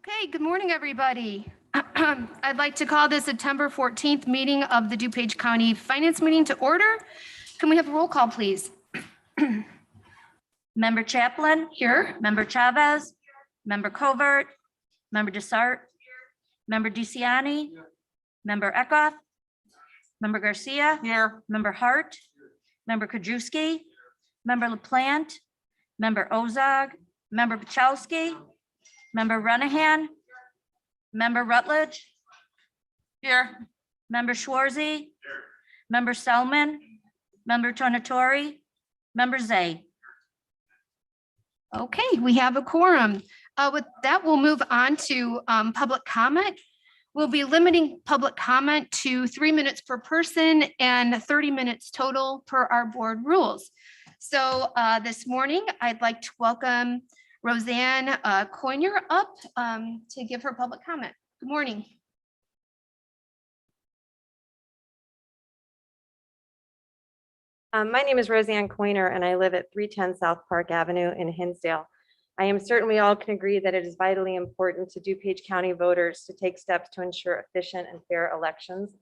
Okay, good morning, everybody. I'd like to call this September 14th meeting of the DuPage County Finance Meeting to order. Can we have a roll call, please? Member Chaplin, Here. Member Chavez, Member Covert, Member Desart, Member DeCiani, Member Eckhoff, Member Garcia, Here. Member Hart, Member Krajewski, Member LaPlante, Member Ozog, Member Pachowski, Member Renahan, Member Rutledge, Here. Member Schwarzy, Member Selman, Member Tonatori, Member Zay. Okay, we have a quorum. With that, we'll move on to public comment. We'll be limiting public comment to 3 minutes per person and 30 minutes total per our board rules. So this morning, I'd like to welcome Roseanne Coiner up to give her public comment. Good morning. My name is Roseanne Coiner, and I live at 310 South Park Avenue in Hinsdale. I am certain we all can agree that it is vitally important to DuPage County voters to take steps to ensure efficient and fair elections.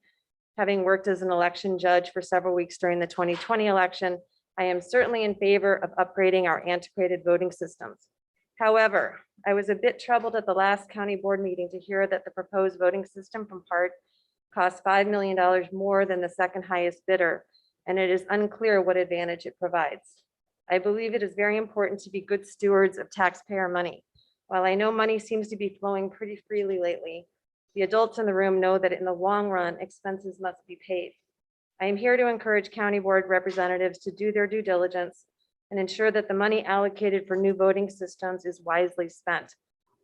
Having worked as an election judge for several weeks during the 2020 election, I am certainly in favor of upgrading our antiquated voting systems. However, I was a bit troubled at the last county board meeting to hear that the proposed voting system from PART costs $5 million more than the second highest bidder, and it is unclear what advantage it provides. I believe it is very important to be good stewards of taxpayer money. While I know money seems to be flowing pretty freely lately, the adults in the room know that in the long run, expenses must be paid. I am here to encourage county board representatives to do their due diligence and ensure that the money allocated for new voting systems is wisely spent.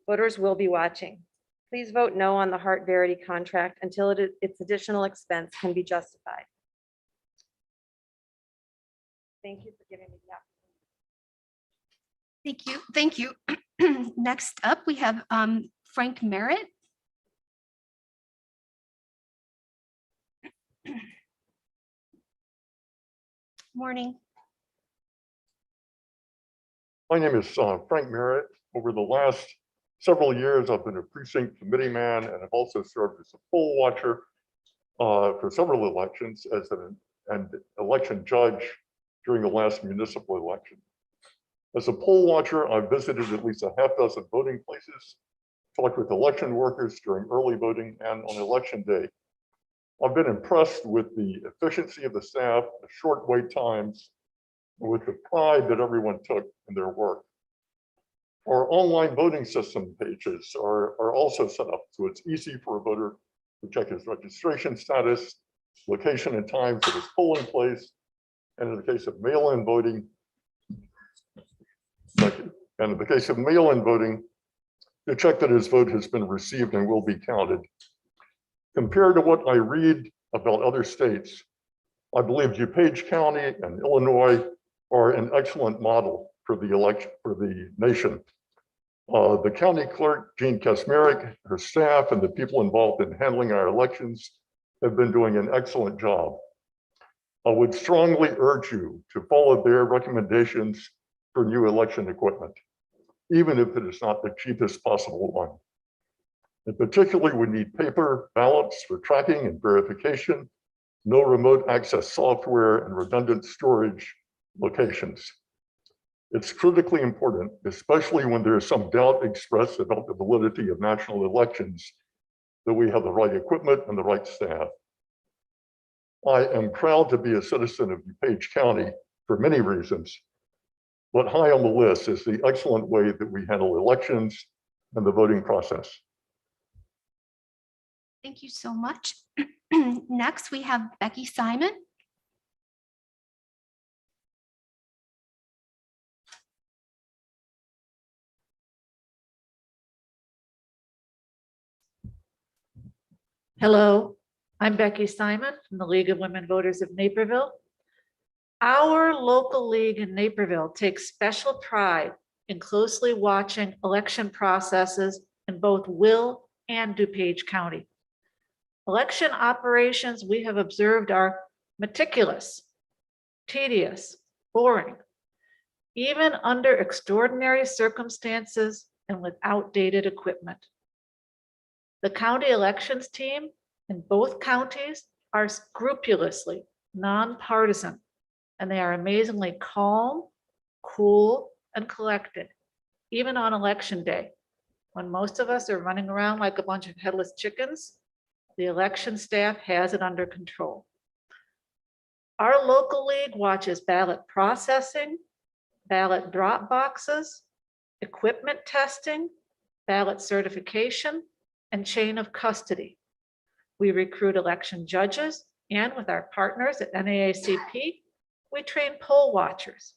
Voters will be watching. Please vote no on the Hart Verity contract until its additional expense can be justified. Thank you for giving me the opportunity. Thank you. Thank you. Next up, we have Frank Merritt. Morning. My name is Frank Merritt. Over the last several years, I've been a precinct committee man, and I've also served as a poll watcher for several elections as an election judge during the last municipal election. As a poll watcher, I've visited at least a half dozen voting places, talked with election workers during early voting and on election day. I've been impressed with the efficiency of the staff, the short wait times, and with the pride that everyone took in their work. Our online voting system pages are also set up so it's easy for a voter to check his registration status, location and times of his polling place, and in the case of mail-in voting, to check that his vote has been received and will be counted. Compared to what I read about other states, I believe DuPage County and Illinois are an excellent model for the nation. The county clerk, Jean Kasmerick, her staff, and the people involved in handling our elections have been doing an excellent job. I would strongly urge you to follow their recommendations for new election equipment, even if it is not the cheapest possible one. And particularly, we need paper ballots for tracking and verification, no remote access software, and redundant storage locations. It's critically important, especially when there is some doubt expressed about the validity of national elections, that we have the right equipment and the right staff. I am proud to be a citizen of DuPage County for many reasons, but high on the list is the excellent way that we handle elections and the voting process. Thank you so much. Next, we have Becky Simon. Hello, I'm Becky Simon from the League of Women Voters of Naperville. Our local league in Naperville takes special pride in closely watching election processes in both Will and DuPage County. Election operations we have observed are meticulous, tedious, boring, even under extraordinary circumstances and with outdated equipment. The county elections team in both counties are scrupulously nonpartisan, and they are amazingly calm, cool, and collected, even on election day. When most of us are running around like a bunch of headless chickens, the election staff has it under control. Our local league watches ballot processing, ballot drop boxes, equipment testing, ballot certification, and chain of custody. We recruit election judges, and with our partners at NAACP, we train poll watchers.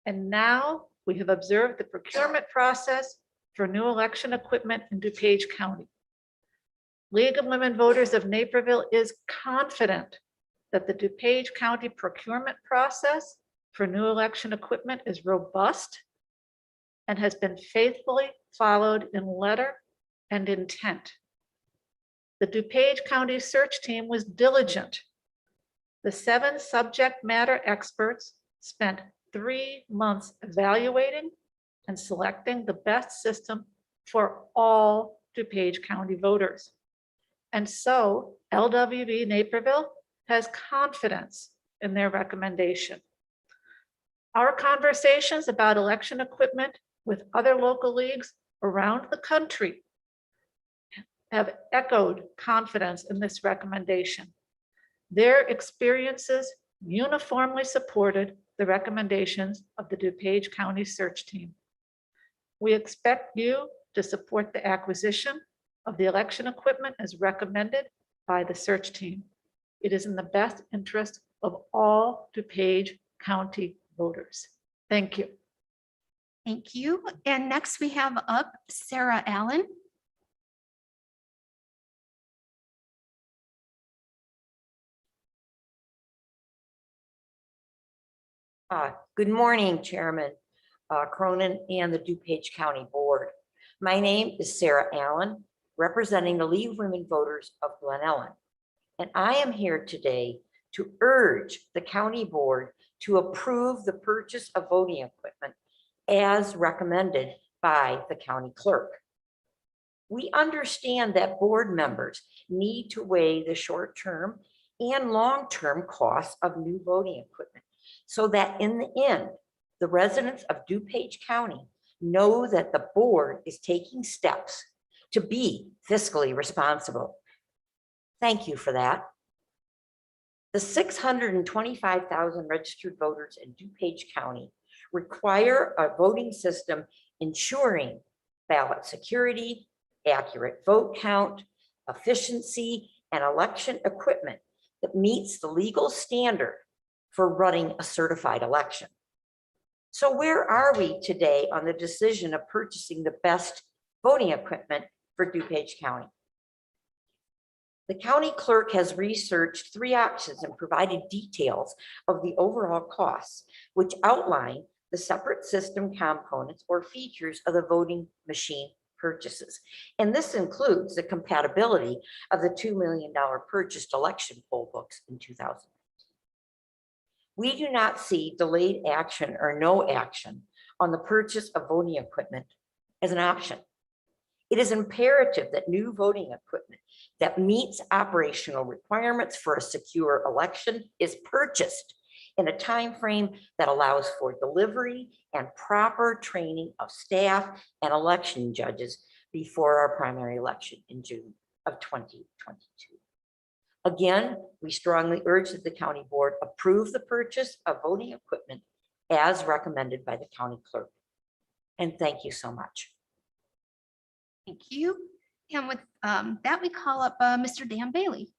And now we have observed the procurement process for new election equipment in DuPage County. League of Women Voters of Naperville is confident that the DuPage County procurement process for new election equipment is robust and has been faithfully followed in letter and intent. The DuPage County search team was diligent. The 7 subject matter experts spent 3 months evaluating and selecting the best system for all DuPage County voters. And so LWV Naperville has confidence in their recommendation. Our conversations about election equipment with other local leagues around the country have echoed confidence in this recommendation. Their experiences uniformly supported the recommendations of the DuPage County search team. We expect you to support the acquisition of the election equipment as recommended by the search team. It is in the best interest of all DuPage County voters. Thank you. Thank you. And next we have up Sarah Allen. Good morning, Chairman Cronin and the DuPage County Board. My name is Sarah Allen, representing the League of Women Voters of Glen Ellen. And I am here today to urge the county board to approve the purchase of voting equipment as recommended by the county clerk. We understand that board members need to weigh the short-term and long-term costs of new voting equipment, so that in the end, the residents of DuPage County know that the board is taking steps to be fiscally responsible. Thank you for that. The 625,000 registered voters in DuPage County require a voting system ensuring ballot security, accurate vote count, efficiency, and election equipment that meets the legal standard for running a certified election. So where are we today on the decision of purchasing the best voting equipment for DuPage County? The county clerk has researched 3 options and provided details of the overall costs, which outline the separate system components or features of the voting machine purchases. And this includes the compatibility of the $2 million purchased election poll books in 2000. We do not see delayed action or no action on the purchase of voting equipment as an option. It is imperative that new voting equipment that meets operational requirements for a secure election is purchased in a time frame that allows for delivery and proper training of staff and election judges before our primary election in June of 2022. Again, we strongly urge that the county board approve the purchase of voting equipment as recommended by the county clerk. And thank you so much. Thank you. And with that, we call up Mr. Dan Bailey.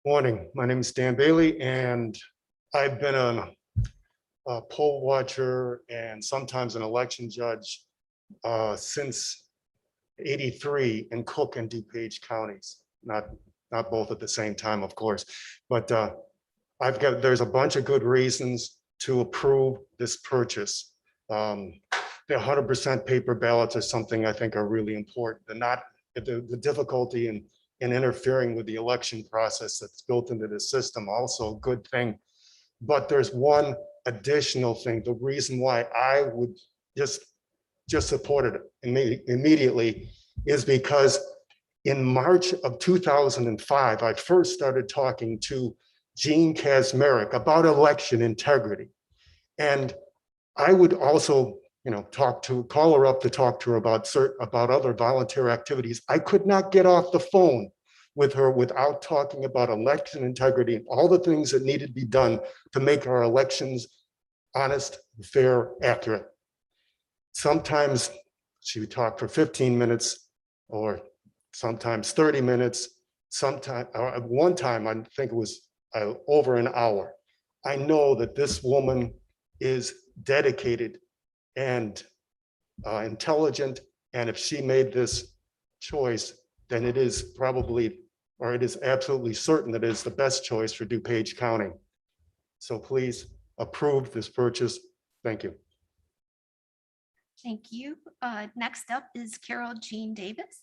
Morning, my name is Dan Bailey, and I've been a poll watcher and sometimes an election judge since '83 in Cook and DuPage counties. Not both at the same time, of course, but there's a bunch of good reasons to approve this purchase. The 100% paper ballots are something I think are really important. The difficulty in interfering with the election process that's built into the system, also a good thing. But there's one additional thing, the reason why I would just support it immediately is because in March of 2005, I first started talking to Jean Kazmarek about election integrity. And I would also, call her up to talk to her about other volunteer activities. I could not get off the phone with her without talking about election integrity and all the things that needed to be done to make our elections honest, fair, accurate. Sometimes she would talk for 15 minutes or sometimes 30 minutes. One time, I think it was over an hour. I know that this woman is dedicated and intelligent. And if she made this choice, then it is probably, or it is absolutely certain that it is the best choice for DuPage County. So please approve this purchase. Thank you. Thank you. Next up is Carol Jean Davis.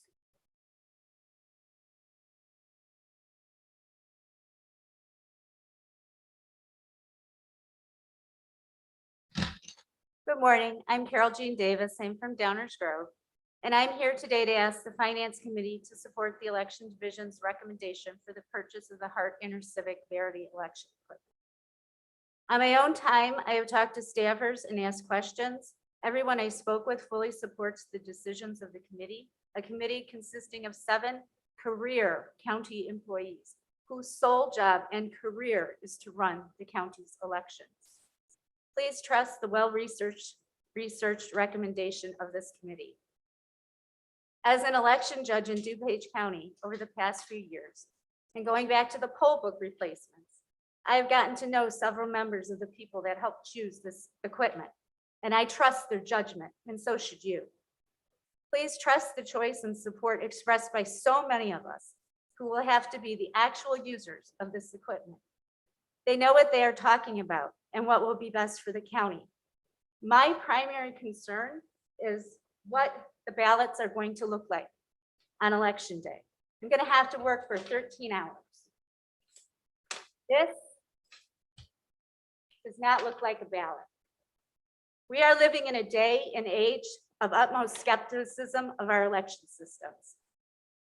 Good morning. I'm Carol Jean Davis. I'm from Downers Grove. And I'm here today to ask the Finance Committee to support the Election Division's recommendation for the purchase of the Hart Intercivic Verity election equipment. On my own time, I have talked to staffers and asked questions. Everyone I spoke with fully supports the decisions of the committee, a committee consisting of 7 career county employees whose sole job and career is to run the county's elections. Please trust the well-researched recommendation of this committee. As an election judge in DuPage County over the past few years, and going back to the poll book replacements, I have gotten to know several members of the people that helped choose this equipment, and I trust their judgment, and so should you. Please trust the choice and support expressed by so many of us who will have to be the actual users of this equipment. They know what they are talking about and what will be best for the county. My primary concern is what the ballots are going to look like on election day. I'm going to have to work for 13 hours. This does not look like a ballot. We are living in a day and age of utmost skepticism of our election systems.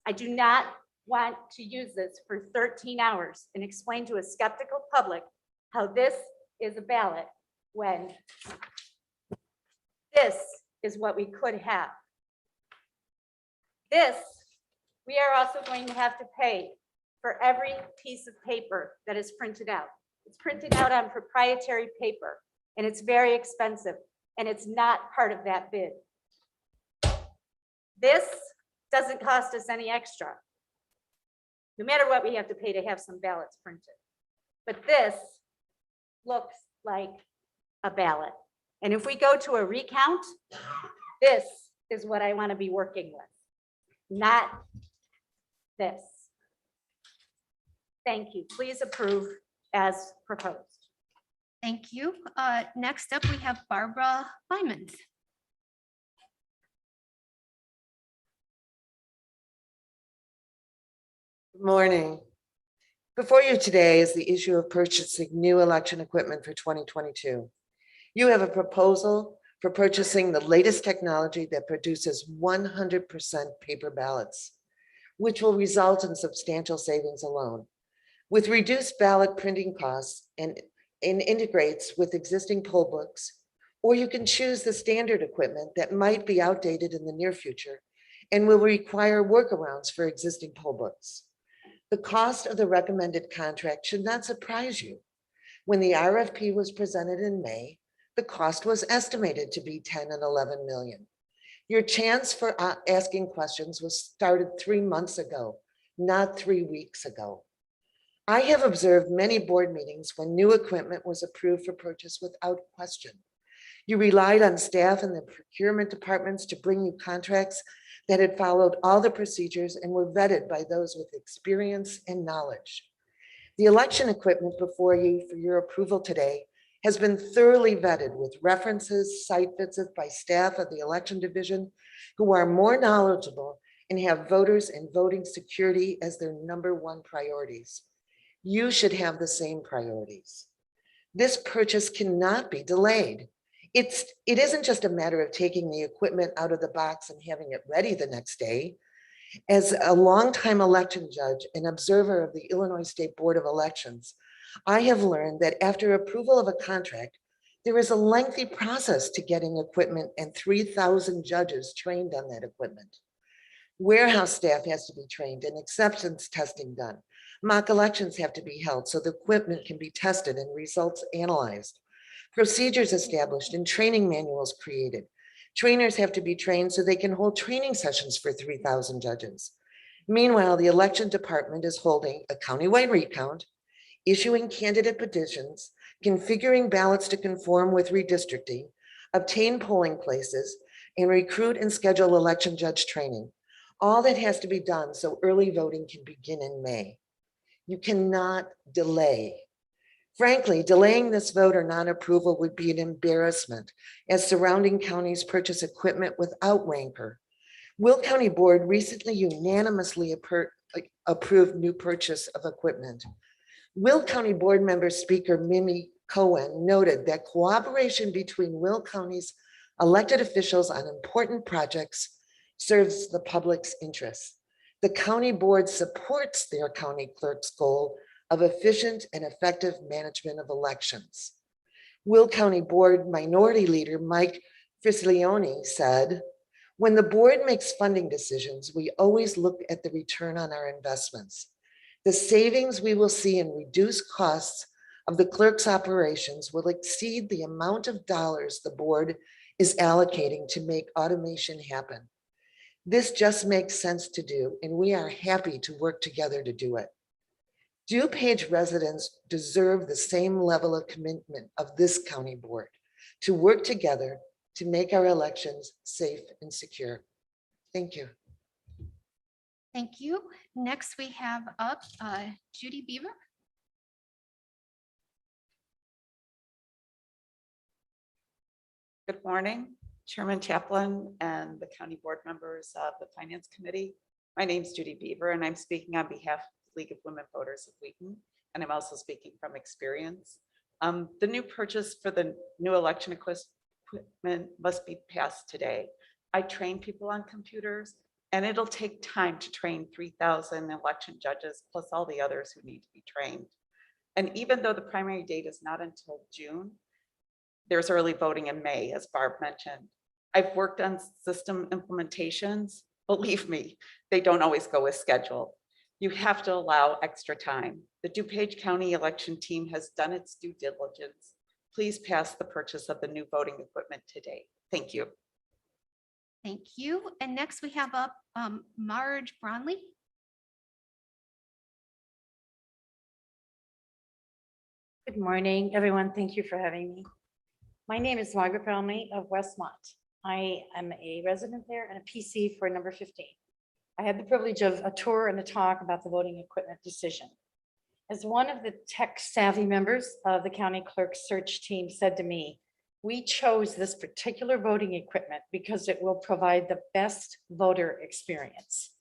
I do not want to use this for 13 hours and explain to a skeptical public how this is a ballot when this is what we could have. This, we are also going to have to pay for every piece of paper that is printed out. It's printed out on proprietary paper, and it's very expensive, and it's not part of that bid. This doesn't cost us any extra, no matter what we have to pay to have some ballots printed. But this looks like a ballot. And if we go to a recount, this is what I want to be working with, not this. Thank you. Please approve as proposed. Thank you. Next up, we have Barbara Lyman. Good morning. Before you today is the issue of purchasing new election equipment for 2022. You have a proposal for purchasing the latest technology that produces 100% paper ballots, which will result in substantial savings alone. With reduced ballot printing costs and integrates with existing poll books, or you can choose the standard equipment that might be outdated in the near future and will require workarounds for existing poll books. The cost of the recommended contract should not surprise you. When the RFP was presented in May, the cost was estimated to be 10 and 11 million. Your chance for asking questions was started 3 months ago, not 3 weeks ago. I have observed many board meetings when new equipment was approved for purchase without question. You relied on staff in the procurement departments to bring you contracts that had followed all the procedures and were vetted by those with experience and knowledge. The election equipment before you for your approval today has been thoroughly vetted with references, site visits by staff of the election division who are more knowledgeable and have voters and voting security as their #1 priorities. You should have the same priorities. This purchase cannot be delayed. It isn't just a matter of taking the equipment out of the box and having it ready the next day. As a longtime election judge and observer of the Illinois State Board of Elections, I have learned that after approval of a contract, there is a lengthy process to getting equipment and 3,000 judges trained on that equipment. Warehouse staff has to be trained and acceptance testing done. Mock elections have to be held so the equipment can be tested and results analyzed. Procedures established and training manuals created. Trainers have to be trained so they can hold training sessions for 3,000 judges. Meanwhile, the election department is holding a countywide recount, issuing candidate petitions, configuring ballots to conform with redistricting, obtain polling places, and recruit and schedule election judge training. All that has to be done so early voting can begin in May. You cannot delay. Frankly, delaying this vote or non-approval would be an embarrassment as surrounding counties purchase equipment without rancor. Will County Board recently unanimously approved new purchase of equipment. Will County Board member Speaker Mimi Cohen noted that cooperation between Will County's elected officials on important projects serves the public's interests. The County Board supports their county clerk's goal of efficient and effective management of elections. Will County Board Minority Leader Mike Frisilione said, "When the board makes funding decisions, we always look at the return on our investments. The savings we will see in reduced costs of the clerk's operations will exceed the amount of dollars the board is allocating to make automation happen. This just makes sense to do, and we are happy to work together to do it." DuPage residents deserve the same level of commitment of this county board to work together to make our elections safe and secure. Thank you. Thank you. Next, we have up Judy Beaver. Good morning, Chairman Chaplin and the county board members of the Finance Committee. My name is Judy Beaver and I'm speaking on behalf of the League of Women Voters of Wheaton, and I'm also speaking from experience. The new purchase for the new election equipment must be passed today. I train people on computers and it'll take time to train 3,000 election judges plus all the others who need to be trained. And even though the primary date is not until June, there's early voting in May, as Barb mentioned. I've worked on system implementations. Believe me, they don't always go as scheduled. You have to allow extra time. The DuPage County election team has done its due diligence. Please pass the purchase of the new voting equipment today. Thank you. Thank you. And next we have up Marge Bronley. Good morning, everyone. Thank you for having me. My name is Margaret Brownlee of Westmont. I am a resident there and a PC for number 15. I had the privilege of a tour and a talk about the voting equipment decision. As one of the tech savvy members of the county clerk's search team said to me, we chose this particular voting equipment because it will provide the best voter experience.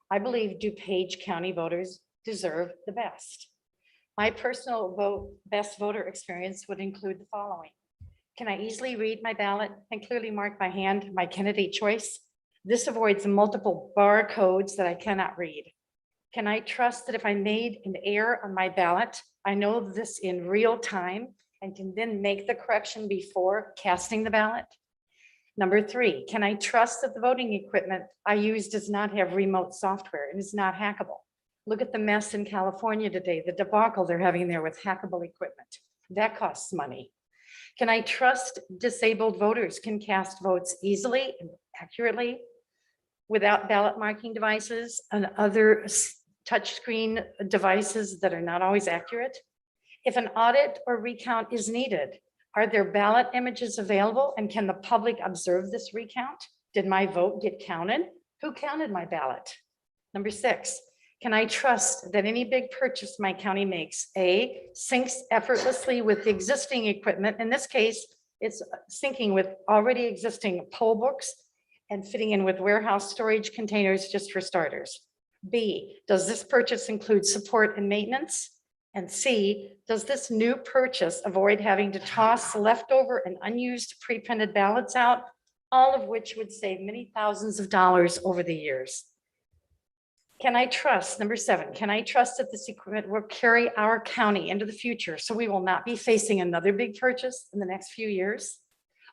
I believe DuPage County voters deserve the best. My personal best voter experience would include the following. Can I easily read my ballot and clearly mark by hand my candidate choice? This avoids multiple barcodes that I cannot read. Can I trust that if I made an error on my ballot, I know this in real time and can then make the correction before casting the ballot? Number 3, can I trust that the voting equipment I use does not have remote software and is not hackable? Look at the mess in California today, the debacle they're having there with hackable equipment. That costs money. Can I trust disabled voters can cast votes easily and accurately without ballot marking devices and other touchscreen devices that are not always accurate? If an audit or recount is needed, are there ballot images available and can the public observe this recount? Did my vote get counted? Who counted my ballot? Number 6, can I trust that any big purchase my county makes, A, syncs effortlessly with the existing equipment? In this case, it's syncing with already existing poll books and fitting in with warehouse storage containers just for starters. B, does this purchase include support and maintenance? And C, does this new purchase avoid having to toss leftover and unused pre-printed ballots out, all of which would save many thousands of dollars over the years? Can I trust, number 7, can I trust that this equipment will carry our county into the future so we will not be facing another big purchase in the next few years?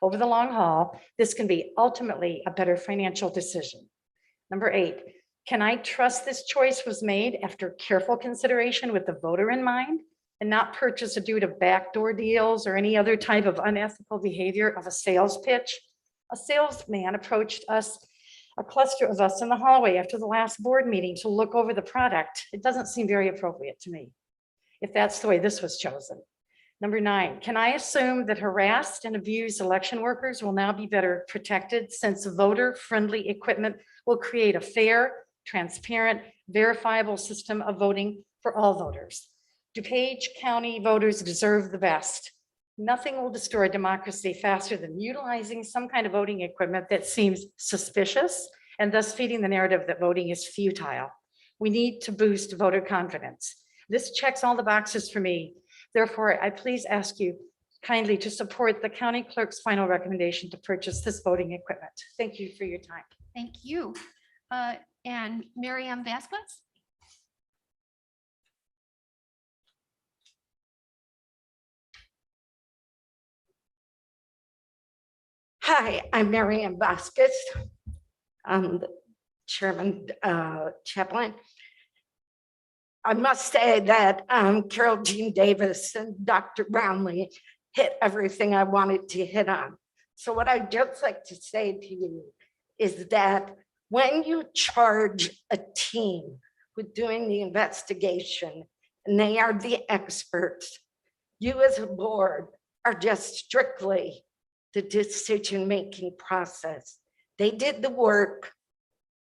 Over the long haul, this can be ultimately a better financial decision. Number 8, can I trust this choice was made after careful consideration with the voter in mind and not purchase due to backdoor deals or any other type of unethical behavior of a sales pitch? A salesman approached us, a cluster of us in the hallway after the last board meeting to look over the product. It doesn't seem very appropriate to me, if that's the way this was chosen. Number 9, can I assume that harassed and abused election workers will now be better protected since voter-friendly equipment will create a fair, transparent, verifiable system of voting for all voters? DuPage County voters deserve the best. Nothing will destroy democracy faster than utilizing some kind of voting equipment that seems suspicious and thus feeding the narrative that voting is futile. We need to boost voter confidence. This checks all the boxes for me. Therefore, I please ask you kindly to support the county clerk's final recommendation to purchase this voting equipment. Thank you for your time. Thank you. And Miriam Vasquez? Hi, I'm Marianne Vasquez. I'm the Chairman Chaplain. I must say that Carol Jean Davis and Dr. Brownlee hit everything I wanted to hit on. So what I'd just like to say to you is that when you charge a team with doing the investigation and they are the experts, you as a board are just strictly the decision-making process. They did the work.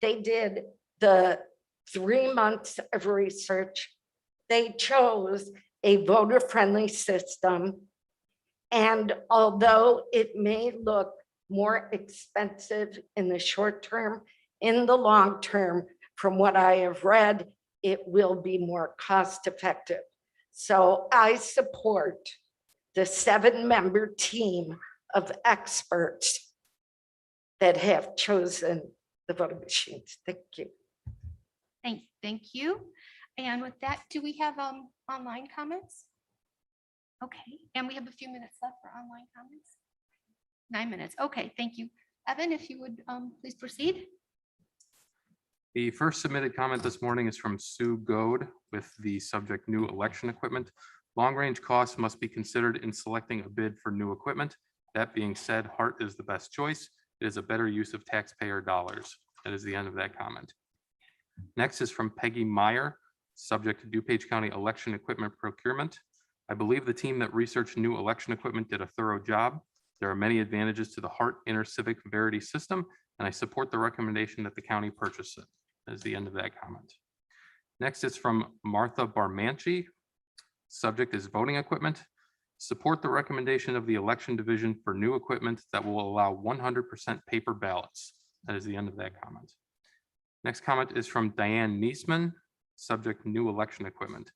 They did the 3 months of research. They chose a voter-friendly system. And although it may look more expensive in the short term, in the long term, from what I have read, it will be more cost effective. So I support the 7-member team of experts that have chosen the voting machines. Thank you. Thank you. And with that, do we have online comments? Okay, and we have a few minutes left for online comments. 9 minutes. Okay, thank you. Evan, if you would please proceed. The first submitted comment this morning is from Sue Goad with the subject new election equipment. Long-range costs must be considered in selecting a bid for new equipment. That being said, Hart is the best choice. It is a better use of taxpayer dollars. That is the end of that comment. Next is from Peggy Meyer, subject to DuPage County election equipment procurement. I believe the team that researched new election equipment did a thorough job. There are many advantages to the Hart InterCivic Verity system, and I support the recommendation that the county purchase it. That is the end of that comment. Next is from Martha Barmanchi. Subject is voting equipment. Support the recommendation of the election division for new equipment that will allow 100% paper ballots. That is the end of that comment. Next comment is from Diane Niesman, subject new election equipment.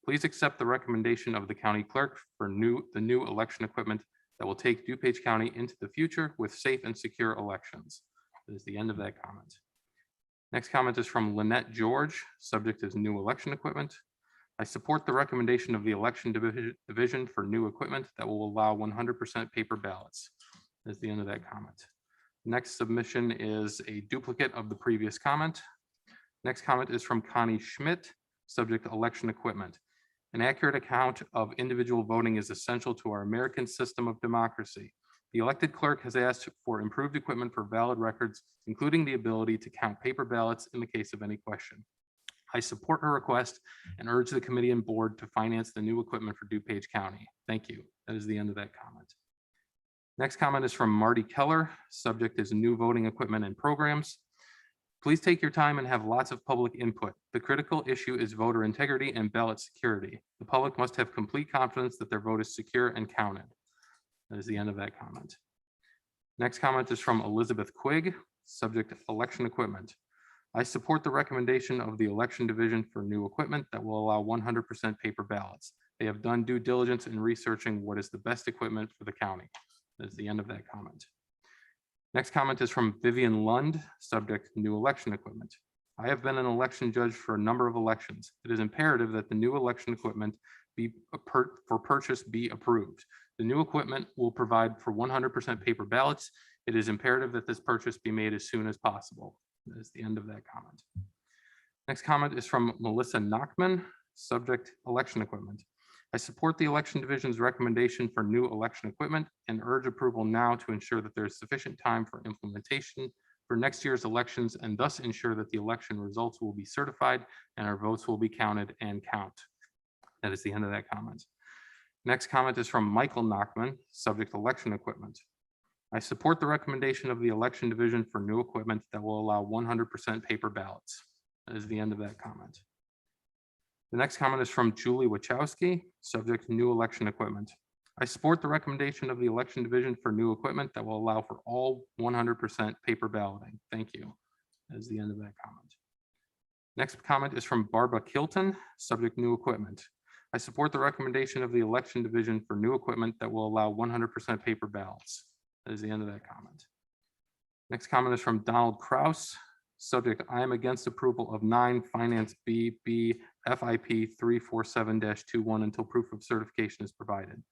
Please accept the recommendation of the county clerk for the new election equipment that will take DuPage County into the future with safe and secure elections. That is the end of that comment. Next comment is from Lynette George, subject is new election equipment. I support the recommendation of the election division for new equipment that will allow 100% paper ballots. That's the end of that comment. Next submission is a duplicate of the previous comment. Next comment is from Connie Schmidt, subject election equipment. An accurate account of individual voting is essential to our American system of democracy. The elected clerk has asked for improved equipment for valid records, including the ability to count paper ballots in the case of any question. I support her request and urge the committee and board to finance the new equipment for DuPage County. Thank you. That is the end of that comment. Next comment is from Marty Keller. Subject is new voting equipment and programs. Please take your time and have lots of public input. The critical issue is voter integrity and ballot security. The public must have complete confidence that their vote is secure and counted. That is the end of that comment. Next comment is from Elizabeth Quigg. Subject election equipment. I support the recommendation of the election division for new equipment that will allow 100% paper ballots. They have done due diligence in researching what is the best equipment for the county. That's the end of that comment. Next comment is from Vivian Lund, subject new election equipment. I have been an election judge for a number of elections. It is imperative that the new election equipment for purchase be approved. The new equipment will provide for 100% paper ballots. It is imperative that this purchase be made as soon as possible. That is the end of that comment. Next comment is from Melissa Nachman, subject election equipment. I support the election division's recommendation for new election equipment and urge approval now to ensure that there is sufficient time for implementation for next year's elections and thus ensure that the election results will be certified and our votes will be counted and count. That is the end of that comment. Next comment is from Michael Nachman, subject election equipment. I support the recommendation of the election division for new equipment that will allow 100% paper ballots. That is the end of that comment. The next comment is from Julie Wachowski, subject new election equipment. I support the recommendation of the election division for new equipment that will allow for all 100% paper balloting. Thank you. That is the end of that comment. Next comment is from Barbara Kilton, subject new equipment. I support the recommendation of the election division for new equipment that will allow 100% paper ballots. That is the end of that comment. Next comment is from Donald Kraus, subject I am against approval of 9 Finance BB FIP 347-21 until proof of certification is provided.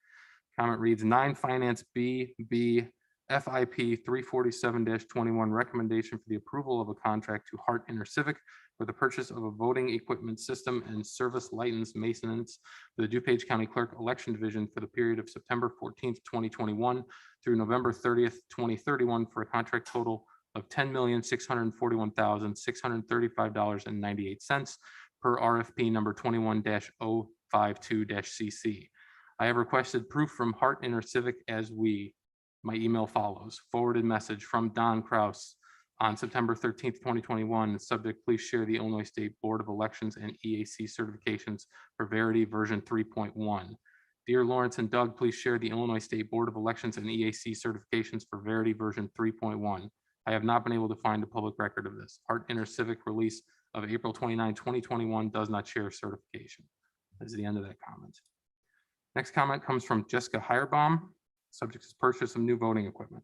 Comment reads 9 Finance BB FIP 347-21 recommendation for the approval of a contract to Hart Intercivic for the purchase of a voting equipment system and service license maintenance for the DuPage County Clerk Election Division for the period of September 14th, 2021 through November 30th, 2031 for a contract total of $10,641,635.98 per RFP number 21-052-CC. I have requested proof from Hart Intercivic as my email follows. Forwarded message from Don Kraus on September 13th, 2021. Subject, please share the Illinois State Board of Elections and EAC certifications for Verity version 3.1. Dear Lawrence and Doug, please share the Illinois State Board of Elections and EAC certifications for Verity version 3.1. I have not been able to find a public record of this. Hart Intercivic release of April 29, 2021 does not share certification. That is the end of that comment. Next comment comes from Jessica Heyerbaum. Subject is purchase of new voting equipment.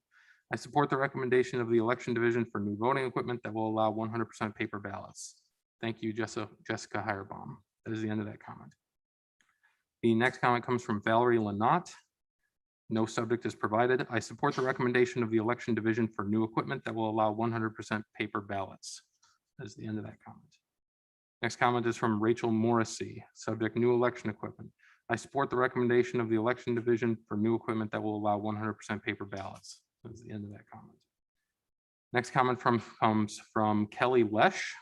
I support the recommendation of the election division for new voting equipment that will allow 100% paper ballots. Thank you, Jessica Heyerbaum. That is the end of that comment. The next comment comes from Valerie Lanatte. No subject is provided. I support the recommendation of the election division for new equipment that will allow 100% paper ballots. That is the end of that comment. Next comment is from Rachel Morrissey, subject new election equipment. I support the recommendation of the election division for new equipment that will allow 100% paper ballots. That is the end of that comment. Next comment comes from Kelly Lesh,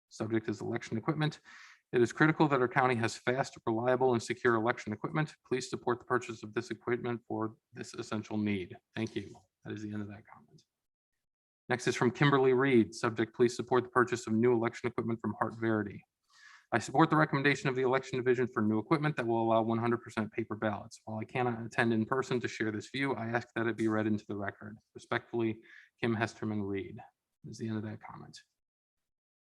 subject is election equipment. It is critical that our county has fast, reliable, and secure election equipment. Please support the purchase of this equipment for this essential need. Thank you. That is the end of that comment. Next is from Kimberly Reed, subject, please support the purchase of new election equipment from Hart Verity. I support the recommendation of the election division for new equipment that will allow 100% paper ballots. While I cannot attend in person to share this view, I ask that it be read into the record. Respectfully, Kim Hesterman Reed. Is the end of that comment.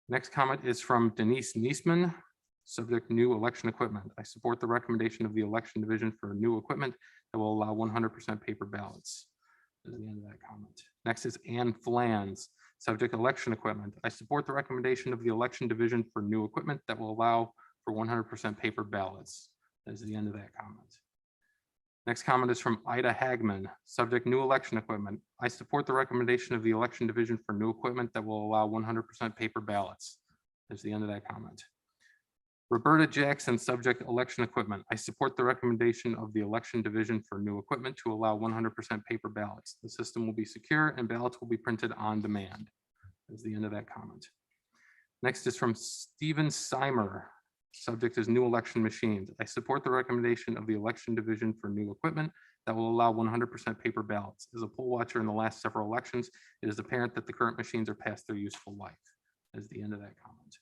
Next comment is from Denise Niesman, subject new election equipment. I support the recommendation of the election division for new equipment that will allow 100% paper ballots. Is the end of that comment. Next is Ann Flans, subject election equipment. I support the recommendation of the election division for new equipment that will allow for 100% paper ballots. That is the end of that comment. Next comment is from Ida Hagman, subject new election equipment. I support the recommendation of the election division for new equipment that will allow 100% paper ballots. That is the end of that comment. Roberta Jackson, subject election equipment. I support the recommendation of the election division for new equipment to allow 100% paper ballots. The system will be secure and ballots will be printed on demand. That's the end of that comment. Next is from Stephen Seimer. Subject is new election machines. I support the recommendation of the election division for new equipment that will allow 100% paper ballots. As a poll watcher in the last several elections, it is apparent that the current machines are past their useful life. That's the end of that comment.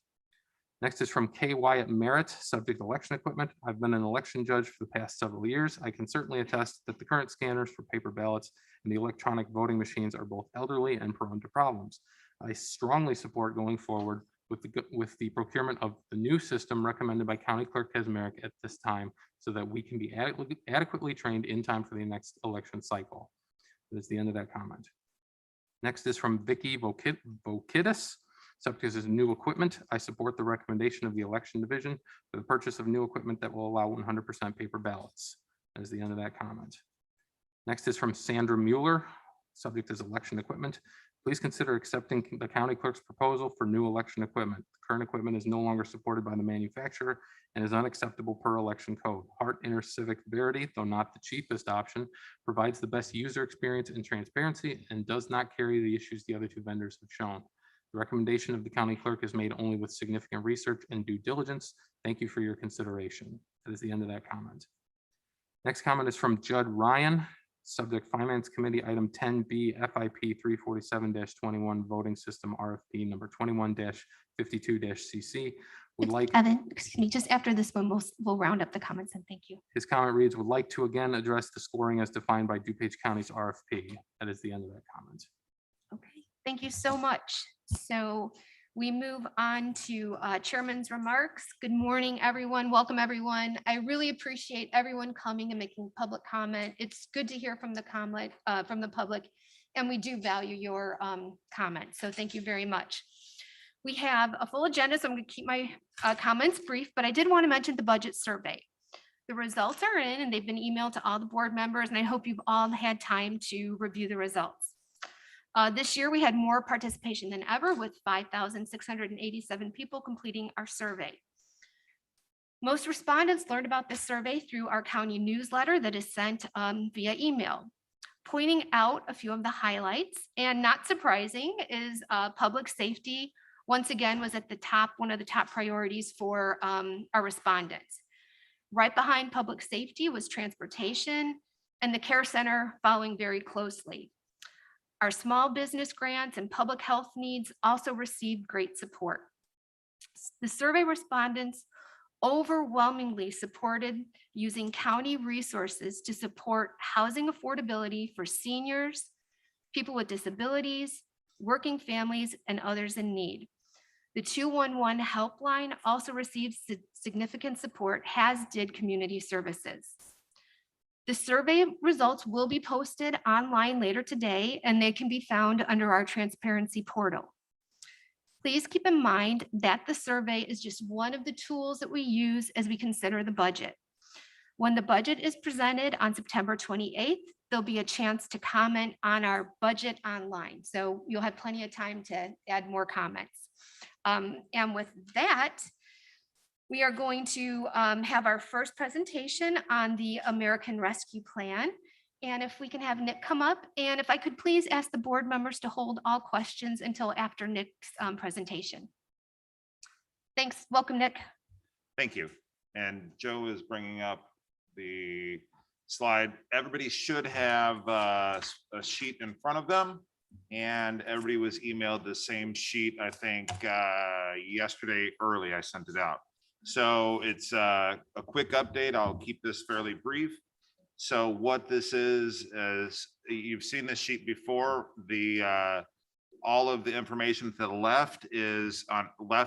Next is from K. Wyatt Merritt, subject election equipment. I've been an election judge for the past several years. I can certainly attest that the current scanners for paper ballots and the electronic voting machines are both elderly and prone to problems. I strongly support going forward with the procurement of the new system recommended by County Clerk Kazmarek at this time, so that we can be adequately trained in time for the next election cycle. That's the end of that comment. Next is from Vicky Vokidis. Subject is new equipment. I support the recommendation of the election division for the purchase of new equipment that will allow 100% paper ballots. That is the end of that comment. Next is from Sandra Mueller. Subject is election equipment. Please consider accepting the county clerk's proposal for new election equipment. The current equipment is no longer supported by the manufacturer and is unacceptable per election code. Hart InterCivic Verity, though not the cheapest option, provides the best user experience and transparency and does not carry the issues the other two vendors have shown. The recommendation of the county clerk is made only with significant research and due diligence. Thank you for your consideration. That is the end of that comment. Next comment is from Judd Ryan. Subject Finance Committee, item 10B, FIP 347-21, voting system RFP number 21-52-CC. Would like, Evan, excuse me, just after this one, we'll round up the comments and thank you. his comment reads, would like to again address the scoring as defined by DuPage County's RFP. That is the end of that comment. Okay, thank you so much. So we move on to Chairman's remarks. Good morning, everyone. Welcome, everyone. I really appreciate everyone coming and making public comment. It's good to hear from the public, and we do value your comments. So thank you very much. We have a full agenda, so I'm going to keep my comments brief, but I did want to mention the budget survey. The results are in, and they've been emailed to all the board members, and I hope you've all had time to review the results. This year, we had more participation than ever, with 5,687 people completing our survey. Most respondents learned about this survey through our county newsletter that is sent via email. Pointing out a few of the highlights, and not surprising, is public safety once again was at the top, one of the top priorities for our respondents. Right behind public safety was transportation, and the care center following very closely. Our small business grants and public health needs also received great support. The survey respondents overwhelmingly supported using county resources to support housing affordability for seniors, people with disabilities, working families, and others in need. The 211 helpline also received significant support, as did community services. The survey results will be posted online later today, and they can be found under our transparency portal. Please keep in mind that the survey is just one of the tools that we use as we consider the budget. When the budget is presented on September 28th, there'll be a chance to comment on our budget online. So you'll have plenty of time to add more comments. And with that, we are going to have our first presentation on the American Rescue Plan. And if we can have Nick come up, and if I could please ask the board members to hold all questions until after Nick's presentation. Thanks. Welcome, Nick. Thank you. And Joe is bringing up the slide. Everybody should have a sheet in front of them. And everybody was emailed the same sheet, I think, yesterday early. I sent it out. So it's a quick update. I'll keep this fairly brief. So what this is you've seen this sheet before. All of the information to the left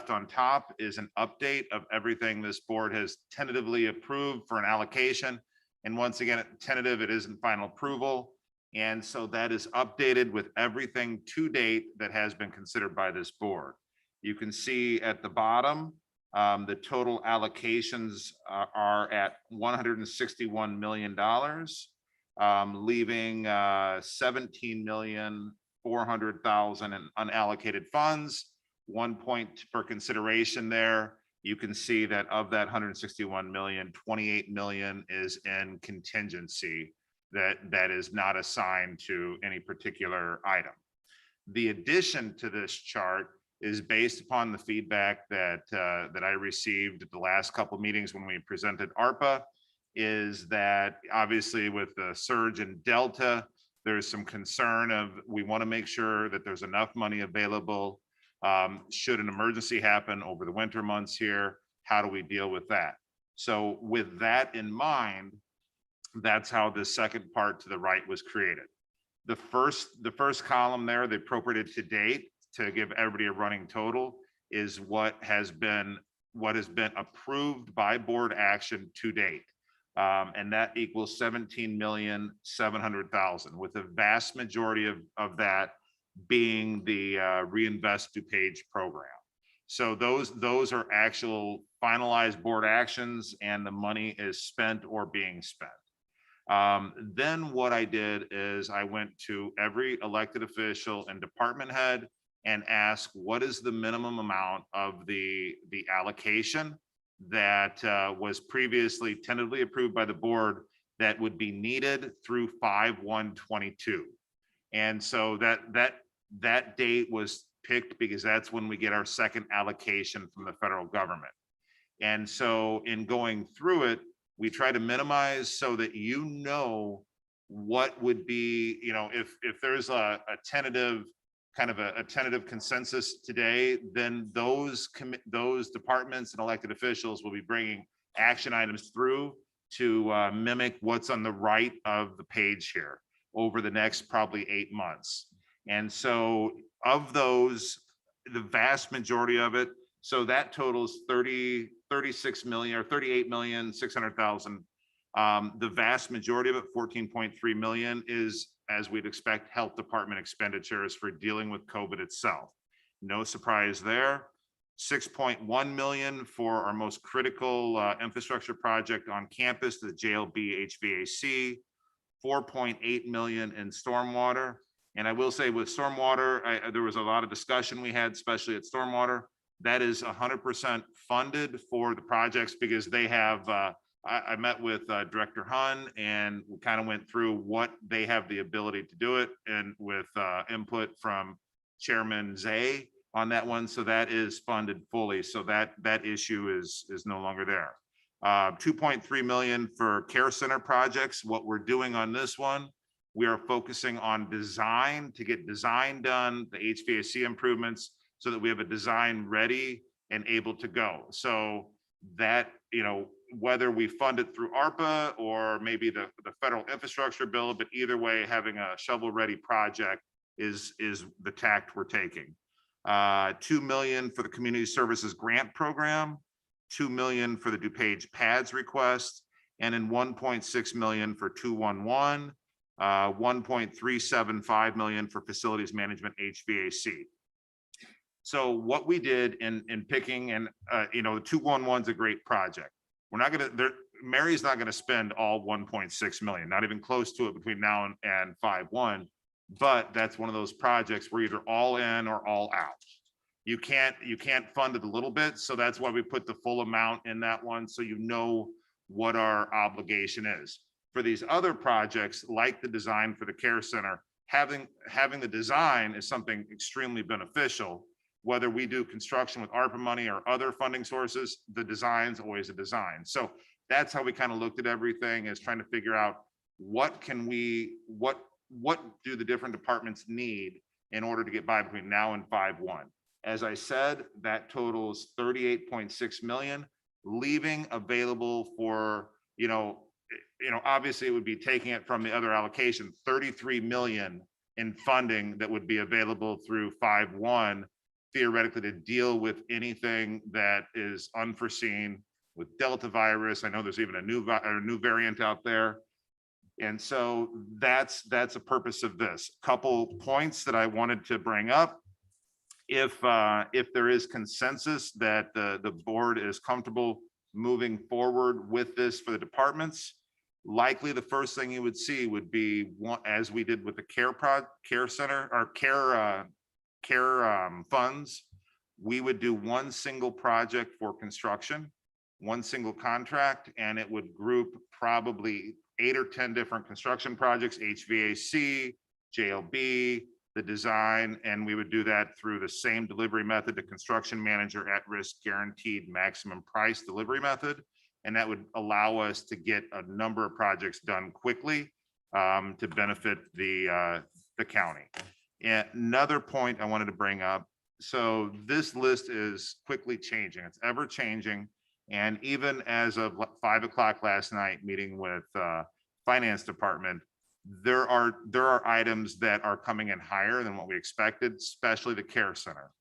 on top is an update of everything this board has tentatively approved for an allocation. And once again, tentative, it isn't final approval. And so that is updated with everything to date that has been considered by this board. You can see at the bottom, the total allocations are at $161 million, leaving 17,400,000 in unallocated funds. 1 point for consideration there. You can see that of that 161 million, 28 million is in contingency that is not assigned to any particular item. The addition to this chart is based upon the feedback that I received at the last couple of meetings when we presented ARPA, is that obviously with the surge in Delta, there's some concern of we want to make sure that there's enough money available should an emergency happen over the winter months here. How do we deal with that? So with that in mind, that's how the second part to the right was created. The first column there, the appropriated to date, to give everybody a running total, is what has been approved by board action to date. And that equals 17,700,000, with the vast majority of that being the Reinvest DuPage program. So those are actual finalized board actions, and the money is spent or being spent. Then what I did is I went to every elected official and department head and asked, what is the minimum amount of the allocation that was previously tentatively approved by the board that would be needed through 5/1/22. And so that date was picked because that's when we get our second allocation from the federal government. And so in going through it, we try to minimize so that you know what would be, if there's a tentative kind of a tentative consensus today, then those departments and elected officials will be bringing action items through to mimic what's on the right of the page here over the next probably 8 months. And so of those, the vast majority of it, so that totals 36 million or 38,600,000. The vast majority of it, 14.3 million, is, as we'd expect, health department expenditures for dealing with COVID itself. No surprise there. 6.1 million for our most critical infrastructure project on campus, the JLB HVAC, 4.8 million in stormwater. And I will say with stormwater, there was a lot of discussion we had, especially at stormwater. That is 100% funded for the projects because they have, I met with Director Hun and we kind of went through what they have the ability to do it, and with input from Chairman Zay on that one. So that is funded fully. So that issue is no longer there. 2.3 million for care center projects. What we're doing on this one, we are focusing on design to get design done, the HVAC improvements, so that we have a design ready and able to go. So that, whether we fund it through ARPA or maybe the federal infrastructure bill, but either way, having a shovel-ready project is the tact we're taking. 2 million for the community services grant program, 2 million for the DuPage pads request, and then 1.6 million for 211, 1.375 million for facilities management HVAC. So what we did in picking, and the 211 is a great project. We're not Mary's not gonna spend all 1.6 million, not even close to it between now and 5/1. But that's one of those projects where either all in or all out. You can't fund it a little bit. So that's why we put the full amount in that one, so you know what our obligation is. For these other projects, like the design for the care center, having the design is something extremely beneficial. Whether we do construction with ARPA money or other funding sources, the design's always a design. So that's how we kind of looked at everything, is trying to figure out what do the different departments need in order to get by between now and 5/1. As I said, that totals 38.6 million, leaving available for, obviously it would be taking it from the other allocation, 33 million in funding that would be available through 5/1, theoretically, to deal with anything that is unforeseen with Delta virus. I know there's even a new variant out there. And so that's a purpose of this. Couple points that I wanted to bring up. If there is consensus that the board is comfortable moving forward with this for the departments, likely the first thing you would see would be one, as we did with the care center or care funds, we would do one single project for construction, one single contract, and it would group probably 8 or 10 different construction projects, HVAC, JLB, the design, and we would do that through the same delivery method, the construction manager at risk guaranteed maximum price delivery method. And that would allow us to get a number of projects done quickly to benefit the county. And another point I wanted to bring up. So this list is quickly changing. It's ever changing. And even as of 5 o'clock last night, meeting with finance department, there are items that are coming in higher than what we expected, especially the care center.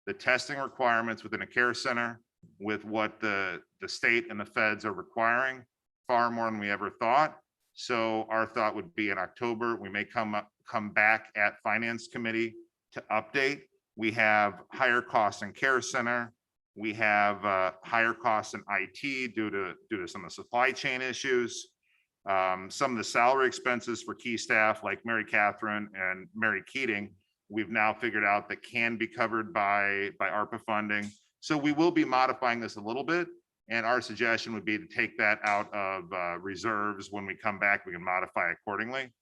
The testing requirements within a care center with what the state and the feds are requiring, far more than we ever thought. So our thought would be in October, we may come back at Finance Committee to update. We have higher costs in care center. We have higher costs in IT due to some of the supply chain issues. Some of the salary expenses for key staff like Mary Catherine and Mary Keating, we've now figured out that can be covered by ARPA funding. So we will be modifying this a little bit. And our suggestion would be to take that out of reserves. When we come back, we can modify accordingly.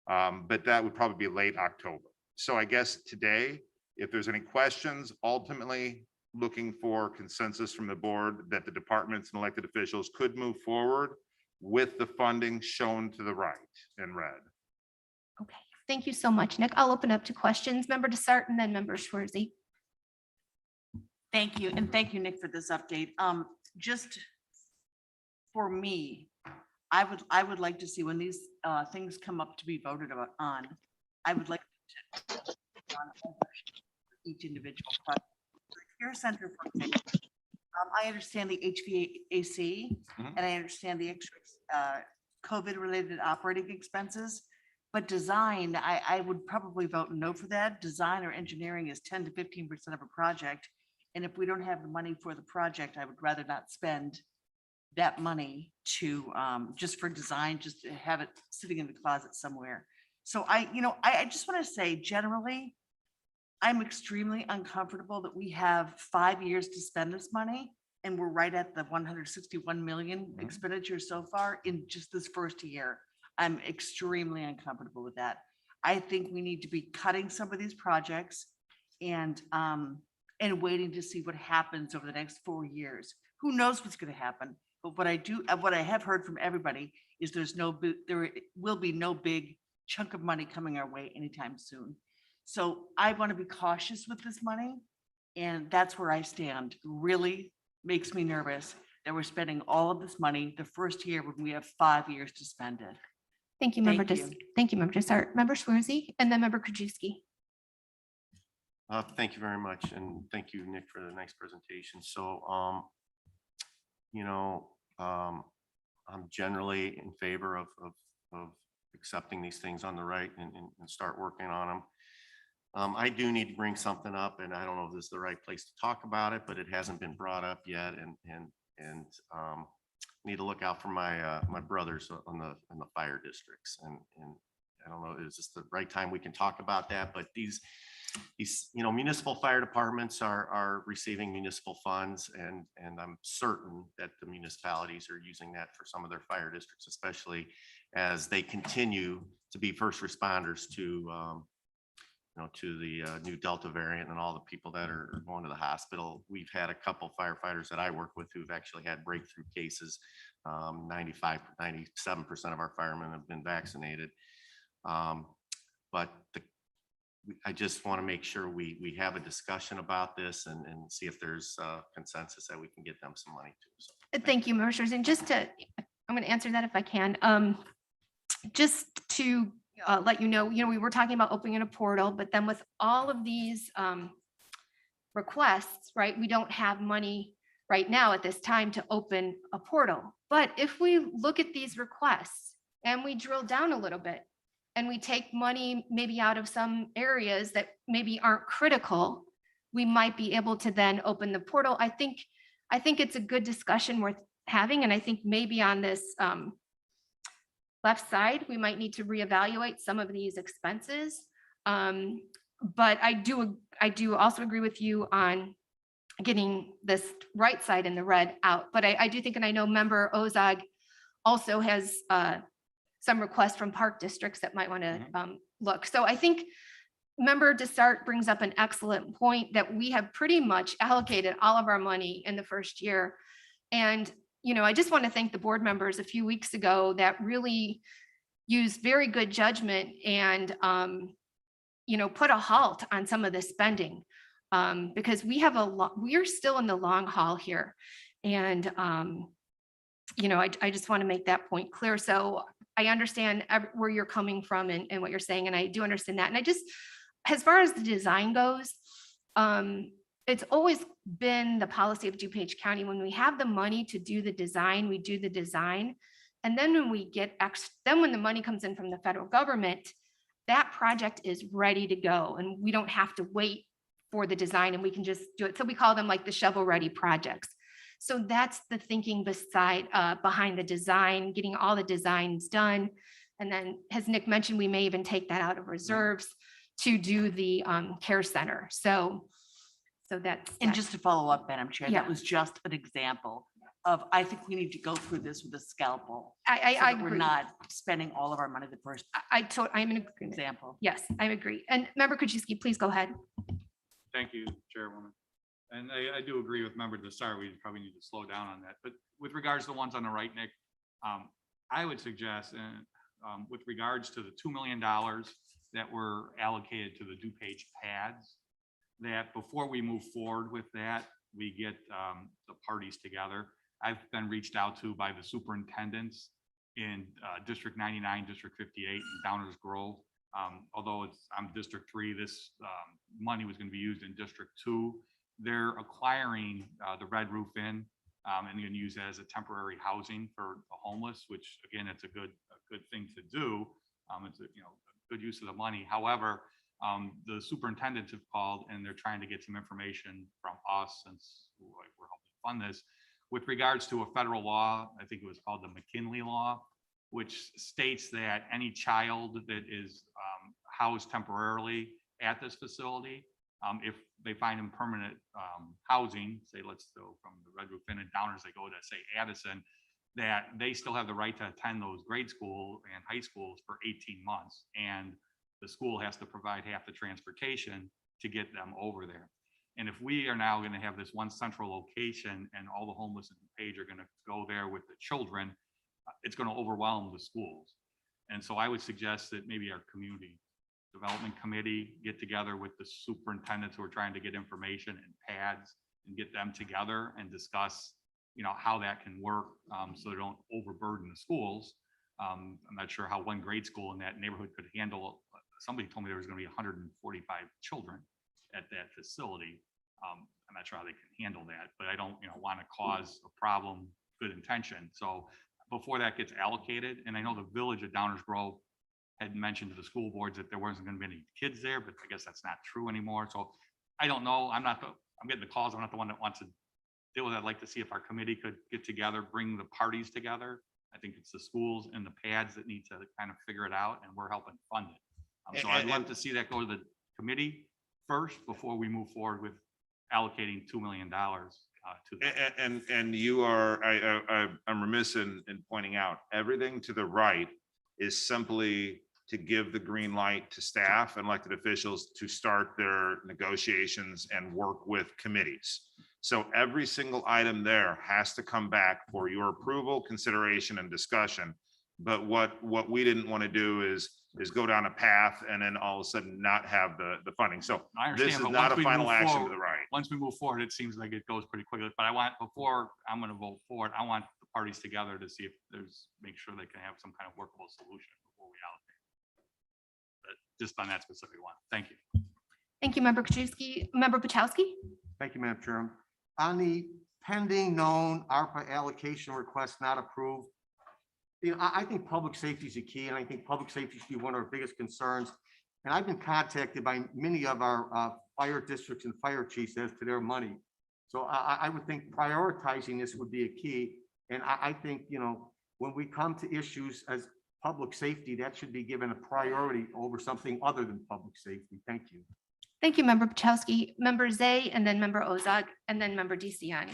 But that would probably be late October. So I guess today, if there's any questions, ultimately looking for consensus from the board that the departments and elected officials could move forward with the funding shown to the right in red. Okay, thank you so much, Nick. I'll open up to questions. Member Desart and then Member Schwerzy. Thank you. And thank you, Nick, for this update. Just for me, I would like to see when these things come up to be voted on, I would like to on each individual project. The Care Center, for example, I understand the HVAC and I understand the extra COVID related operating expenses, but design, I would probably vote no for that. Design or engineering is 10 to 15% of a project. And if we don't have the money for the project, I would rather not spend that money to just for design, just to have it sitting in the closet somewhere. So I just want to say generally, I'm extremely uncomfortable that we have 5 years to spend this money and we're right at the 161 million expenditure so far in just this first year. I'm extremely uncomfortable with that. I think we need to be cutting some of these projects and waiting to see what happens over the next 4 years. Who knows what's going to happen? But what I have heard from everybody is there will be no big chunk of money coming our way anytime soon. So I want to be cautious with this money, and that's where I stand. Really makes me nervous that we're spending all of this money the first year when we have 5 years to spend it. Thank you, Member Desart. Member Schwerzy and then Member Krajewski. Thank you very much. And thank you, Nick, for the nice presentation. So, I'm generally in favor of accepting these things on the right and start working on them. I do need to bring something up, and I don't know if this is the right place to talk about it, but it hasn't been brought up yet, and need to look out for my brothers in the fire districts, and I don't know, is this the right time we can talk about that? But these municipal fire departments are receiving municipal funds, and I'm certain that the municipalities are using that for some of their fire districts, especially as they continue to be first responders to the new Delta variant and all the people that are going to the hospital. We've had a couple firefighters that I work with who've actually had breakthrough cases. 97% of our firemen have been vaccinated. But I just want to make sure we have a discussion about this and see if there's consensus that we can get them some money too. So, Thank you, Member Schwerzy. And I'm going to answer that if I can. Just to let you know, we were talking about opening a portal, but then with all of these requests, right, we don't have money right now at this time to open a portal. But if we look at these requests and we drill down a little bit and we take money maybe out of some areas that maybe aren't critical, we might be able to then open the portal. I think it's a good discussion worth having. And I think maybe on this left side, we might need to reevaluate some of these expenses. But I do also agree with you on getting this right side in the red out. But I do think, and I know Member Ozog also has some requests from park districts that might want to look. So I think Member Desart brings up an excellent point that we have pretty much allocated all of our money in the first year. And I just want to thank the board members a few weeks ago that really used very good judgment and, put a halt on some of the spending because we are still in the long haul here. And, I just want to make that point clear. So I understand where you're coming from and what you're saying, and I do understand that. And I just, as far as the design goes, it's always been the policy of DuPage County, when we have the money to do the design, we do the design. And then when we get then when the money comes in from the federal government, that project is ready to go and we don't have to wait for the design and we can just do it. So we call them like the shovel-ready projects. So that's the thinking behind the design, getting all the designs done. And then, as Nick mentioned, we may even take that out of reserves to do the care center. So that's. And just to follow up, Madam Chair, Yeah. that was just an example of, I think we need to go through this with a scalpel. I so that we're agree. not spending all of our money the first I'm in agreement. example. Yes, I agree. And Member Krajewski, please go ahead. Thank you, Chairwoman. And I do agree with Member Desar, we probably need to slow down on that. But with regards to the ones on the right, Nick, I would suggest, with regards to the $2 million that were allocated to the DuPage pads, that before we move forward with that, we get the parties together. I've been reached out to by the superintendents in District 99, District 58, and Downers Grove. Although I'm District 3, this money was going to be used in District 2. They're acquiring the Red Roof Inn and they're going to use it as a temporary housing for the homeless, which again, it's a good thing to do. It's a good use of the money. However, the superintendents have called and they're trying to get some information from us since we're helping fund this with regards to a federal law. I think it was called the McKinley Law, which states that any child that is housed temporarily at this facility, if they find them permanent housing, say let's go from the Red Roof Inn and Downers, they go to say Addison, that they still have the right to attend those grade school and high schools for 18 months. And the school has to provide half the transportation to get them over there. And if we are now going to have this one central location and all the homeless in DuPage are going to go there with the children, it's going to overwhelm the schools. And so I would suggest that maybe our community development committee get together with the superintendents who are trying to get information and pads and get them together and discuss, how that can work so they don't overburden the schools. I'm not sure how one grade school in that neighborhood could handle. Somebody told me there was going to be 145 children at that facility. I'm not sure how they can handle that, but I don't, want to cause a problem, good intention. So before that gets allocated, and I know the village of Downers Grove had mentioned to the school boards that there wasn't going to be any kids there, but I guess that's not true anymore. So I don't know. I'm getting the calls. I'm not the one that wants to deal with that. I'd like to see if our committee could get together, bring the parties together. I think it's the schools and the pads that need to kind of figure it out, and we're helping fund it. So I'd love to see that go to the committee first before we move forward with allocating $2 million to them. And you are, I'm remiss in pointing out, everything to the right is simply to give the green light to staff and elected officials to start their negotiations and work with committees. So every single item there has to come back for your approval, consideration, and discussion. But what we didn't want to do is go down a path and then all of a sudden not have the funding. So I understand, this is but not once a we final move action to forward- the right. Once we move forward, it seems like it goes pretty quickly, but before I'm going to vote for it, I want the parties together to see if make sure they can have some kind of workable solution before we allocate. But just on that specific one. Thank you. Thank you, Member Krajewski. Member Potowski? Thank you, Madam Chair. On the pending known ARPA allocation request not approved, I think public safety is the key, and I think public safety should be one of our biggest concerns. And I've been contacted by many of our fire districts and fire chiefs as to their money. So I would think prioritizing this would be a key. And I think, when we come to issues as public safety, that should be given a priority over something other than public safety. Thank you. Thank you, Member Potowski. Member Zay, and then Member Ozog, and then Member DeCiani.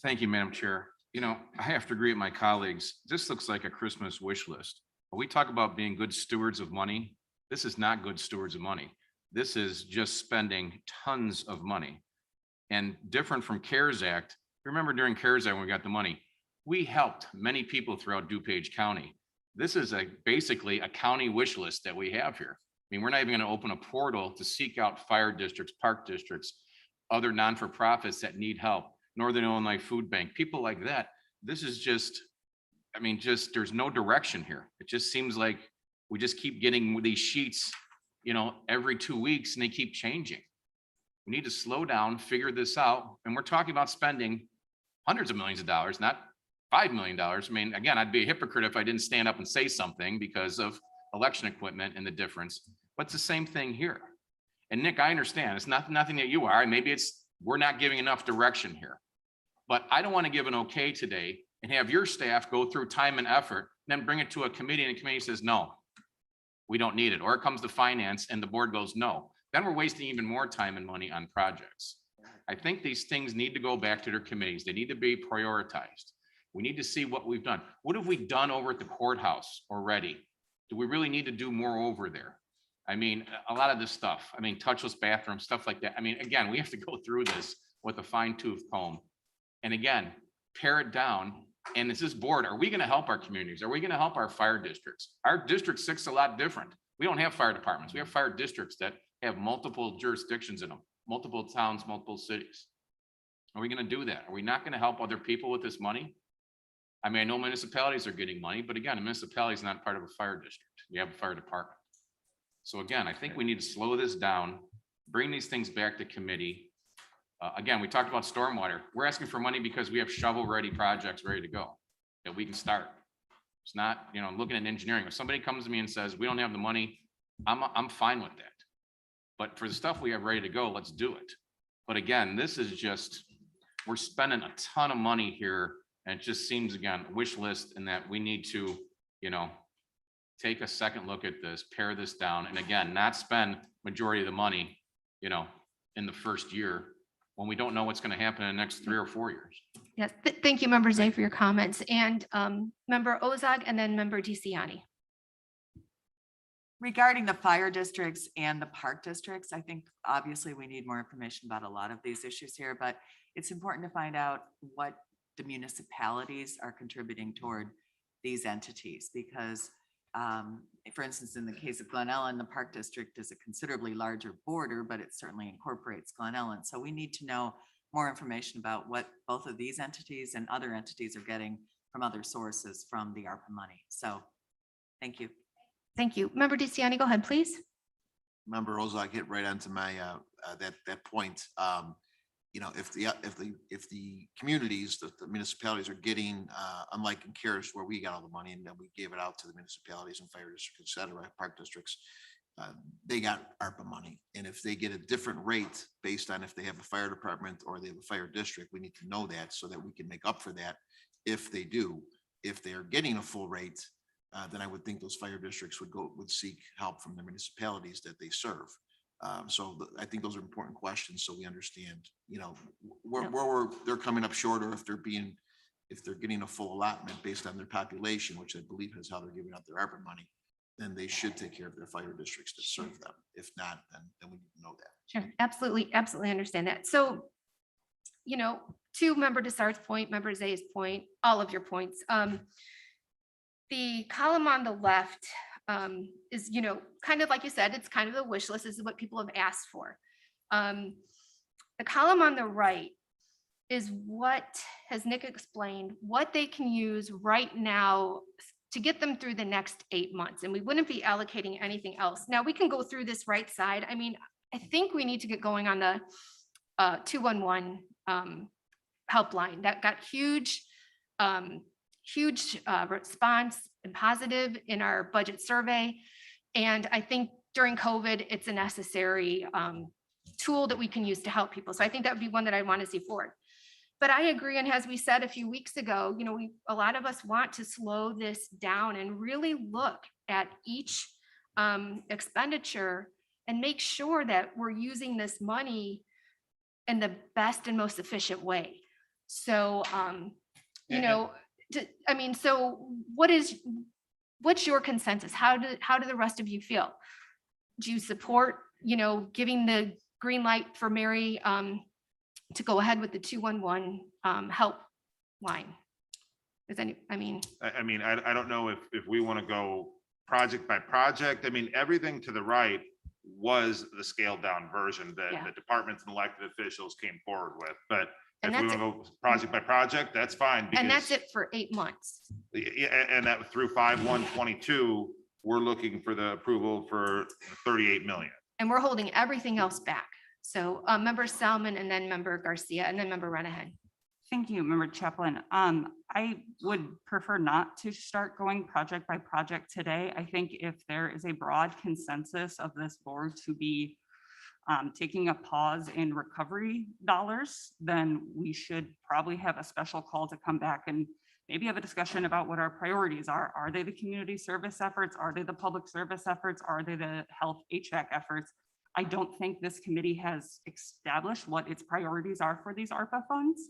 Thank you, Madam Chair. I have to agree with my colleagues. This looks like a Christmas wish list. When we talk about being good stewards of money, this is not good stewards of money. This is just spending tons of money. And different from CARES Act, remember during CARES Act when we got the money, we helped many people throughout DuPage County. This is basically a county wish list that we have here. I mean, we're not even going to open a portal to seek out fire districts, park districts, other non-for-profits that need help, Northern Illinois Food Bank, people like that. This is just I mean, just, there's no direction here. It just seems like we just keep getting these sheets, every 2 weeks and they keep changing. We need to slow down, figure this out. And we're talking about spending hundreds of millions of dollars, not $5 million. I mean, again, I'd be a hypocrite if I didn't stand up and say something because of election equipment and the difference, but it's the same thing here. And Nick, I understand it's nothing that you are. Maybe we're not giving enough direction here, but I don't want to give an okay today and have your staff go through time and effort, and then bring it to a committee and the committee says, no, we don't need it. Or it comes to finance and the board goes, no. Then we're wasting even more time and money on projects. I think these things need to go back to their committees. They need to be prioritized. We need to see what we've done. What have we done over at the courthouse already? Do we really need to do more over there? I mean, a lot of this stuff, I mean, touchless bathrooms, stuff like that. I mean, again, we have to go through this with a fine tooth comb. And again, pare it down. And it's this board, are we going to help our communities? Are we going to help our fire districts? Our District 6 is a lot different. We don't have fire departments. We have fire districts that have multiple jurisdictions in them, multiple towns, multiple cities. Are we going to do that? Are we not going to help other people with this money? I mean, I know municipalities are getting money, but again, a municipality is not part of a fire district. You have a fire department. So again, I think we need to slow this down, bring these things back to committee. Again, we talked about stormwater. We're asking for money because we have shovel-ready projects ready to go that we can start. It's not, looking at engineering. If somebody comes to me and says, we don't have the money, I'm fine with that. But for the stuff we have ready to go, let's do it. But again, this is just, we're spending a ton of money here. And it just seems, again, wish list, and that we need to, take a second look at this, pare this down. And again, not spend majority of the money, in the first year when we don't know what's going to happen in the next 3 or 4 years. Yes, thank you, Member Zay, for your comments, and Member Ozog, and then Member DeCiani. Regarding the fire districts and the park districts, I think obviously we need more information about a lot of these issues here, but it's important to find out what the municipalities are contributing toward these entities, because for instance, in the case of Glen Ellen, the park district is a considerably larger border, but it certainly incorporates Glen Ellen. So we need to know more information about what both of these entities and other entities are getting from other sources from the ARPA money. So thank you. Thank you. Member DeCiani, go ahead, please. Member Ozog hit right onto my that point. If the communities, the municipalities are getting, unlike in CARES where we got all the money and then we gave it out to the municipalities and fire districts, et cetera, park districts, they got ARPA money. And if they get a different rate based on if they have a fire department or they have a fire district, we need to know that so that we can make up for that. If they do, if they are getting a full rate, then I would think those fire districts would seek help from the municipalities that they serve. I think those are important questions, so we understand, where they're coming up short, or if they're getting a full allotment based on their population, which I believe is how they're giving out their ARPA money, then they should take care of their fire districts to serve them. If not, then we need to know that. Sure, absolutely understand that. So, to Member Desart's point, Member Zay's point, all of your points. The column on the left is, kind of like you said, it's kind of the wish list. This is what people have asked for. The column on the right is what, has Nick explained, what they can use right now to get them through the next 8 months. And we wouldn't be allocating anything else. Now we can go through this right side. I mean, I think we need to get going on the 211 helpline. That got huge response and positive in our budget survey. And I think during COVID, it's a necessary tool that we can use to help people. So I think that would be one that I want to see forward. But I agree, and as we said a few weeks ago, a lot of us want to slow this down and really look at each expenditure and make sure that we're using this money in the best and most efficient way. So, so what's your consensus? How do the rest of you feel? Do you support, giving the green light for Mary to go ahead with the 211 help line? I don't know if we want to go project by project. I mean, everything to the right was the scaled down version that the departments and elected officials came forward with. But And If we that's, want to go project by project, that's fine. and that's because- it for 8 months. Yeah, and that through 5/1/22, we're looking for the approval for 38 million. And we're holding everything else back. So member Salmon and then member Garcia and then member Renahan. Thank you, Member Chaplin. I would prefer not to start going project by project today. I think if there is a broad consensus of this board to be taking a pause in recovery dollars, then we should probably have a special call to come back and maybe have a discussion about what our priorities are. Are they the community service efforts? Are they the public service efforts? Are they the health HVAC efforts? I don't think this committee has established what its priorities are for these ARPA funds.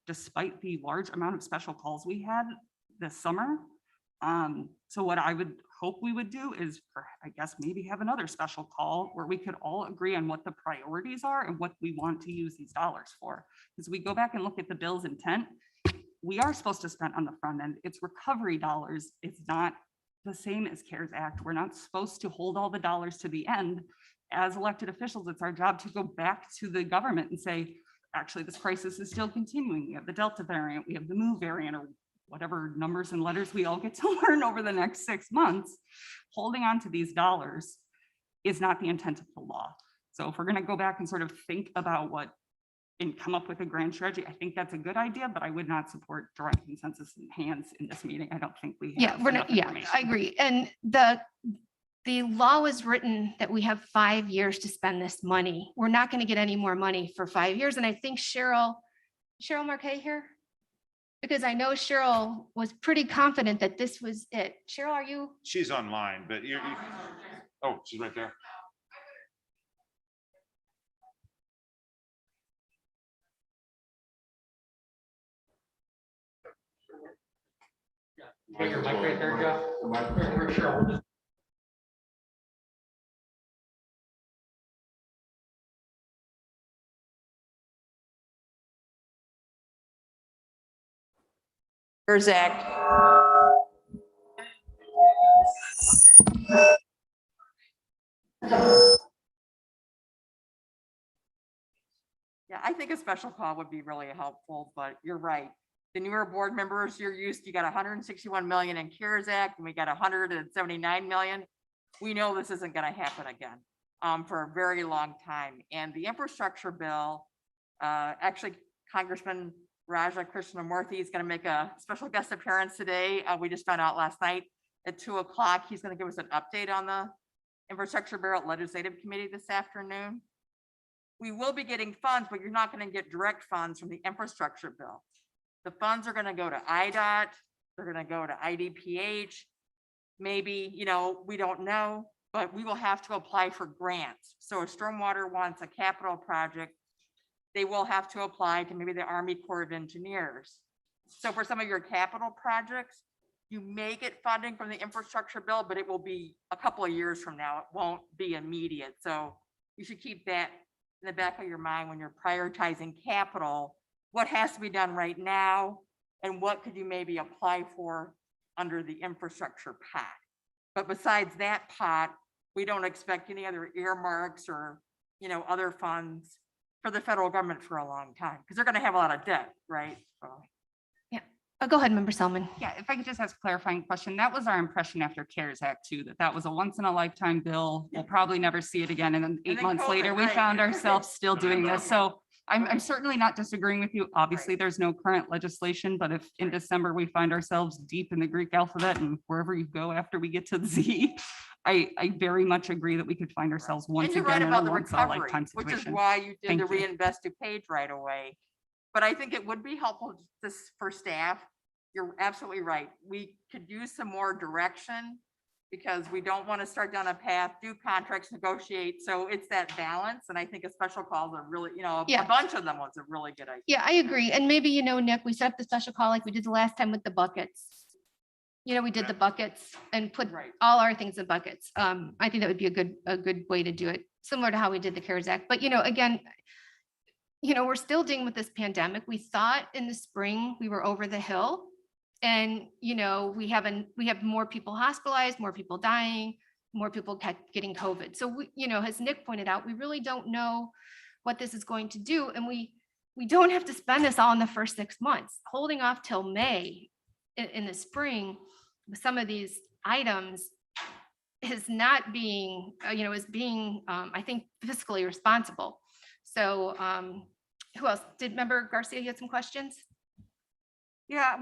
Despite the large amount of special calls we had this summer. So what I would hope we would do is, I guess, maybe have another special call where we could all agree on what the priorities are and what we want to use these dollars for. Because we go back and look at the bill's intent, we are supposed to spend on the front end. It's recovery dollars. It's not the same as CARES Act. We're not supposed to hold all the dollars to the end. As elected officials, it's our job to go back to the government and say, actually, this crisis is still continuing. We have the Delta variant, we have the Mu variant, or whatever numbers and letters we all get to learn over the next 6 months. Holding on to these dollars is not the intent of the law. So if we're going to go back and sort of think about what and come up with a grand strategy, I think that's a good idea, but I would not support drawing consensus in hands in this meeting. I don't think we have. Yeah, we're not, enough yeah, information. I agree. And the law was written that we have 5 years to spend this money. We're not going to get any more money for 5 years. And I think Cheryl Marquet here? Because I know Cheryl was pretty confident that this was it. Cheryl, are you? She's online, but oh, she's right there. CARES Act. Yeah, I think a special call would be really helpful, but you're right. The newer board members, you got 161 million in CARES Act and we got 179 million. We know this isn't going to happen again for a very long time. And the infrastructure bill, actually Congressman Raja Krishnamurthy is going to make a special guest appearance today. We just found out last night at 2 o'clock. He's going to give us an update on the infrastructure bill at legislative committee this afternoon. We will be getting funds, but you're not going to get direct funds from the infrastructure bill. The funds are going to go to IDOT. They're going to go to IDPH. Maybe, we don't know, but we will have to apply for grants. So if Stormwater wants a capital project, they will have to apply to maybe the Army Corps of Engineers. So for some of your capital projects, you may get funding from the infrastructure bill, but it will be a couple of years from now. It won't be immediate. So you should keep that in the back of your mind when you're prioritizing capital, what has to be done right now and what could you maybe apply for under the infrastructure pot. But besides that pot, we don't expect any other earmarks or, other funds for the federal government for a long time because they're going to have a lot of debt, right? So. Go ahead, Member Selman. Yeah, if I could just ask a clarifying question. That was our impression after CARES Act too, that was a once in a lifetime bill. We'll probably never see it again. And then 8 months later, we found ourselves still doing this. So I'm certainly not disagreeing with you. Obviously, there's no current legislation, but if in December we find ourselves deep in the Greek alphabet and wherever you go after we get to the Z, I very much agree that we could find ourselves once And you're right again in a about the once in a recovery, lifetime which situation. is why you did Thank the you. reinvest DuPage right away. But I think it would be helpful for staff. You're absolutely right. We could use some more direction because we don't want to start down a path, do contracts, negotiate. So it's that balance. And I think a special call is a really, Yeah. a bunch of them was a really good idea. Yeah, I agree. And maybe, Nick, we set up the special call like we did the last time with the buckets. We did the buckets and put all our things in buckets. I think that would be a good way to do it, similar to how we did the CARES Act. But, again, we're still dealing with this pandemic. We thought in the spring we were over the hill. And, we have more people hospitalized, more people dying, more people getting COVID. So, as Nick pointed out, we really don't know what this is going to do. And we we don't have to spend this all in the first 6 months. Holding off till May in the spring with some of these items is not being, is being, I think, fiscally responsible. So who else? Did Member Garcia, you had some questions? Yeah,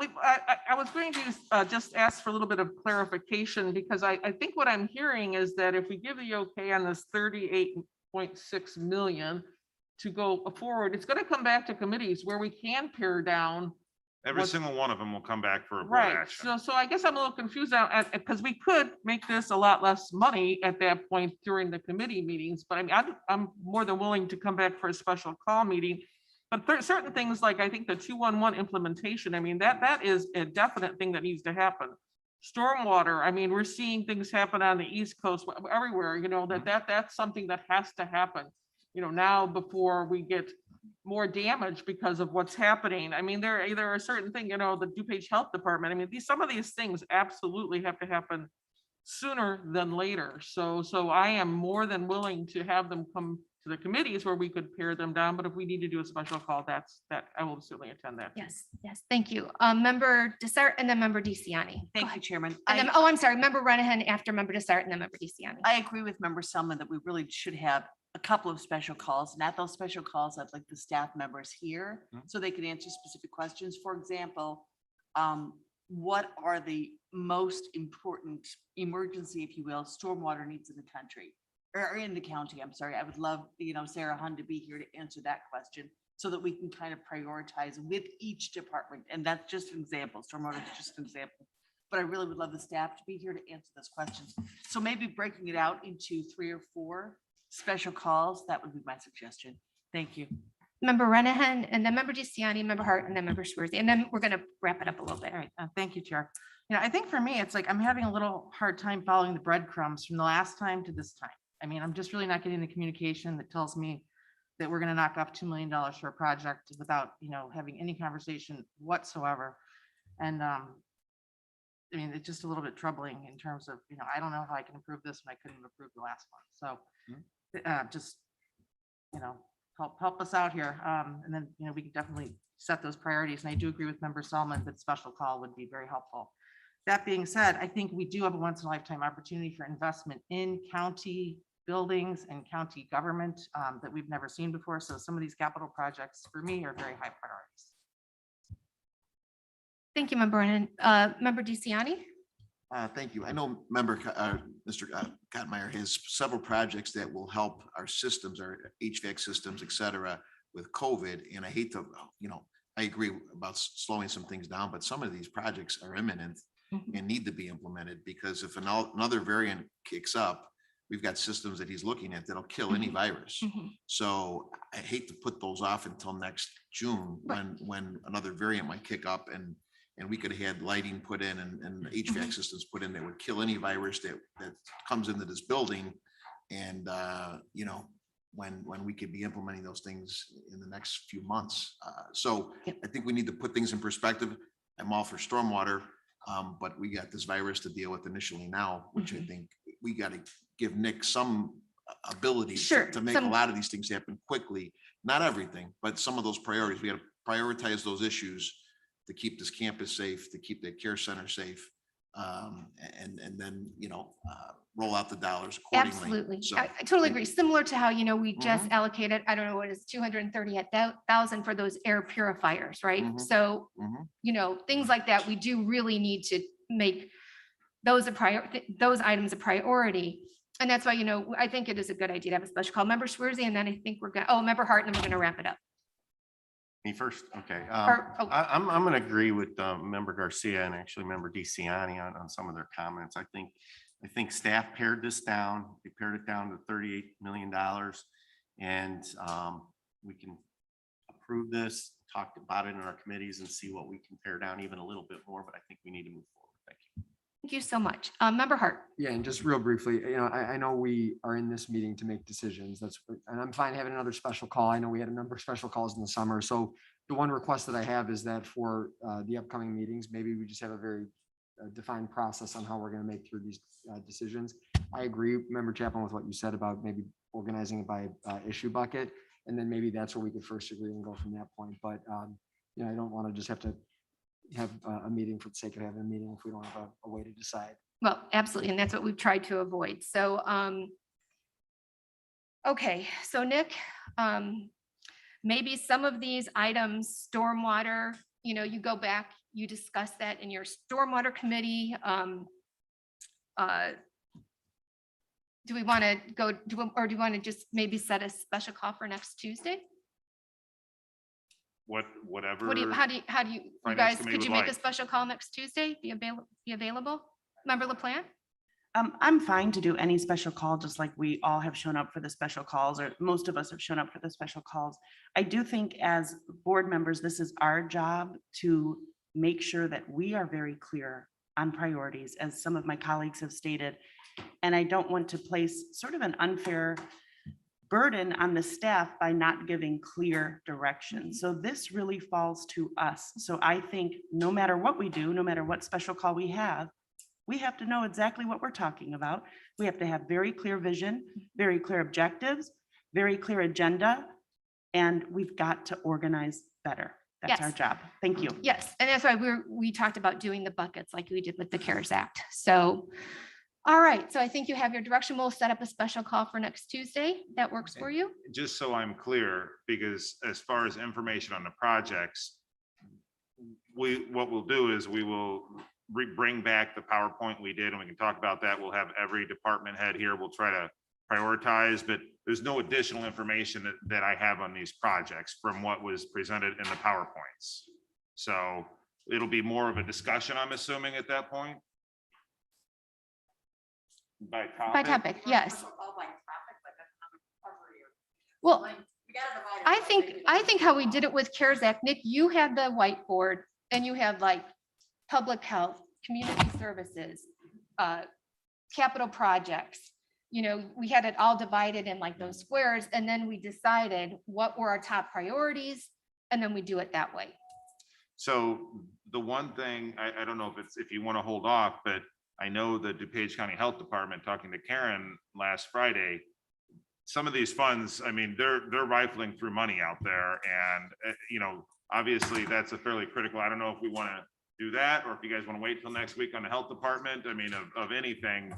I was going to just ask for a little bit of clarification, because I think what I'm hearing is that if we give the okay on this 38.6 million to go forward, it's going to come back to committees where we can pare down. Every what- single one of them will come back for a board Right, action. so I guess I'm a little confused now, because we could make this a lot less money at that point during the committee meetings, but I mean, I'm more than willing to come back for a special call meeting. But there are certain things like, I think the 211 implementation, I mean, that is a definite thing that needs to happen. Stormwater, I mean, we're seeing things happen on the East Coast, everywhere, that's something that has to happen, now before we get more damage because of what's happening. I mean, there are certain things, the DuPage Health Department, I mean, some of these things absolutely have to happen sooner than later. So I am more than willing to have them come to the committees where we could pare them down, but if we need to do a special call, that I will certainly attend that. Yes, thank you. Member Desart and then Member DeCiani. Thank you, Chairman. And then, I'm sorry, Member Renahan after Member Desart and then Member DeCiani. I agree with Member Selman that we really should have a couple of special calls. And at those special calls, I'd like the staff members here so they can answer specific questions. For example, what are the most important emergency, if you will, stormwater needs in the country or in the county? I'm sorry. I would love, Sarah Hun to be here to answer that question so that we can kind of prioritize with each department. And that's just an example. Stormwater is just an example. But I really would love the staff to be here to answer those questions. So maybe breaking it out into 3 or 4 special calls, that would be my suggestion. Thank you. Member Renahan and then Member DeCiani, Member Hart, and then Member Schwerzy. And then we're going to wrap it up a little bit. All right, thank you, Chair. I think for me, it's like I'm having a little hard time following the breadcrumbs from the last time to this time. I mean, I'm just really not getting the communication that tells me that we're going to knock off $2 million for a project without, having any conversation whatsoever. And I mean, it's just a little bit troubling in terms of, I don't know how I can improve this when I couldn't improve the last one. So just, help us out here. And then, we can definitely set those priorities. And I do agree with Member Solomon that special call would be very helpful. That being said, I think we do have a once in a lifetime opportunity for investment in county buildings and county government that we've never seen before. So some of these capital projects for me are very high priorities. Thank you, Member Renahan. Member DeCiani? Thank you. I know Mr. Kottmeyer has several projects that will help our systems, our HVAC systems, et cetera, with COVID. And I hate to, I agree about slowing some things down, but some of these projects are imminent and need to be implemented, because if another variant kicks up, we've got systems that he's looking at that'll kill any virus. So I hate to put those off until next June when another variant might kick up and we could have had lighting put in and HVAC systems put in that would kill any virus that comes into this building. And, when we could be implementing those things in the next few months. So I think we need to put things in perspective. I'm all for stormwater, but we got this virus to deal with initially now, which I think we got to give Nick some ability to make a lot of these things happen quickly. Not everything, but some of those priorities. We got to prioritize those issues to keep this campus safe, to keep the care center safe, and then, roll out the dollars accordingly. Absolutely. So, I totally agree. Similar to how, we just allocated, I don't know what it is, 230,000 for those air purifiers, right? So, things like that, we do really need to make those those items a priority. And that's why, I think it is a good idea to have a special call. Member Schwerzy, and then I think we're going to, Member Hart, and then we're going to wrap it up. Me first, okay. I'm going to agree with Member Garcia and actually Member DeCiani on some of their comments. I think staff pared this down. They pared it down to $38 million, and we can approve this, talk about it in our committees, and see what we can pare down even a little bit more. But I think we need to move forward. Thank you. Thank you so much. Member Hart. Yeah, and just real briefly, I know we are in this meeting to make decisions. And I'm fine having another special call. I know we had a number of special calls in the summer. So the one request that I have is that for the upcoming meetings, maybe we just have a very defined process on how we're going to make through these decisions. I agree, Member Chapman, with what you said about maybe organizing it by issue bucket. And then maybe that's where we could first agree and go from that point. But, you know, I don't want to just have to have a meeting for the sake of having a meeting if we don't have a way to decide. Well, absolutely. And that's what we've tried to avoid. So, okay, so Nick, maybe some of these items, stormwater, you know, you go back, you discuss that in your stormwater committee. Do we want to go, or do you want to just maybe set a special call for next Tuesday? Whatever. What do you, how do you, you Finance guys, committee could would you make a like. special call next Tuesday? Be available? Member LaPlante? I'm fine to do any special call, just like we all have shown up for the special calls, or most of us have shown up for the special calls. I do think as board members, this is our job to make sure that we are very clear on priorities, as some of my colleagues have stated. And I don't want to place sort of an unfair burden on the staff by not giving clear direction. So this really falls to us. So I think no matter what we do, no matter what special call we have to know exactly what we're talking about. We have to have very clear vision, very clear objectives, very clear agenda, and we've got to organize better. That's our Yes. job. Thank you. Yes, and that's why we talked about doing the buckets like we did with the CARES Act. So, all right, so I think you have your direction. We'll set up a special call for next Tuesday. That works for you? Just so I'm clear, because as far as information on the projects, what we'll do is we will bring back the PowerPoint we did, and we can talk about that. We'll have every department head here. We'll try to prioritize, but there's no additional information that I have on these projects from what was presented in the PowerPoints. So it'll be more of a discussion, I'm assuming, at that point. By topic? By topic, yes. Well, I think how we did it with CARES Act, Nick, you had the whiteboard and you had like public health, community services, capital projects. You know, we had it all divided in like those squares, and then we decided what were our top priorities, and then we do it that way. So the one thing, I don't know if you want to hold off, but I know the DuPage County Health Department, talking to Karen last Friday, some of these funds, I mean, they're rifling through money out there, and you know, obviously that's a fairly critical. I don't know if we want to do that, or if you guys want to wait till next week on the health department. I mean, of anything,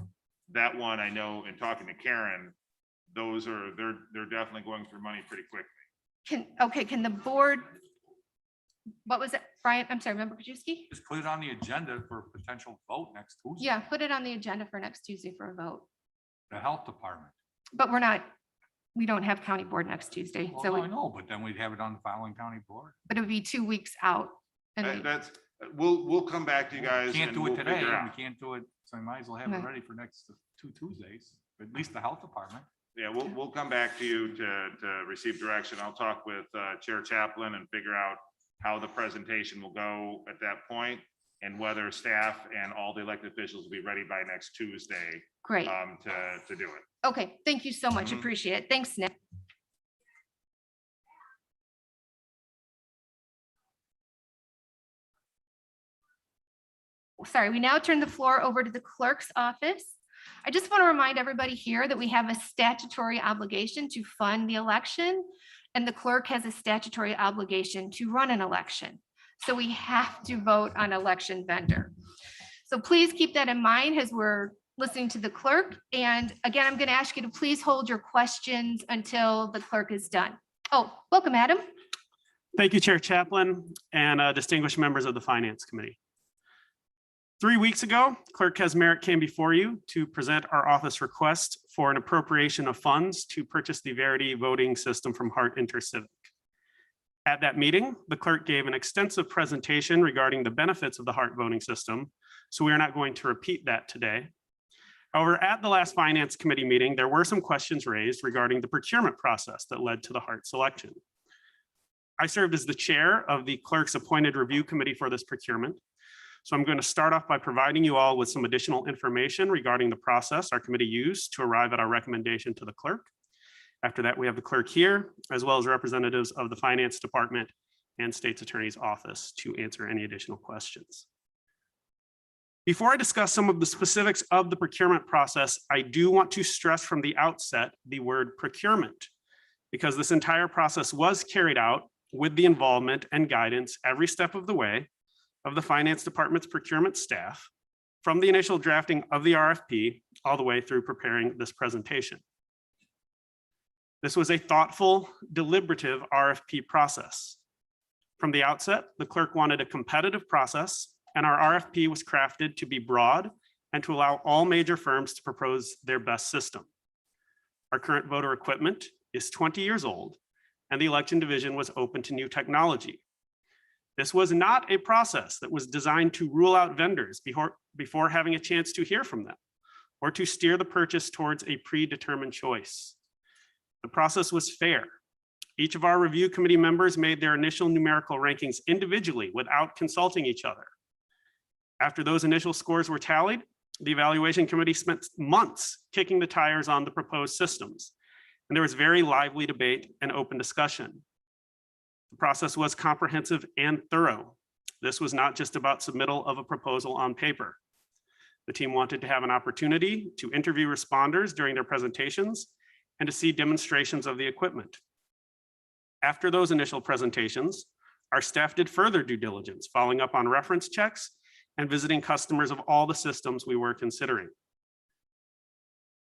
that one I know, in talking to Karen, those are, they're definitely going through money pretty quickly. Can the board, what was it, Brian? I'm sorry, Member Krajewski? Just put it on the agenda for a potential vote next Tuesday. Yeah, put it on the agenda for next Tuesday for a vote. The health department. But we don't have county board next Tuesday, Well, so, no, I know, but then we'd have it on the following county board. but it would be 2 weeks out. And That's, we'll come back to you guys. Can't and do we'll it today, figure we out. can't do it, so we might as well have it Right. ready for next 2 Tuesdays, at least the health department. Yeah, we'll come back to you to receive direction. I'll talk with Chair Chaplin and figure out how the presentation will go at that point, and whether staff and all the elected officials will be ready by next Tuesday. Great. To do it. Okay, thank you so much. Mhm. Appreciate it. Thanks, Nick. Sorry, we now turn the floor over to the clerk's office. I just want to remind everybody here that we have a statutory obligation to fund the election, and the clerk has a statutory obligation to run an election. So we have to vote on election vendor. So please keep that in mind as we're listening to the clerk. And again, I'm going to ask you to please hold your questions until the clerk is done. Oh, welcome, Adam. Thank you, Chair Chaplin, and distinguished members of the Finance Committee. 3 weeks ago, Clerk Kesmerick came before you to present our office request for an appropriation of funds to purchase the Verity voting system from Hart InterCivic. At that meeting, the clerk gave an extensive presentation regarding the benefits of the Hart voting system, so we are not going to repeat that today. However, at the last Finance Committee meeting, there were some questions raised regarding the procurement process that led to the Hart selection. I served as the chair of the clerk's appointed review committee for this procurement. So I'm going to start off by providing you all with some additional information regarding the process our committee used to arrive at our recommendation to the clerk. After that, we have the clerk here, as well as representatives of the finance department and state's attorney's office to answer any additional questions. Before I discuss some of the specifics of the procurement process, I do want to stress from the outset the word procurement. because this entire process was carried out with the involvement and guidance every step of the way of the Finance Department's procurement staff, from the initial drafting of the RFP all the way through preparing this presentation. This was a thoughtful, deliberative RFP process. From the outset, the clerk wanted a competitive process, and our RFP was crafted to be broad and to allow all major firms to propose their best system. Our current voter equipment is 20 years old, and the election division was open to new technology. This was not a process that was designed to rule out vendors before having a chance to hear from them, or to steer the purchase towards a predetermined choice. The process was fair. Each of our review committee members made their initial numerical rankings individually without consulting each other. After those initial scores were tallied, the evaluation committee spent months kicking the tires on the proposed systems, and there was very lively debate and open discussion. The process was comprehensive and thorough. This was not just about submittal of a proposal on paper. The team wanted to have an opportunity to interview responders during their presentations and to see demonstrations of the equipment. After those initial presentations, our staff did further due diligence, following up on reference checks and visiting customers of all the systems we were considering.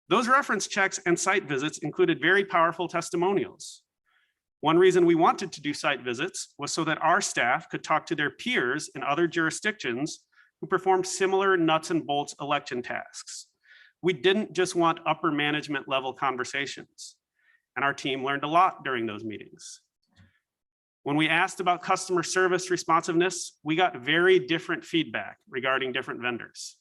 Those reference checks and site visits included very powerful testimonials. One reason we wanted to do site visits was so that our staff could talk to their peers in other jurisdictions who performed similar nuts and bolts election tasks. We didn't just want upper management level conversations, and our team learned a lot during those meetings. When we asked about customer service responsiveness, we got very different feedback regarding different vendors.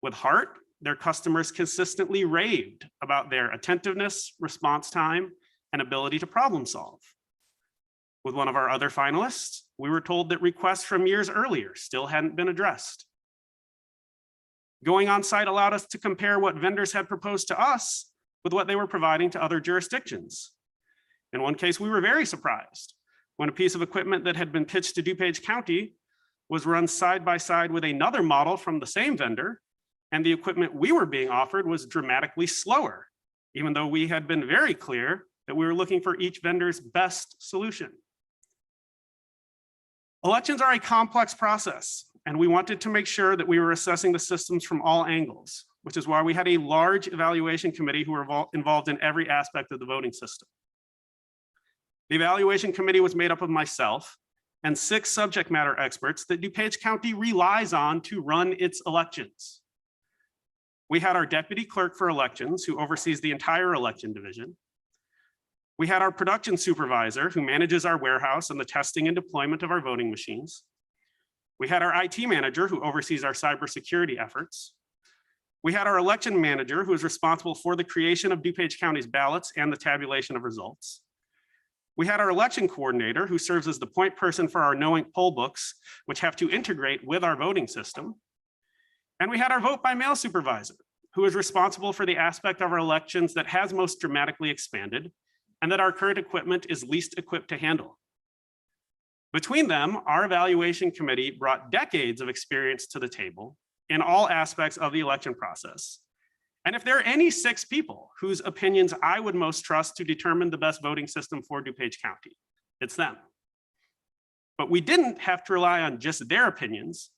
With Hart, their customers consistently raved about their attentiveness, response time, and ability to problem solve. With one of our other finalists, we were told that requests from years earlier still hadn't been addressed. Going on site allowed us to compare what vendors had proposed to us with what they were providing to other jurisdictions. In one case, we were very surprised when a piece of equipment that had been pitched to DuPage County was run side by side with another model from the same vendor, and the equipment we were being offered was dramatically slower, even though we had been very clear that we were looking for each vendor's best solution. Elections are a complex process, and we wanted to make sure that we were assessing the systems from all angles, which is why we had a large evaluation committee who were involved in every aspect of the voting system. The evaluation committee was made up of myself and 6 subject matter experts that DuPage County relies on to run its elections. We had our deputy clerk for elections, who oversees the entire election division. We had our production supervisor, who manages our warehouse and the testing and deployment of our voting machines. We had our IT manager, who oversees our cybersecurity efforts. We had our election manager, who is responsible for the creation of DuPage County's ballots and the tabulation of results. We had our election coordinator, who serves as the point person for our no-ink poll books, which have to integrate with our voting system. And we had our vote by mail supervisor, who is responsible for the aspect of our elections that has most dramatically expanded and that our current equipment is least equipped to handle. Between them, our evaluation committee brought decades of experience to the table in all aspects of the election process. And if there are any 6 people whose opinions I would most trust to determine the best voting system for DuPage County, it's them. But we didn't have to rely on just their opinions,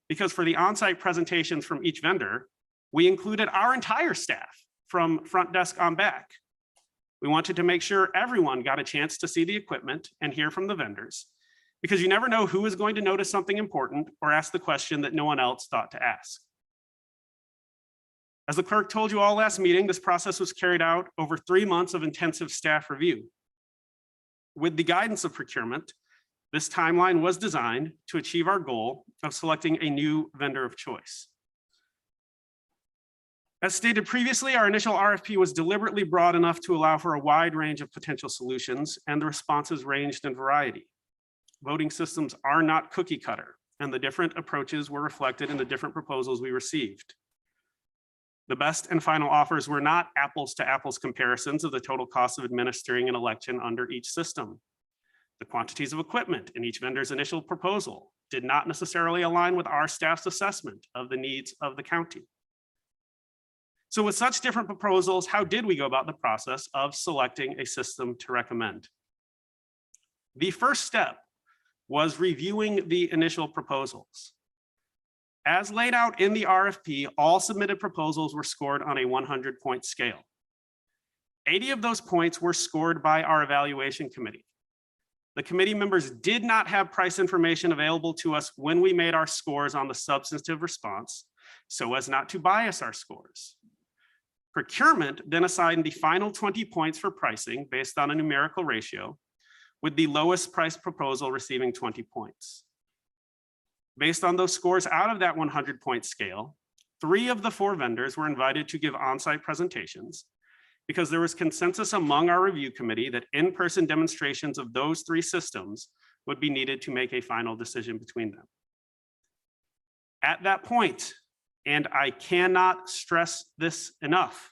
because for the on-site presentations from each vendor, we included our entire staff from front desk on back. We wanted to make sure everyone got a chance to see the equipment and hear from the vendors, because you never know who is going to notice something important or ask the question that no one else thought to ask. As the clerk told you all last meeting, this process was carried out over 3 months of intensive staff review. With the guidance of procurement, this timeline was designed to achieve our goal of selecting a new vendor of choice. As stated previously, our initial RFP was deliberately broad enough to allow for a wide range of potential solutions, and the responses ranged in variety. Voting systems are not cookie cutter, and the different approaches were reflected in the different proposals we received. The best and final offers were not apples to apples comparisons of the total cost of administering an election under each system. The quantities of equipment in each vendor's initial proposal did not necessarily align with our staff's assessment of the needs of the county. So with such different proposals, how did we go about the process of selecting a system to recommend? The first step was reviewing the initial proposals. As laid out in the RFP, all submitted proposals were scored on a 100-point scale. 80 of those points were scored by our evaluation committee. The committee members did not have price information available to us when we made our scores on the substantive response, so as not to bias our scores. Procurement then assigned the final 20 points for pricing based on a numerical ratio, with the lowest price proposal receiving 20 points. Based on those scores out of that 100-point scale, 3 of the 4 vendors were invited to give on-site presentations because there was consensus among our review committee that in-person demonstrations of those 3 systems would be needed to make a final decision between them. At that point, and I cannot stress this enough,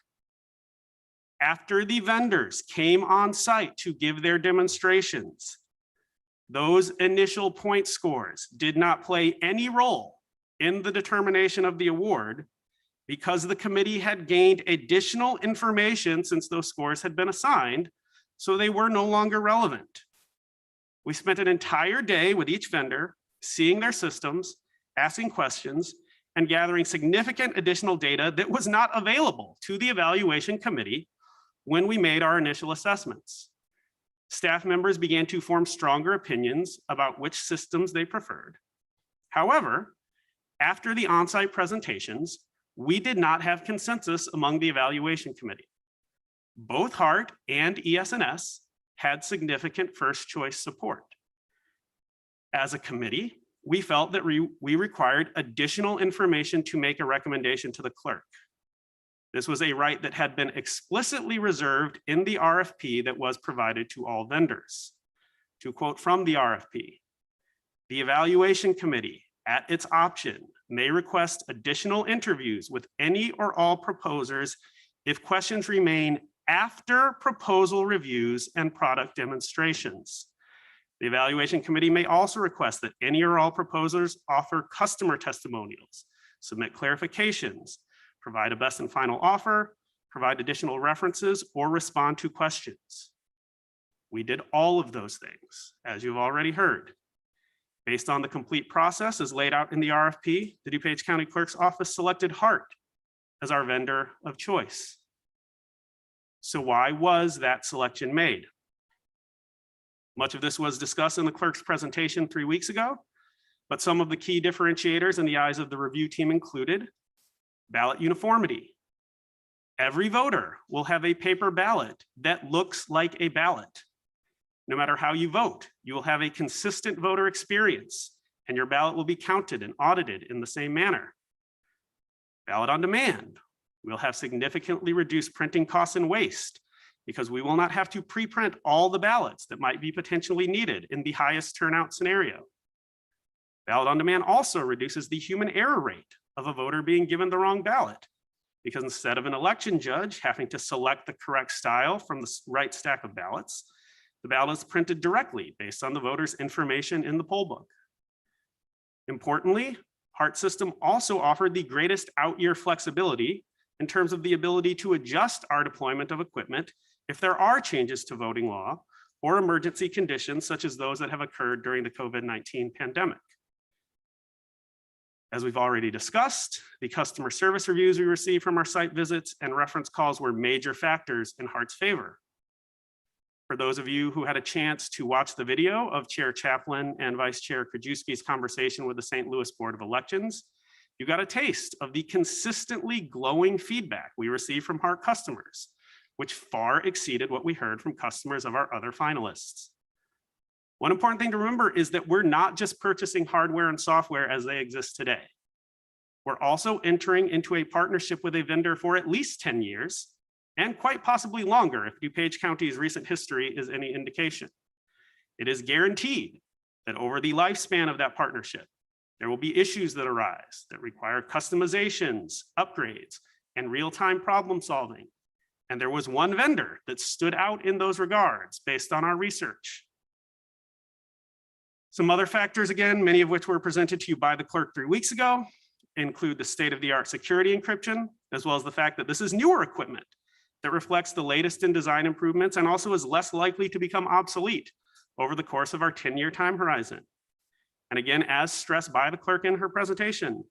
after the vendors came on site to give their demonstrations, those initial point scores did not play any role in the determination of the award because the committee had gained additional information since those scores had been assigned, so they were no longer relevant. We spent an entire day with each vendor, seeing their systems, asking questions, and gathering significant additional data that was not available to the evaluation committee when we made our initial assessments. Staff members began to form stronger opinions about which systems they preferred. However, after the on-site presentations, we did not have consensus among the evaluation committee. Both HART and ES&S had significant first choice support. As a committee, we felt that we required additional information to make a recommendation to the clerk. This was a right that had been explicitly reserved in the RFP that was provided to all vendors. To quote from the RFP, the evaluation committee, at its option, may request additional interviews with any or all proposers if questions remain after proposal reviews and product demonstrations. The evaluation committee may also request that any or all proposers offer customer testimonials, submit clarifications, provide a best and final offer, provide additional references, or respond to questions. We did all of those things, as you've already heard. Based on the complete process as laid out in the RFP, the DuPage County Clerk's Office selected HART as our vendor of choice. So why was that selection made? Much of this was discussed in the clerk's presentation 3 weeks ago, but some of the key differentiators in the eyes of the review team included ballot uniformity. Every voter will have a paper ballot that looks like a ballot. No matter how you vote, you will have a consistent voter experience, and your ballot will be counted and audited in the same manner. Ballot on demand. We'll have significantly reduced printing costs and waste because we will not have to pre-print all the ballots that might be potentially needed in the highest turnout scenario. Ballot on demand also reduces the human error rate of a voter being given the wrong ballot, because instead of an election judge having to select the correct style from the right stack of ballots, the ballot is printed directly based on the voter's information in the poll book. Importantly, HART system also offered the greatest out-year flexibility in terms of the ability to adjust our deployment of equipment if there are changes to voting law or emergency conditions such as those that have occurred during the COVID-19 pandemic. As we've already discussed, the customer service reviews we received from our site visits and reference calls were major factors in HART's favor. For those of you who had a chance to watch the video of Chair Chaplin and Vice Chair Krajewski's conversation with the St. Louis Board of Elections, you got a taste of the consistently glowing feedback we received from HART customers, which far exceeded what we heard from customers of our other finalists. One important thing to remember is that we're not just purchasing hardware and software as they exist today. We're also entering into a partnership with a vendor for at least 10 years, and quite possibly longer if DuPage County's recent history is any indication. It is guaranteed that over the lifespan of that partnership, there will be issues that arise that require customizations, upgrades, and real-time problem solving. And there was one vendor that stood out in those regards based on our research. Some other factors, again, many of which were presented to you by the clerk 3 weeks ago. include the state-of-the-art security encryption, as well as the fact that this is newer equipment that reflects the latest in design improvements and also is less likely to become obsolete over the course of our 10-year time horizon. And again, as stressed by the clerk in her presentation,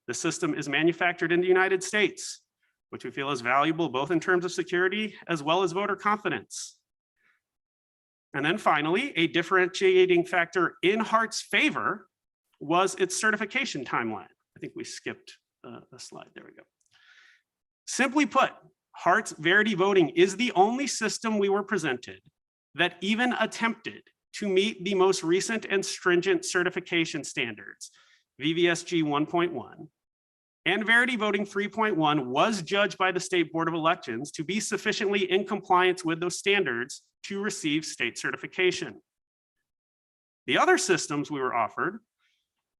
the system is manufactured in the United States, which we feel is valuable both in terms of security as well as voter confidence. And then finally, a differentiating factor in HART's favor was its certification timeline. I think we skipped a slide. There we go. Simply put, HART's Verity voting is the only system we were presented that even attempted to meet the most recent and stringent certification standards, VVSG 1.1, and Verity Voting 3.1 was judged by the State Board of Elections to be sufficiently in compliance with those standards to receive state certification. The other systems we were offered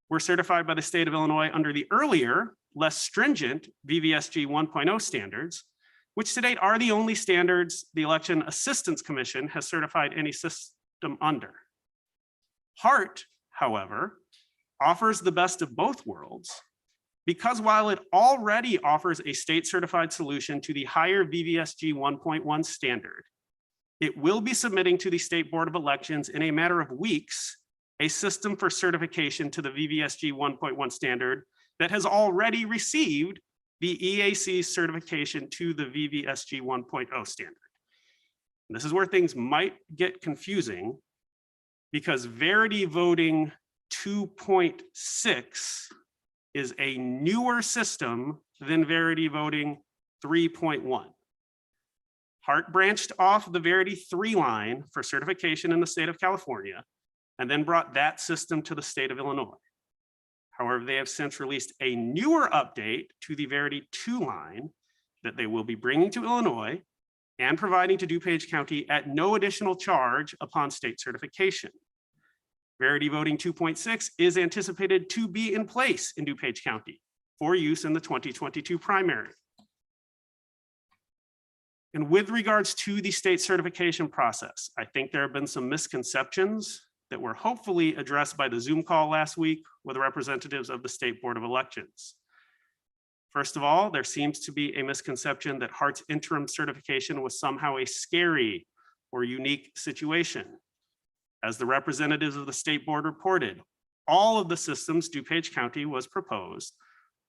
were certified by the state of Illinois under the earlier, less stringent VVSG 1.0 standards, which to date are the only standards the Election Assistance Commission has certified any system under. HART, however, offers the best of both worlds because while it already offers a state certified solution to the higher VVSG 1.1 standard, it will be submitting to the State Board of Elections in a matter of weeks a system for certification to the VVSG 1.1 standard that has already received the EAC certification to the VVSG 1.0 standard. And this is where things might get confusing because Verity Voting 2.6 is a newer system than Verity Voting 3.1. HART branched off the Verity 3 line for certification in the state of California and then brought that system to the state of Illinois. However, they have since released a newer update to the Verity 2 line that they will be bringing to Illinois and providing to DuPage County at no additional charge upon state certification. Verity Voting 2.6 is anticipated to be in place in DuPage County for use in the 2022 primary. And with regards to the state certification process, I think there have been some misconceptions that were hopefully addressed by the Zoom call last week with representatives of the State Board of Elections. First of all, there seems to be a misconception that HART's interim certification was somehow a scary or unique situation. As the representatives of the State Board reported, all of the systems DuPage County was proposed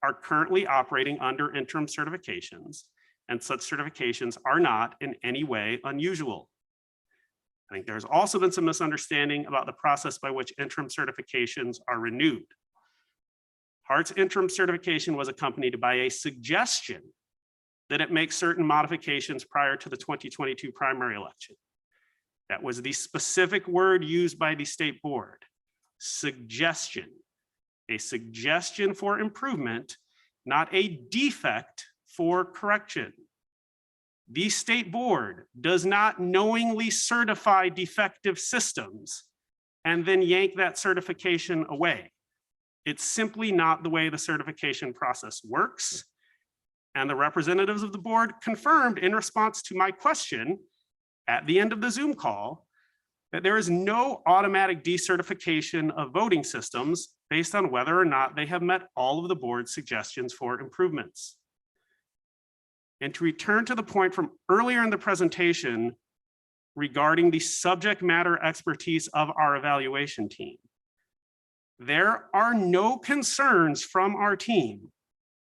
are currently operating under interim certifications, and such certifications are not in any way unusual. I think there's also been some misunderstanding about the process by which interim certifications are renewed. HART's interim certification was accompanied by a suggestion that it make certain modifications prior to the 2022 primary election. That was the specific word used by the state board, suggestion. A suggestion for improvement, not a defect for correction. The state board does not knowingly certify defective systems and then yank that certification away. It's simply not the way the certification process works. And the representatives of the board confirmed in response to my question at the end of the Zoom call that there is no automatic decertification of voting systems based on whether or not they have met all of the board's suggestions for improvements. And to return to the point from earlier in the presentation regarding the subject matter expertise of our evaluation team, there are no concerns from our team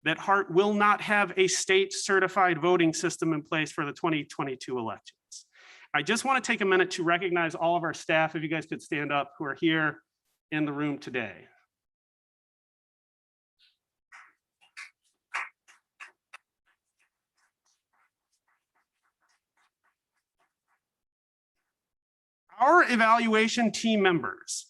that HART will not have a state certified voting system in place for the 2022 elections. I just want to take a minute to recognize all of our staff, if you guys could stand up, who are here in the room today. Our evaluation team members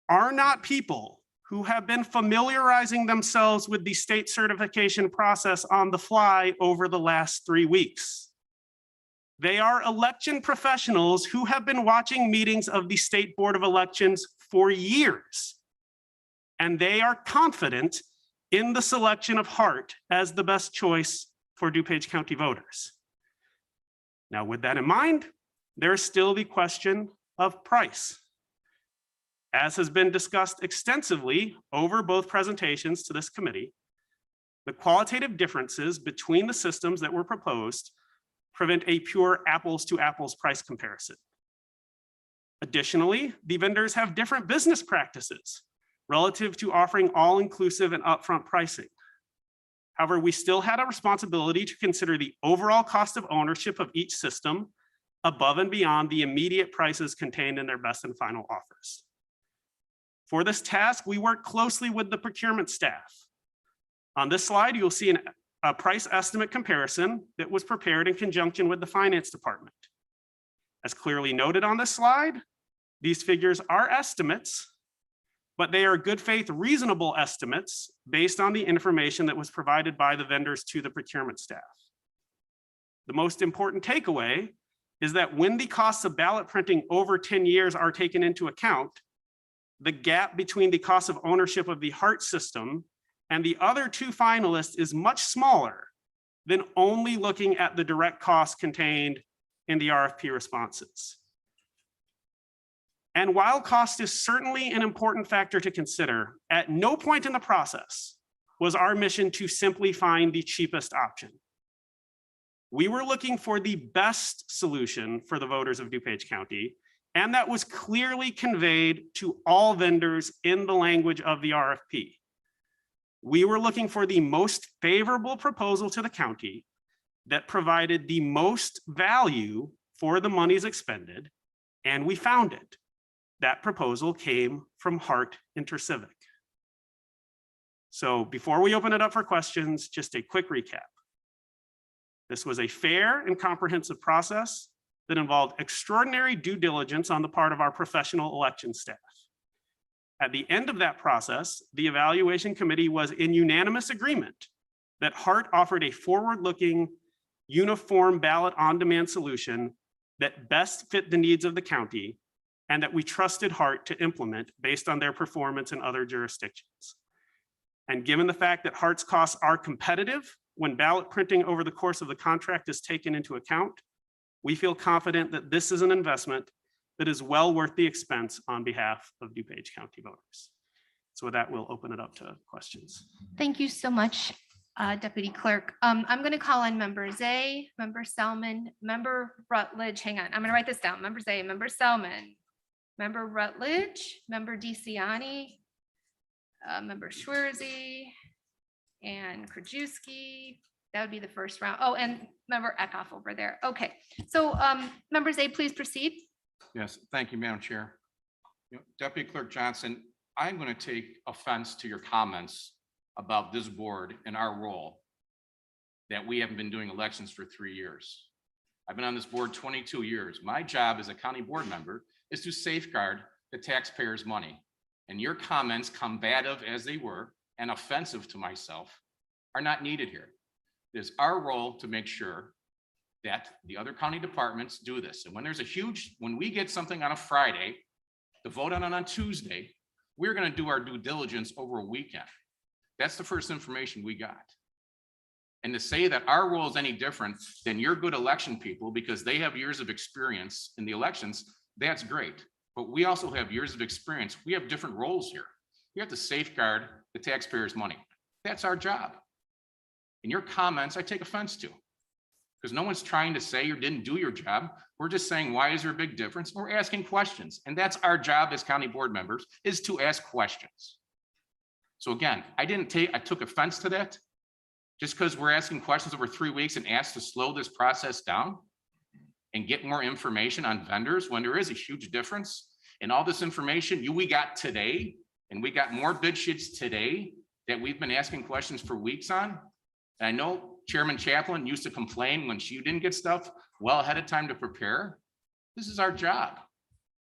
are not people who have been familiarizing themselves with the state certification process on the fly over the last 3 weeks. They are election professionals who have been watching meetings of the State Board of Elections for years, and they are confident in the selection of HART as the best choice for DuPage County voters. Now, with that in mind, there is still the question of price. As has been discussed extensively over both presentations to this committee, The qualitative differences between the systems that were proposed prevent a pure apples to apples price comparison. Additionally, the vendors have different business practices relative to offering all-inclusive and upfront pricing. However, we still had a responsibility to consider the overall cost of ownership of each system above and beyond the immediate prices contained in their best and final offers. For this task, we worked closely with the procurement staff. On this slide, you'll see a price estimate comparison that was prepared in conjunction with the finance department. As clearly noted on this slide, these figures are estimates, but they are good faith, reasonable estimates based on the information that was provided by the vendors to the procurement staff. The most important takeaway is that when the costs of ballot printing over 10 years are taken into account, the gap between the cost of ownership of the HART system and the other two finalists is much smaller than only looking at the direct costs contained in the RFP responses. And while cost is certainly an important factor to consider, at no point in the process was our mission to simply find the cheapest option. We were looking for the best solution for the voters of DuPage County, and that was clearly conveyed to all vendors in the language of the RFP. We were looking for the most favorable proposal to the county that provided the most value for the monies expended, and we found it. That proposal came from HART InterCivic. So before we open it up for questions, just a quick recap. This was a fair and comprehensive process that involved extraordinary due diligence on the part of our professional election staff. At the end of that process, the evaluation committee was in unanimous agreement that HART offered a forward-looking, uniform ballot on-demand solution that best fit the needs of the county and that we trusted HART to implement based on their performance in other jurisdictions. And given the fact that HART's costs are competitive when ballot printing over the course of the contract is taken into account, we feel confident that this is an investment that is well worth the expense on behalf of DuPage County voters. So with that, we'll open it up to questions. Thank you so much, Deputy Clerk. I'm going to call on Member Zay, Member Selman, Member Rutledge. Hang on, I'm going to write this down. Member Zay, Member Selman, Member Rutledge, Member DeCiani, Member Schwerzy, and Krajewski. That would be the first round. Oh, and Member Eckhoff over there. Okay, so Member Zay, please proceed. Yes, thank you, Madam Chair. Deputy Clerk Johnson, I'm going to take offense to your comments about this board and our role, that we haven't been doing elections for 3 years. I've been on this board 22 years. My job as a county board member is to safeguard the taxpayers' money. And your comments, combative as they were and offensive to myself, are not needed here. It is our role to make sure that the other county departments do this. And when we get something on a Friday, to vote on it on Tuesday, we're going to do our due diligence over a weekend. That's the first information we got. And to say that our role is any different than your good election people because they have years of experience in the elections, that's great. But we also have years of experience. We have different roles here. We have to safeguard the taxpayers' money. That's our job. And your comments, I take offense to. Because no one's trying to say you didn't do your job. We're just saying, why is there a big difference? We're asking questions. And that's our job as county board members, is to ask questions. So again, I took offense to that. Just because we're asking questions over 3 weeks and asked to slow this process down and get more information on vendors when there is a huge difference. And all this information we got today, and we got more bid sheets today that we've been asking questions for weeks on. And I know Chairman Chaplin used to complain when she didn't get stuff well ahead of time to prepare. This is our job.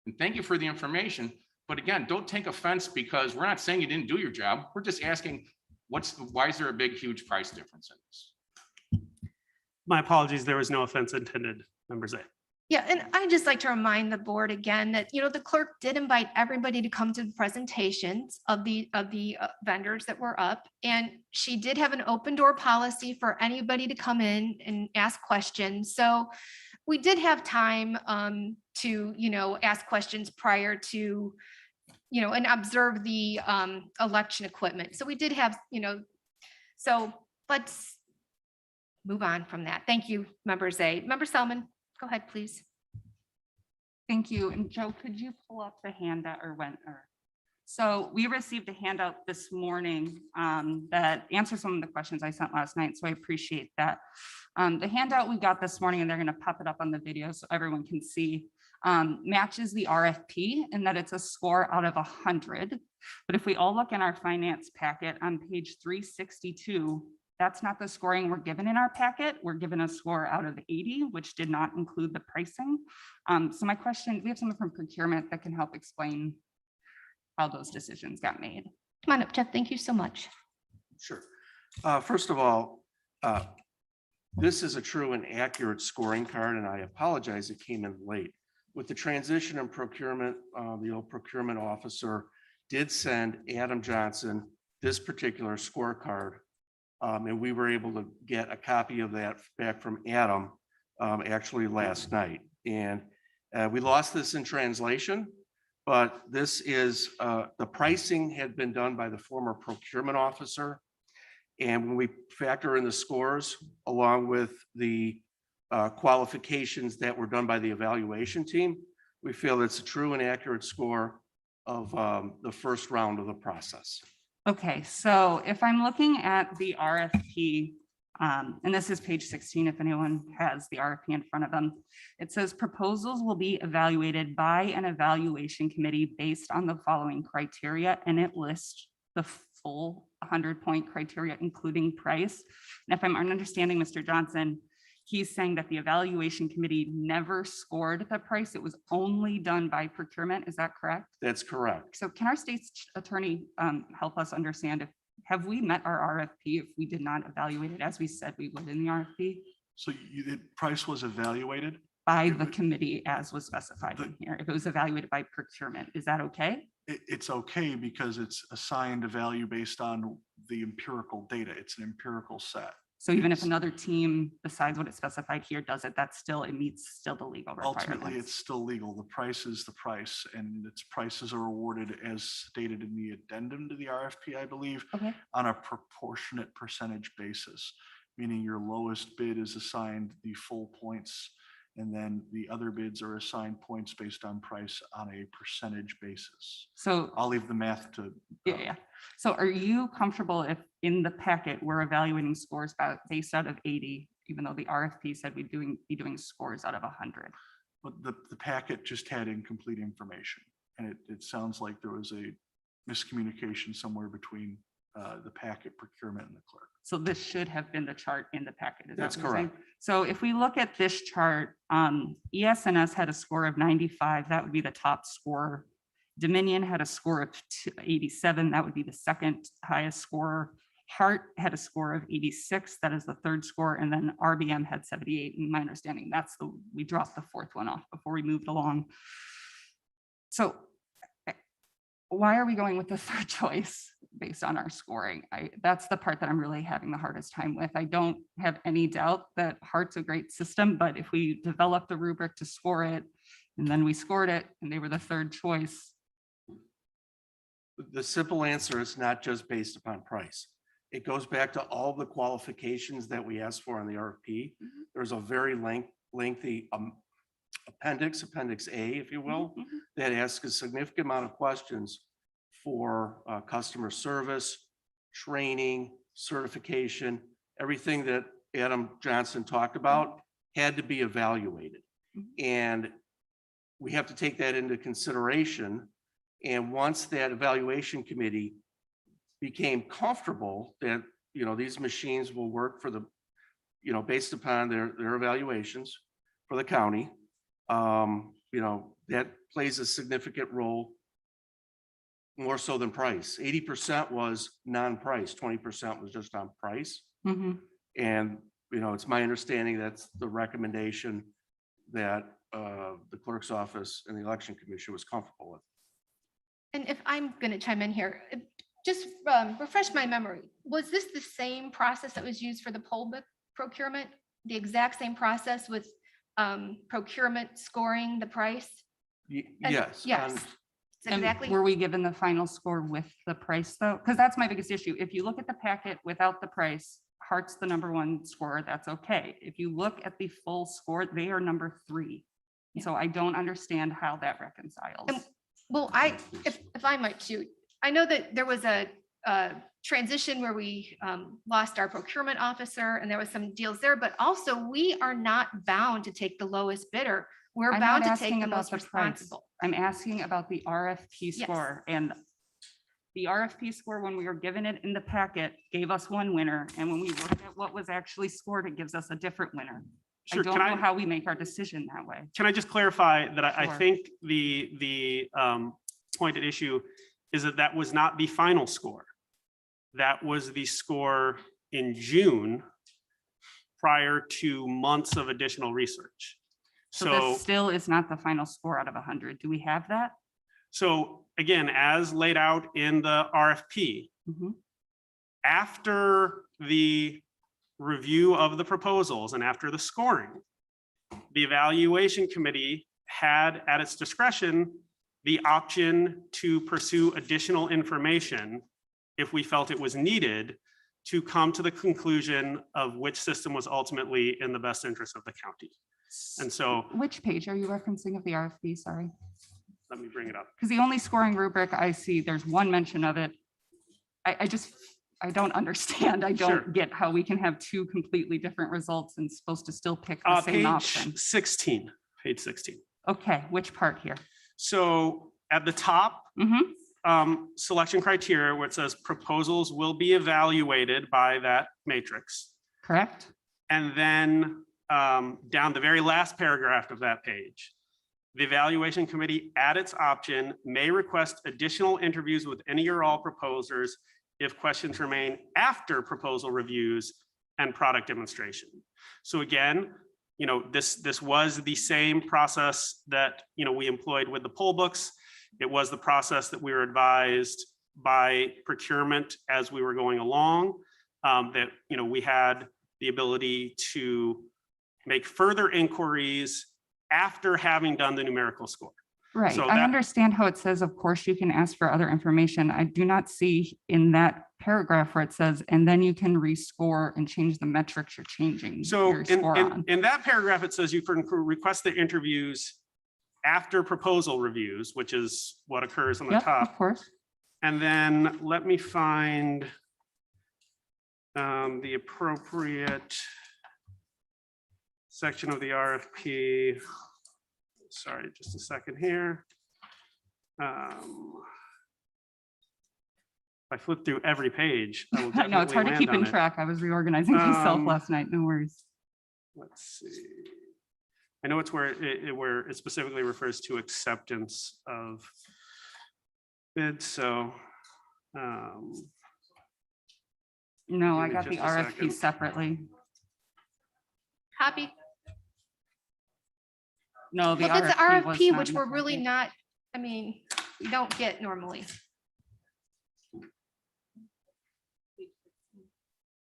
And thank you for the information. But again, don't take offense because we're not saying you didn't do your job. We're just asking, why is there a big, huge price difference in this? My apologies, there was no offense intended, Member Zay. Yeah, and I'd just like to remind the board again that, the clerk did invite everybody to come to the presentations of the vendors that were up. And she did have an open door policy for anybody to come in and ask questions. So we did have time to, ask questions prior to, and observe the election equipment. So we did have, so let's move on from that. Thank you, Member Zay. Member Selman, go ahead, please. Thank you. And Joe, could you pull up the handout so we received a handout this morning that answers some of the questions I sent last night. So I appreciate that. The handout we got this morning, and they're going to pop it up on the video so everyone can see, matches the RFP in that it's a score out of 100. But if we all look in our finance packet on page 362, that's not the scoring we're given in our packet. We're given a score out of 80, which did not include the pricing. So my question, we have someone from procurement that can help explain how those decisions got made. Come on up, Jeff. Thank you so much. Sure. First of all, this is a true and accurate scoring card, and I apologize it came in late. With the transition in procurement, the old procurement officer did send Adam Johnson this particular scorecard, and we were able to get a copy of that back from Adam actually last night. And we lost this in translation, but this is the pricing had been done by the former procurement officer. And when we factor in the scores along with the qualifications that were done by the evaluation team, we feel it's a true and accurate score of the first round of the process. Okay, so if I'm looking at the RFP, and this is page 16, if anyone has the RFP in front of them, it says proposals will be evaluated by an evaluation committee based on the following criteria, and it lists the full 100-point criteria, including price. And if I'm understanding Mr. Johnson, he's saying that the evaluation committee never scored the price. It was only done by procurement. Is that correct? That's correct. So can our state's attorney help us understand have we met our RFP if we did not evaluate it as we said we would in the RFP? So the price was evaluated? By the committee as was specified in here. If it was evaluated by procurement, is that okay? It's okay because it's assigned a value based on the empirical data. It's an empirical set. So even if another team besides what is specified here does it, it meets still the legal requirements. Ultimately, it's still legal. The price is the price, and its prices are awarded as stated in the addendum to the RFP, I believe, on a proportionate percentage basis, meaning your lowest bid is assigned the full points, and then the other bids are assigned points based on price on a percentage basis. So I'll leave the math to. Yeah. So are you comfortable if in the packet we're evaluating scores based out of 80, even though the RFP said we'd be doing scores out of 100? But the packet just had incomplete information, and it sounds like there was a miscommunication somewhere between the packet, procurement, and the clerk. So this should have been the chart in the packet. Is that That's what you're saying? correct. So if we look at this chart, ES&S had a score of 95. That would be the top score. Dominion had a score of 87. That would be the second highest score. Hart had a score of 86. That is the third score. And then RBM had 78. In my understanding, we dropped the fourth one off before we moved along. So why are we going with the third choice based on our scoring? That's the part that I'm really having the hardest time with. I don't have any doubt that Hart's a great system, but if we developed a rubric to score it, and then we scored it, and they were the third choice. The simple answer is not just based upon price. It goes back to all the qualifications that we asked for in the RFP. There's a very lengthy appendix A, if you will, that asks a significant amount of questions for customer service, training, certification, everything that Adam Johnson talked about had to be evaluated. And we have to take that into consideration. And once that evaluation committee became comfortable that, these machines will work for based upon their evaluations for the county, that plays a significant role, more so than price. 80% was non-price, 20% was just on price. And, it's my understanding that's the recommendation that the clerk's office and the election commission was comfortable with. And if I'm going to chime in here, just refresh my memory. Was this the same process that was used for the poll book procurement? The exact same process with procurement scoring the price? Yes. Yes. And Exactly. were we given the final score with the price though? Because that's my biggest issue. If you look at the packet without the price, Hart's the number one scorer, that's okay. If you look at the full score, they are number 3. And so I don't understand how that reconciles. Well, if I might shoot, I know that there was a transition where we lost our procurement officer and there was some deals there, but also we are not bound to take the lowest bidder. We're I'm bound not to take asking the about most the price. responsible. I'm asking about the RFP Yes. score, and the RFP score, when we were given it in the packet, gave us one winner. And when we looked at what was actually scored, it gives us a different winner. I Sure, don't can know I- how we make our decision that way. Can I just clarify that I Sure. think the point at issue is that that was not the final score. That was the score in June prior to months of additional research. So So, this still is not the final score out of 100. Do we have that? so again, as laid out in the RFP, Mhm. after the review of the proposals and after the scoring, the evaluation committee had at its discretion the option to pursue additional information if we felt it was needed to come to the conclusion of which system was ultimately in the best interest of the county. And so Which page are you referencing of the RFP? Sorry. let me bring it up. Because the only scoring rubric I see, there's one mention of it. I don't understand. I Sure. don't get how we can have two completely different results and supposed to still pick the same option. Page 16, page 16. Okay, which part here? So at the top, selection criteria where it says proposals will be evaluated by that matrix. Correct. And then down the very last paragraph of that page, the evaluation committee at its option may request additional interviews with any or all proposers if questions remain after proposal reviews and product demonstration. So again, this was the same process that, we employed with the poll books. It was the process that we were advised by procurement as we were going along, that, we had the ability to make further inquiries after having done the numerical score. Right. So I that- understand how it says, of course, you can ask for other information. I do not see in that paragraph where it says, and then you can rescore and change the metrics you're changing So your score on. in that paragraph, it says you can request the interviews after proposal reviews, which is what occurs on the Yep, top. of course. And then let me find the appropriate section of the RFP. Sorry, just a second here. If I flip through every page, I will I know, it's hard to definitely keep land in on it. track. I was reorganizing myself Um, last night. No worries. Let's see. I know it's where it specifically refers to acceptance of bids, so. No, I give me got the just a RFP second. separately. Copy. No, the Well, it's the RFP was RFP, not which in the we're really packet. not, we don't get normally.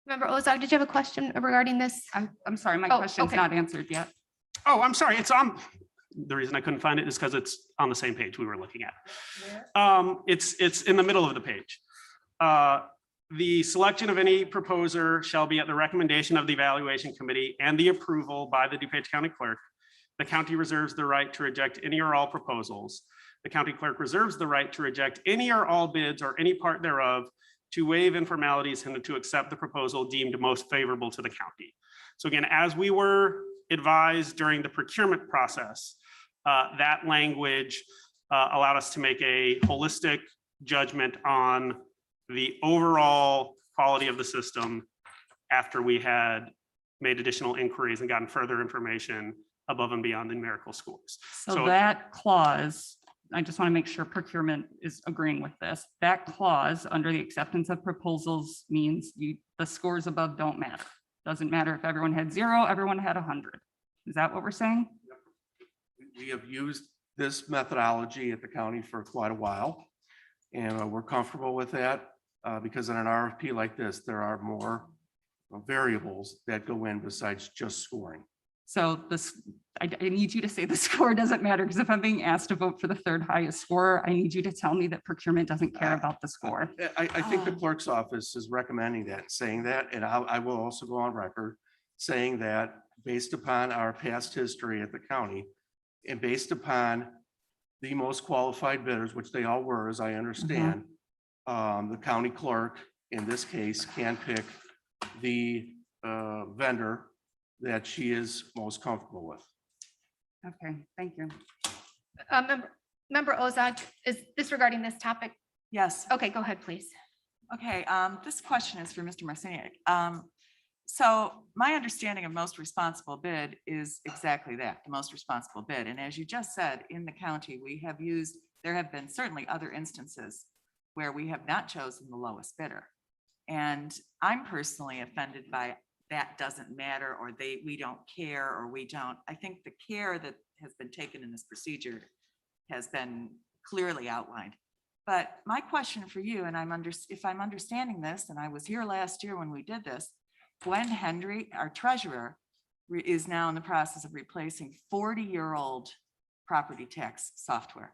Remember, Ozark, did you have a question regarding this? I'm sorry, my Oh, question's okay. not answered yet. Oh, I'm sorry, it's on. The reason I couldn't find it is because it's on the same page we were looking at. It's in the middle of the page. The selection of any proposer shall be at the recommendation of the evaluation committee and the approval by the DuPage County Clerk. The county reserves the right to reject any or all proposals. The county clerk reserves the right to reject any or all bids or any part thereof, to waive informalities and to accept the proposal deemed most favorable to the county. So again, as we were advised during the procurement process, that language allowed us to make a holistic judgment on the overall quality of the system after we had made additional inquiries and gotten further information above and beyond the numerical scores. So that clause, I just want to make sure procurement is agreeing with this. That clause under the acceptance of proposals means the scores above don't matter. Doesn't matter if everyone had 0, everyone had 100. Is that what we're saying? We have used this methodology at the county for quite a while, and we're comfortable with that because in an RFP like this, there are more variables that go in besides just scoring. So this, I need you to say the score doesn't matter, because if I'm being asked to vote for the third highest score, I need you to tell me that procurement doesn't care about the score. I think the clerk's office is recommending that, saying that, and I will also go on record saying that based upon our past history at the county and based upon the most qualified bidders, which they all were, as I understand, the county clerk in this case can pick the vendor that she is most comfortable with. Okay, thank you. Member Ozak, is this regarding this topic? Yes. Okay, go ahead, please. Okay, this question is for Mr. Marciniak. So my understanding of most responsible bid is exactly that, the most responsible bid. And as you just said, in the county, there have been certainly other instances where we have not chosen the lowest bidder. And I'm personally offended by that doesn't matter, or we don't care, or we don't. I think the care that has been taken in this procedure has been clearly outlined. But my question for you, and if I'm understanding this, and I was here last year when we did this, Gwen Henry, our treasurer, is now in the process of replacing 40-year-old property tax software.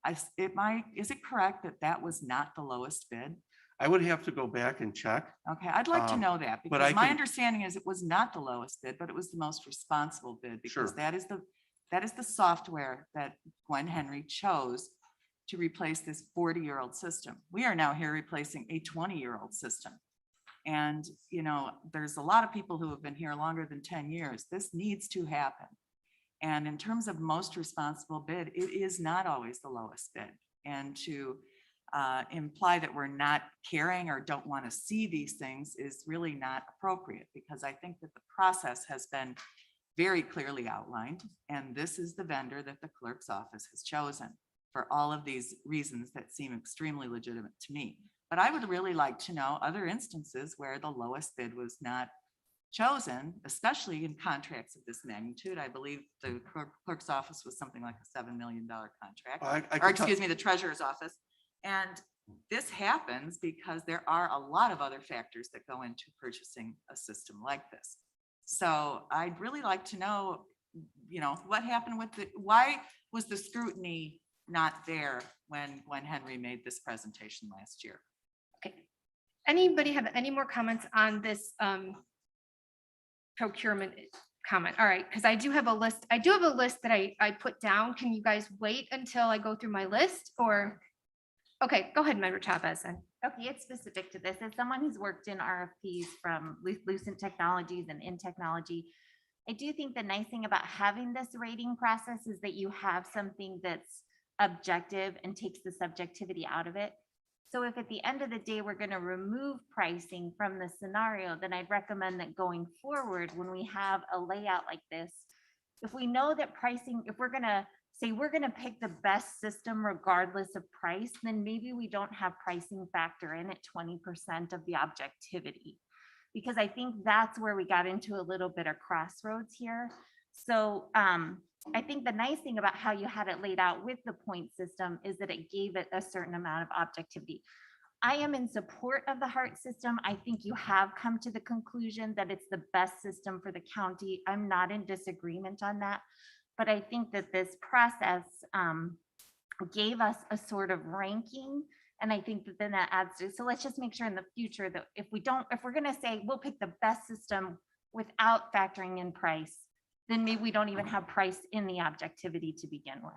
Is it correct that that was not the lowest bid? I would have to go back and check. Okay, I'd like to know that, but because my understanding is it was not the lowest bid, but it was the most responsible bid, because Sure. that is the software that Gwen Henry chose to replace this 40-year-old system. We are now here replacing a 20-year-old system. And, there's a lot of people who have been here longer than 10 years. This needs to happen. And in terms of most responsible bid, it is not always the lowest bid. And to imply that we're not caring or don't want to see these things is really not appropriate, because I think that the process has been very clearly outlined. And this is the vendor that the clerk's office has chosen for all of these reasons that seem extremely legitimate to me. But I would really like to know other instances where the lowest bid was not chosen, especially in contracts of this magnitude. I believe the clerk's office was something like a $7 million contract, or excuse me, the treasurer's office. And this happens because there are a lot of other factors that go into purchasing a system like this. So I'd really like to know, what happened with why was the scrutiny not there when Gwen Henry made this presentation last year? Okay. Anybody have any more comments on this procurement comment? All right, because I do have a list. I do have a list that I put down. Can you guys wait until I go through my list, or? Okay, go ahead, Member Chavez. Okay, it's specific to this. As someone who's worked in RFPs from Lucent Technologies and in technology, I do think the nice thing about having this rating process is that you have something that's objective and takes the subjectivity out of it. So if at the end of the day, we're going to remove pricing from the scenario, then I'd recommend that going forward, when we have a layout like this, if we know that pricing, if we're going to say we're going to pick the best system regardless of price, then maybe we don't have pricing factor in at 20% of the objectivity, because I think that's where we got into a little bit of crossroads here. So I think the nice thing about how you had it laid out with the point system is that it gave it a certain amount of objectivity. I am in support of the HART system. I think you have come to the conclusion that it's the best system for the county. I'm not in disagreement on that, but I think that this process gave us a sort of ranking. And I think that then that adds to, so let's just make sure in the future that if we're going to say we'll pick the best system without factoring in price, then maybe we don't even have price in the objectivity to begin with.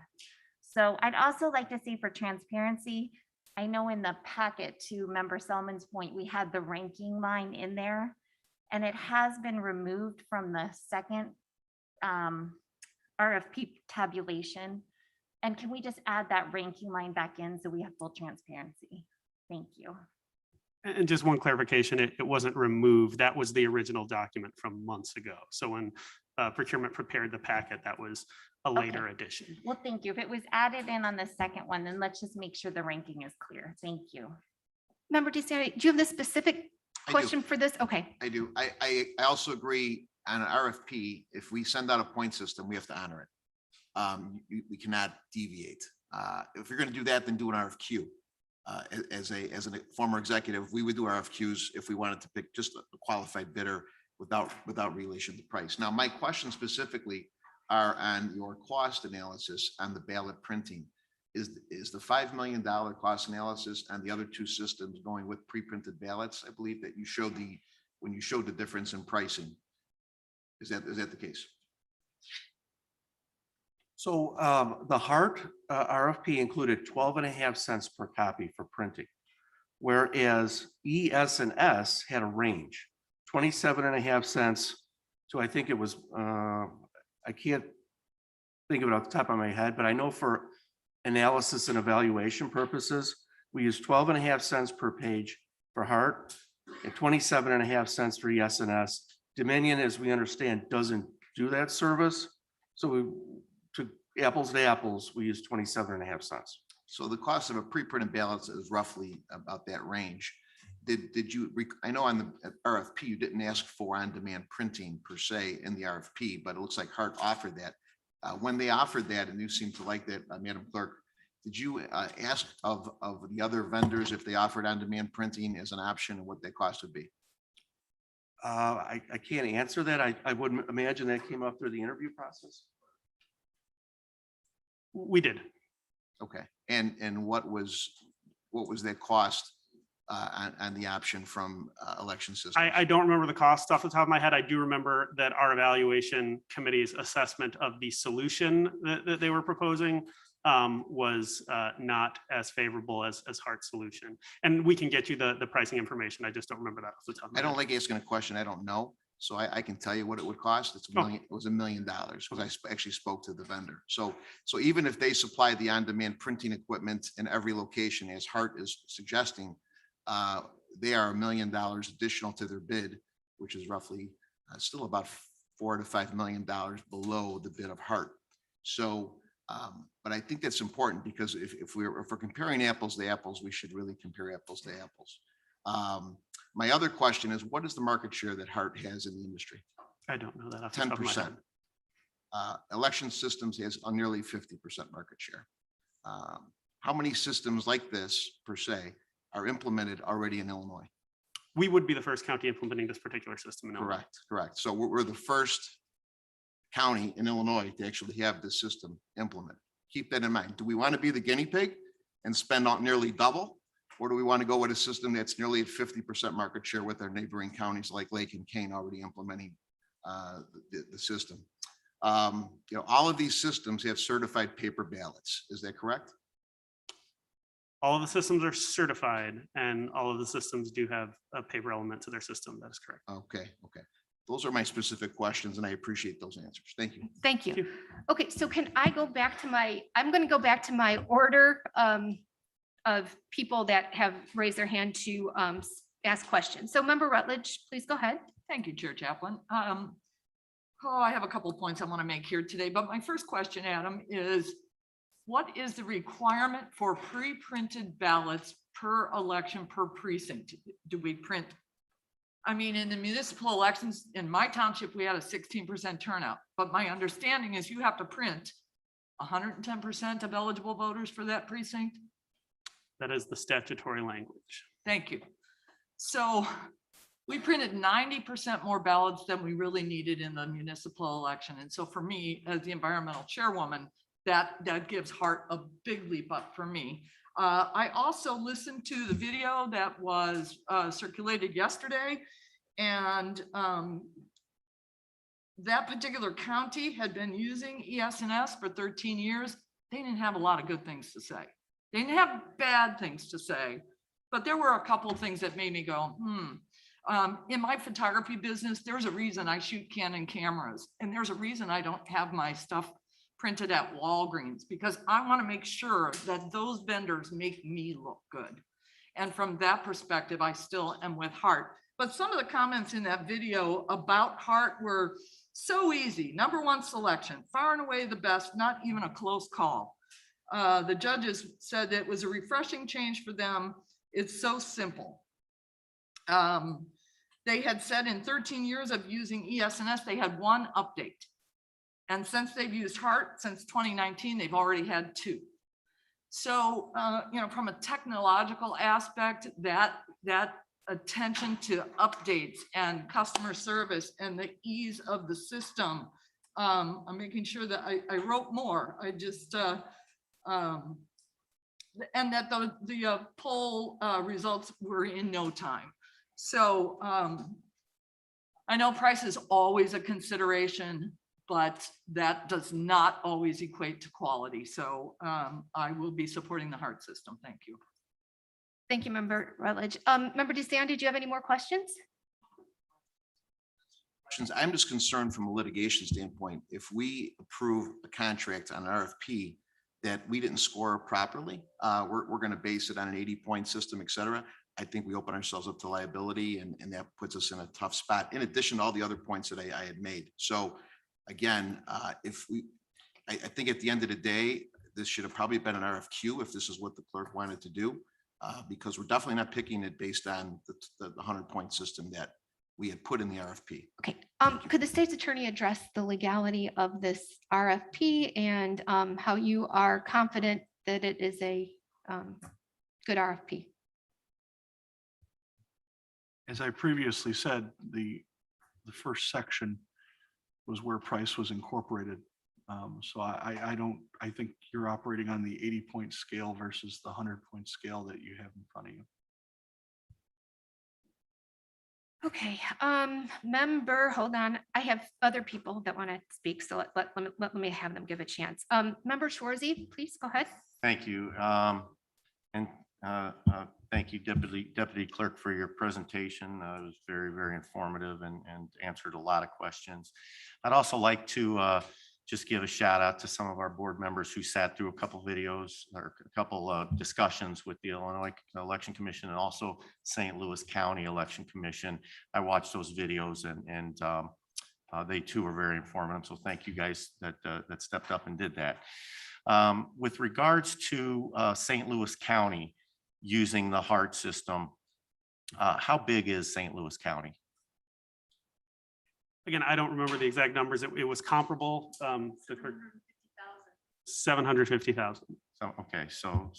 So I'd also like to say, for transparency, I know in the packet, to Member Selman's point, we had the ranking line in there, and it has been removed from the second RFP tabulation. And can we just add that ranking line back in so we have full transparency? Thank you. And just one clarification, it wasn't removed. That was the original document from months ago. So when procurement prepared the packet, that was a later addition. Well, thank you. If it was added in on the second one, then let's just make sure the ranking is clear. Thank you. Member DeSantis, do you have the specific question for this? Okay. I do. I also agree on an RFP, if we send out a point system, we have to honor it. We cannot deviate. If you're going to do that, then do an RFQ. As a former executive, we would do RFQs if we wanted to pick just a qualified bidder without relation to price. Now, my questions specifically are on your cost analysis on the ballot printing. Is the $5 million cost analysis and the other two systems going with pre-printed ballots? I believe that you showed when you showed the difference in pricing. Is that the case? So the HART RFP included 12.5 cents per copy for printing, whereas ES&S had a range, 27.5 cents to, I think it was, I can't think of it off the top of my head, but I know for analysis and evaluation purposes, we use 12.5 cents per page for HART and 27.5 cents for ES&S. Dominion, as we understand, doesn't do that service. So to apples, we use 27.5 cents. So the cost of a pre-printed ballot is roughly about that range. Did you, I know on the RFP, you didn't ask for on-demand printing per se in the RFP, but it looks like HART offered that. When they offered that, and you seem to like that, Madam Clerk, did you ask of the other vendors if they offered on-demand printing as an option and what that cost would be? I can't answer that. I would imagine that came up through the interview process. We did. Okay, and what was that cost on the option from election systems? I don't remember the cost off the top of my head. I do remember that our evaluation committee's assessment of the solution that they were proposing was not as favorable as HART's solution. And we can get you the pricing information. I just don't remember that off the top of my I head. don't like asking a question I don't know, so I can tell you what it would cost. It's $1 million. It was $1 million because I actually spoke to the vendor. So even if they supply the on-demand printing equipment in every location, as HART is suggesting, they are $1 million additional to their bid, which is roughly still about $4 to $5 million below the bid of HART. So, but I think that's important because if we're comparing apples to apples, we should really compare apples to apples. My other question is, what is the market share that HART has in the industry? I don't know that off the top of my head. 10%. Election systems has a nearly 50% market share. How many systems like this per se are implemented already in Illinois? We would be the first county implementing this particular system in Illinois. Correct. So we're the first county in Illinois to actually have this system implemented. Keep that in mind. Do we want to be the guinea pig and spend out nearly double? Or do we want to go with a system that's nearly at 50% market share with our neighboring counties like Lake and Kane already implementing the system? All of these systems have certified paper ballots. Is that correct? All of the systems are certified and all of the systems do have a paper element to their system. That is correct. Okay. Those are my specific questions and I appreciate those answers. Thank you. Thank you. Okay, so can I go back to I'm going to go back to my order of people that have raised their hand to ask questions. So Member Rutledge, please go ahead. Thank you, Chair Chaplin. I have a couple of points I want to make here today, but my first question, Adam, is what is the requirement for pre-printed ballots per election per precinct? Do we print? I mean, in the municipal elections in my township, we had a 16% turnout, but my understanding is you have to print 110% of eligible voters for that precinct. That is the statutory language. Thank you. So we printed 90% more ballots than we really needed in the municipal election. And so for me, as the environmental chairwoman, that gives HART a big leap up for me. I also listened to the video that was circulated yesterday, and that particular county had been using ES&S for 13 years. They didn't have a lot of good things to say. They didn't have bad things to say, but there were a couple of things that made me go, in my photography business, there's a reason I shoot Canon cameras, and there's a reason I don't have my stuff printed at Walgreens, because I want to make sure that those vendors make me look good. And from that perspective, I still am with HART. But some of the comments in that video about HART were so easy. Number one selection, far and away the best, not even a close call. The judges said that it was a refreshing change for them. It's so simple. They had said in 13 years of using ES&S, they had one update. And since they've used HART since 2019, they've already had two. So, from a technological aspect, that attention to updates and customer service and the ease of the system. I'm making sure that I wrote more. I just, and that the poll results were in no time. So I know price is always a consideration, but that does not always equate to quality. So I will be supporting the HART system. Thank you. Thank you, Member Rutledge. Member DeSanti, did you have any more questions? I'm just concerned from a litigation standpoint, if we approve a contract on an RFP that we didn't score properly, we're going to base it on an 80-point system, et cetera. I think we open ourselves up to liability, and that puts us in a tough spot, in addition to all the other points that I had made. So again, I think at the end of the day, this should have probably been an RFQ if this is what the clerk wanted to do, because we're definitely not picking it based on the 100-point system that we had put in the RFP. Okay, could the state's attorney address the legality of this RFP and how you are confident that it is a good RFP? As I previously said, the first section was where price was incorporated. So I think you're operating on the 80-point scale versus the 100-point scale that you have in front of you. Okay, hold on. I have other people that want to speak, so let me have them give a chance. Member Schwarzy, please go ahead. Thank you. And thank you, Deputy Clerk, for your presentation. It was very, very informative and answered a lot of questions. I'd also like to just give a shout out to some of our board members who sat through a couple videos or a couple discussions with the Illinois Election Commission and also St. Louis County Election Commission. I watched those videos and they too were very informative. So thank you guys that stepped up and did that. With regards to St. Louis County using the HART system, how big is St. Louis County? Again, I don't remember the exact numbers. It was comparable. 750,000. So, okay, so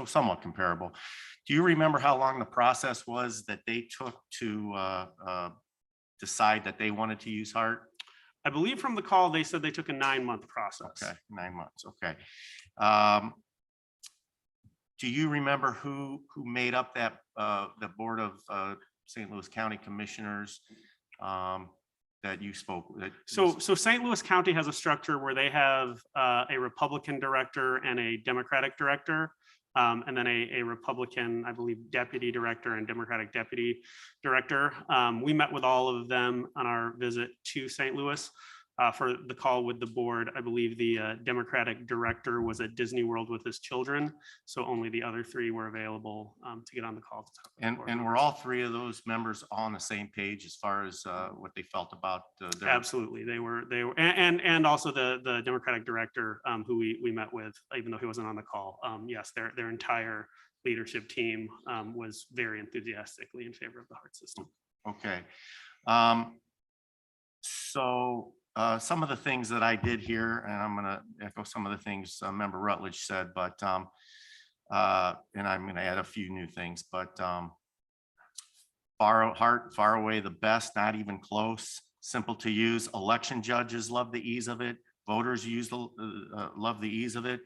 somewhat comparable. Do you remember how long the process was that they took to decide that they wanted to use HART? I believe from the call, they said they took a 9-month process. Okay, 9 months, okay. Do you remember who made up that the board of St. Louis County Commissioners that you spoke with? So St. Louis County has a structure where they have a Republican director and a Democratic director, and then a Republican, I believe, deputy director and Democratic deputy director. We met with all of them on our visit to St. Louis for the call with the board. I believe the Democratic director was at Disney World with his children, so only the other 3 were available to get on the call to talk. And were all 3 of those members on the same page as far as what they felt about their... Absolutely, they were, and also the Democratic director who we met with, even though he wasn't on the call. Yes, their entire leadership team was very enthusiastically in favor of the HART system. Okay. So some of the things that I did here, and I'm going to echo some of the things Member Rutledge said, but and I'm going to add a few new things, but HART, far away the best, not even close, simple to use. Election judges love the ease of it. Voters love the ease of it.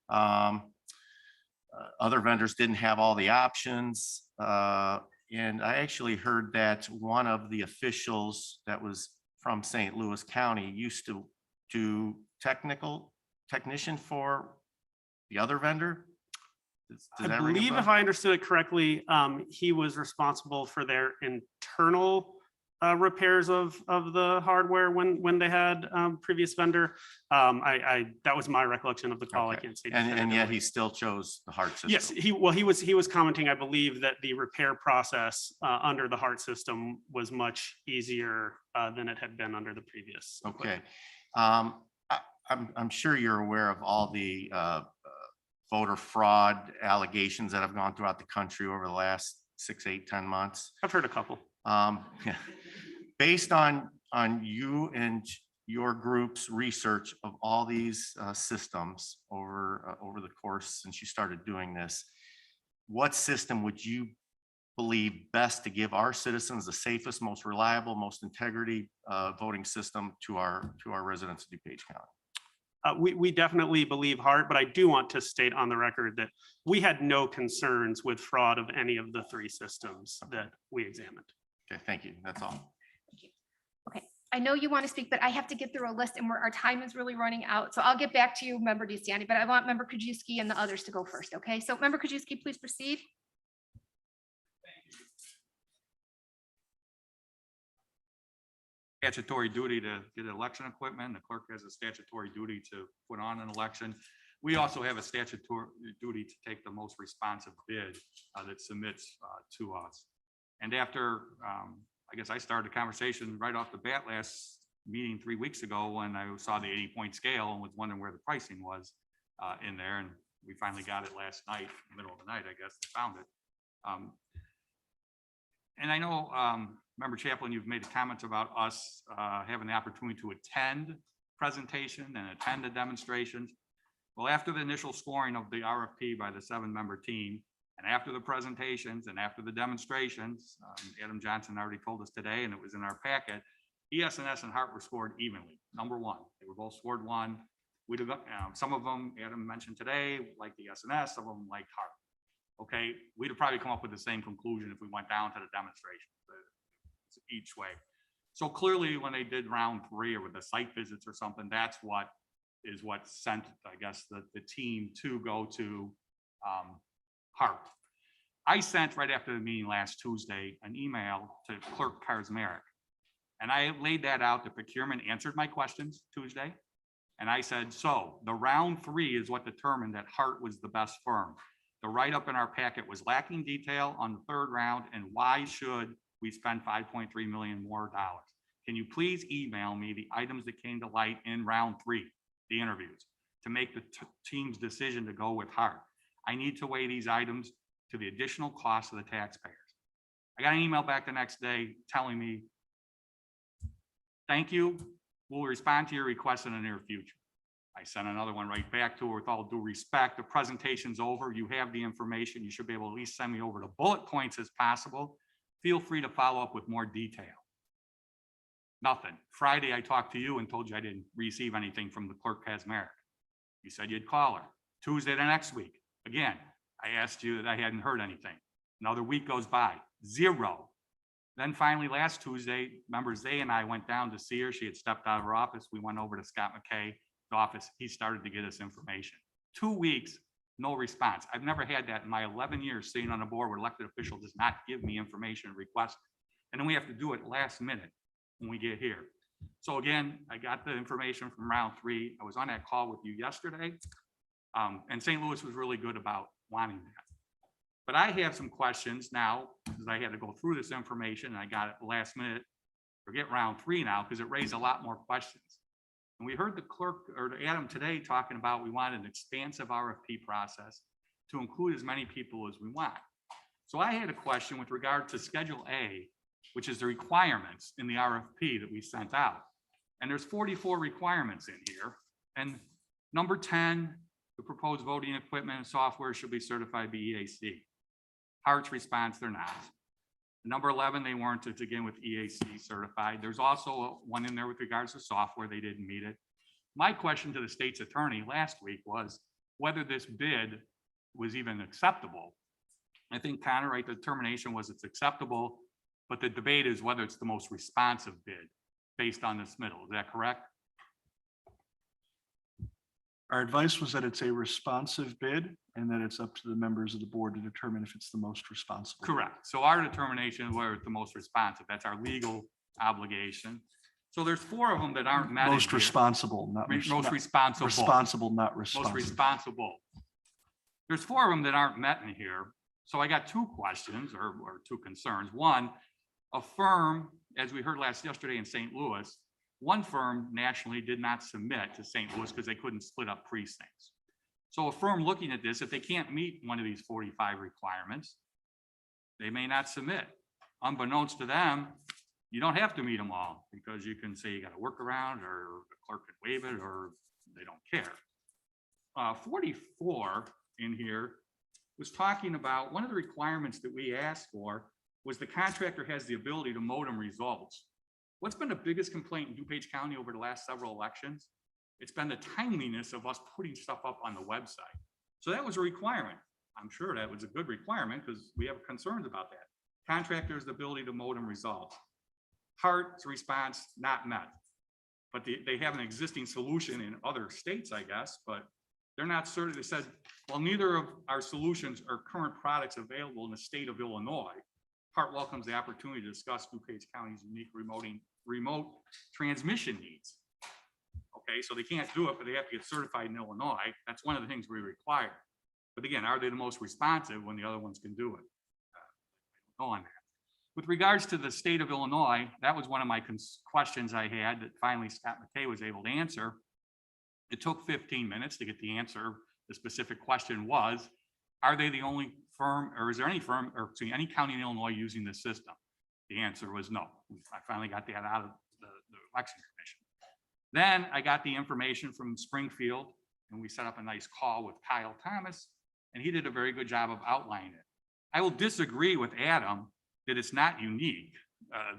Other vendors didn't have all the options. And I actually heard that one of the officials that was from St. Louis County used to do technician for the other vendor. Does I that ring a believe, bell? if I understood it correctly, he was responsible for their internal repairs of the hardware when they had previous vendor. That was my recollection of the call. I can't say. And yet definitively. he still chose the HART system. Yes, he was commenting, I believe, that the repair process under the HART system was much easier than it had been under the previous. Okay. I'm sure you're aware of all the voter fraud allegations that have gone throughout the country over the last 6, 8, 10 months. I've heard a couple. Yeah. Based on you and your group's research of all these systems over the course since you started doing this, what system would you believe best to give our citizens the safest, most reliable, most integrity voting system to our residents of DuPage County. We definitely believe Hart, but I do want to state on the record that we had no concerns with fraud of any of the three systems that we examined. Okay, thank you. That's all. Okay, I know you want to speak, but I have to get through a list and our time is really running out. So I'll get back to you, Member DeSanti, but I want Member Krajewski and the others to go first, okay? So Member Krajewski, please proceed. Statutory duty to get election equipment. The clerk has a statutory duty to put on an election. We also have a statutory duty to take the most responsive bid that submits to us. And after, I guess I started the conversation right off the bat last meeting 3 weeks ago when I saw the 80-point scale and was wondering where the pricing was in there. And we finally got it last night, middle of the night, I guess, found it. And I know, Member Chaplin, you've made comments about us having the opportunity to attend presentation and attend the demonstrations. Well, after the initial scoring of the RFP by the 7-member team, and after the presentations and after the demonstrations, Adam Johnson already told us today, and it was in our packet, ES&S and Hart were scored evenly, number one. They were both scored one. We'd have, some of them, Adam mentioned today, like the ES&S, some of them liked Hart. Okay, we'd have probably come up with the same conclusion if we went down to the demonstration each way. So clearly when they did round 3 or with the site visits or something, that's what sent, I guess, the team to go to Hart. I sent right after the meeting last Tuesday an email to Clerk Kaczmarek, and I laid that out. The procurement answered my questions Tuesday, and I said, so the round 3 is what determined that Hart was the best firm. The write-up in our packet was lacking detail on the 3rd round, and why should we spend $5.3 million more dollars? Can you please email me the items that came to light in round 3, the interviews, to make the team's decision to go with Hart? I need to weigh these items to the additional cost of the taxpayers. I got an email back the next day telling me, thank you, we'll respond to your request in the near future. I sent another one right back to her with all due respect. The presentation's over. You have the information. You should be able to at least send me over the bullet points as possible. Feel free to follow up with more detail. Nothing. Friday, I talked to you and told you I didn't receive anything from the Clerk Kaczmarek. You said you'd call her. Tuesday the next week, again, I asked you that I hadn't heard anything. Another week goes by, 0. Then finally, last Tuesday, Member Zay and I went down to see her. She had stepped out of her office. We went over to Scott McKay's office. He started to get us information. 2 weeks, no response. I've never had that in my 11 years sitting on a board where elected official does not give me information requested. And then we have to do it last minute when we get here. So again, I got the information from round 3. I was on that call with you yesterday. And St. Louis was really good about wanting that. But I have some questions now because I had to go through this information and I got it last minute. Forget round 3 now because it raised a lot more questions. And we heard the clerk or Adam today talking about we want an expansive RFP process to include as many people as we want. So I had a question with regard to Schedule A, which is the requirements in the RFP that we sent out. And there's 44 requirements in here. And number 10, the proposed voting equipment and software should be certified by EAC. Hart's response, they're not. Number 11, they weren't, it's again with EAC certified. There's also one in there with regards to software, they didn't meet it. My question to the state's attorney last week was whether this bid was even acceptable. I think Connor, right, the determination was it's acceptable, but the debate is whether it's the most responsive bid based on this middle. Is that correct? Our advice was that it's a responsive bid and that it's up to the members of the board to determine if it's the most responsible. Correct. So our determination is whether it's the most responsive. That's our legal obligation. So there's 4 of them that aren't met. Most responsible, not most responsible. Responsible, not responsible. Most responsible. There's 4 of them that aren't met in here. So I got 2 questions or 2 concerns. One, a firm, as we heard yesterday in St. Louis, one firm nationally did not submit to St. Louis because they couldn't split up precincts. So a firm looking at this, if they can't meet one of these 45 requirements, they may not submit. Unbeknownst to them, you don't have to meet them all because you can say you got a workaround or the clerk could waive it or they don't care. 44 in here was talking about, one of the requirements that we asked for was the contractor has the ability to modem results. What's been the biggest complaint in DuPage County over the last several elections? It's been the timeliness of us putting stuff up on the website. So that was a requirement. I'm sure that was a good requirement because we have concerns about that. Contractors, the ability to modem results. Hart's response, not met. But they have an existing solution in other states, I guess, but they're not certain. They said, well, neither of our solutions are current products available in the state of Illinois. Hart welcomes the opportunity to discuss DuPage County's unique remote transmission needs. Okay, so they can't do it, but they have to get certified in Illinois. That's one of the things we require. But again, are they the most responsive when the other ones can do it? On that. With regards to the state of Illinois, that was one of my questions I had that finally Scott McKay was able to answer. It took 15 minutes to get the answer. The specific question was, are they the only firm, or is there any firm, or any county in Illinois using this system? The answer was no. I finally got that out of the election commission. Then I got the information from Springfield, and we set up a nice call with Kyle Thomas, and he did a very good job of outlining it. I will disagree with Adam that it's not unique,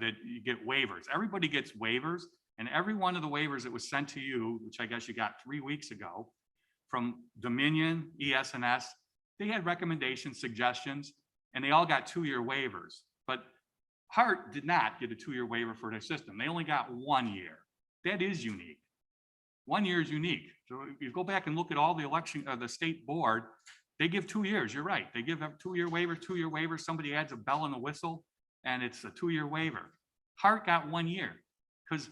that you get waivers. Everybody gets waivers, and every one of the waivers that was sent to you, which I guess you got 3 weeks ago, from Dominion, ES&S, they had recommendations, suggestions, and they all got 2-year waivers. But Hart did not get a 2-year waiver for their system. They only got 1 year. That is unique. 1 year is unique. So if you go back and look at all the election, the state board, they give 2 years. You're right. They give a 2-year waiver, 2-year waiver. Somebody adds a bell and a whistle, and it's a 2-year waiver. Hart got 1 year because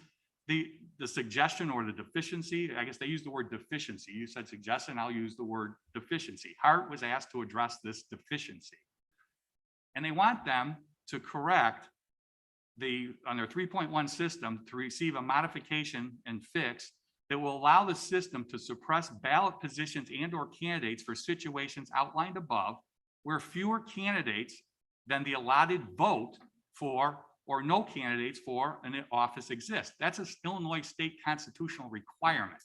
the suggestion or the deficiency, I guess they use the word deficiency. You said suggestion, I'll use the word deficiency. Hart was asked to address this deficiency. And they want them to correct on their 3.1 system to receive a modification and fix that will allow the system to suppress ballot positions and or candidates for situations outlined above where fewer candidates than the allotted vote for or no candidates for an office exist. That's an Illinois state constitutional requirement.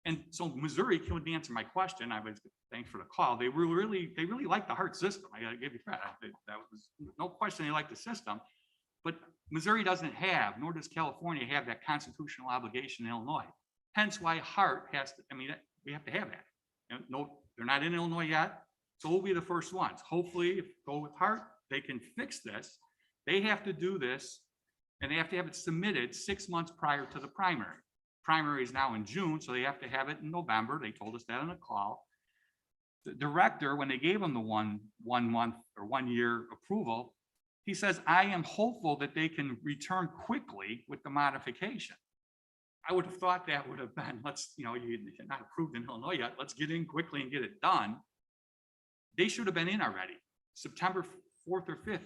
And so Missouri couldn't answer my question. I was thanks for the call. They really like the Hart system. I gotta give you credit. That was no question they like the system, but Missouri doesn't have, nor does California have that constitutional obligation in Illinois. Hence why Hart has to, we have to have that. And no, they're not in Illinois yet. So we'll be the first ones. Hopefully, if go with Hart, they can fix this. They have to do this, and they have to have it submitted 6 months prior to the primary. Primary is now in June, so they have to have it in November. They told us that on a call. The director, when they gave him the one month or 1 year approval, he says, I am hopeful that they can return quickly with the modification. I would have thought that would have been, you're not approved in Illinois yet. Let's get in quickly and get it done. They should have been in already, September 4th or 5th.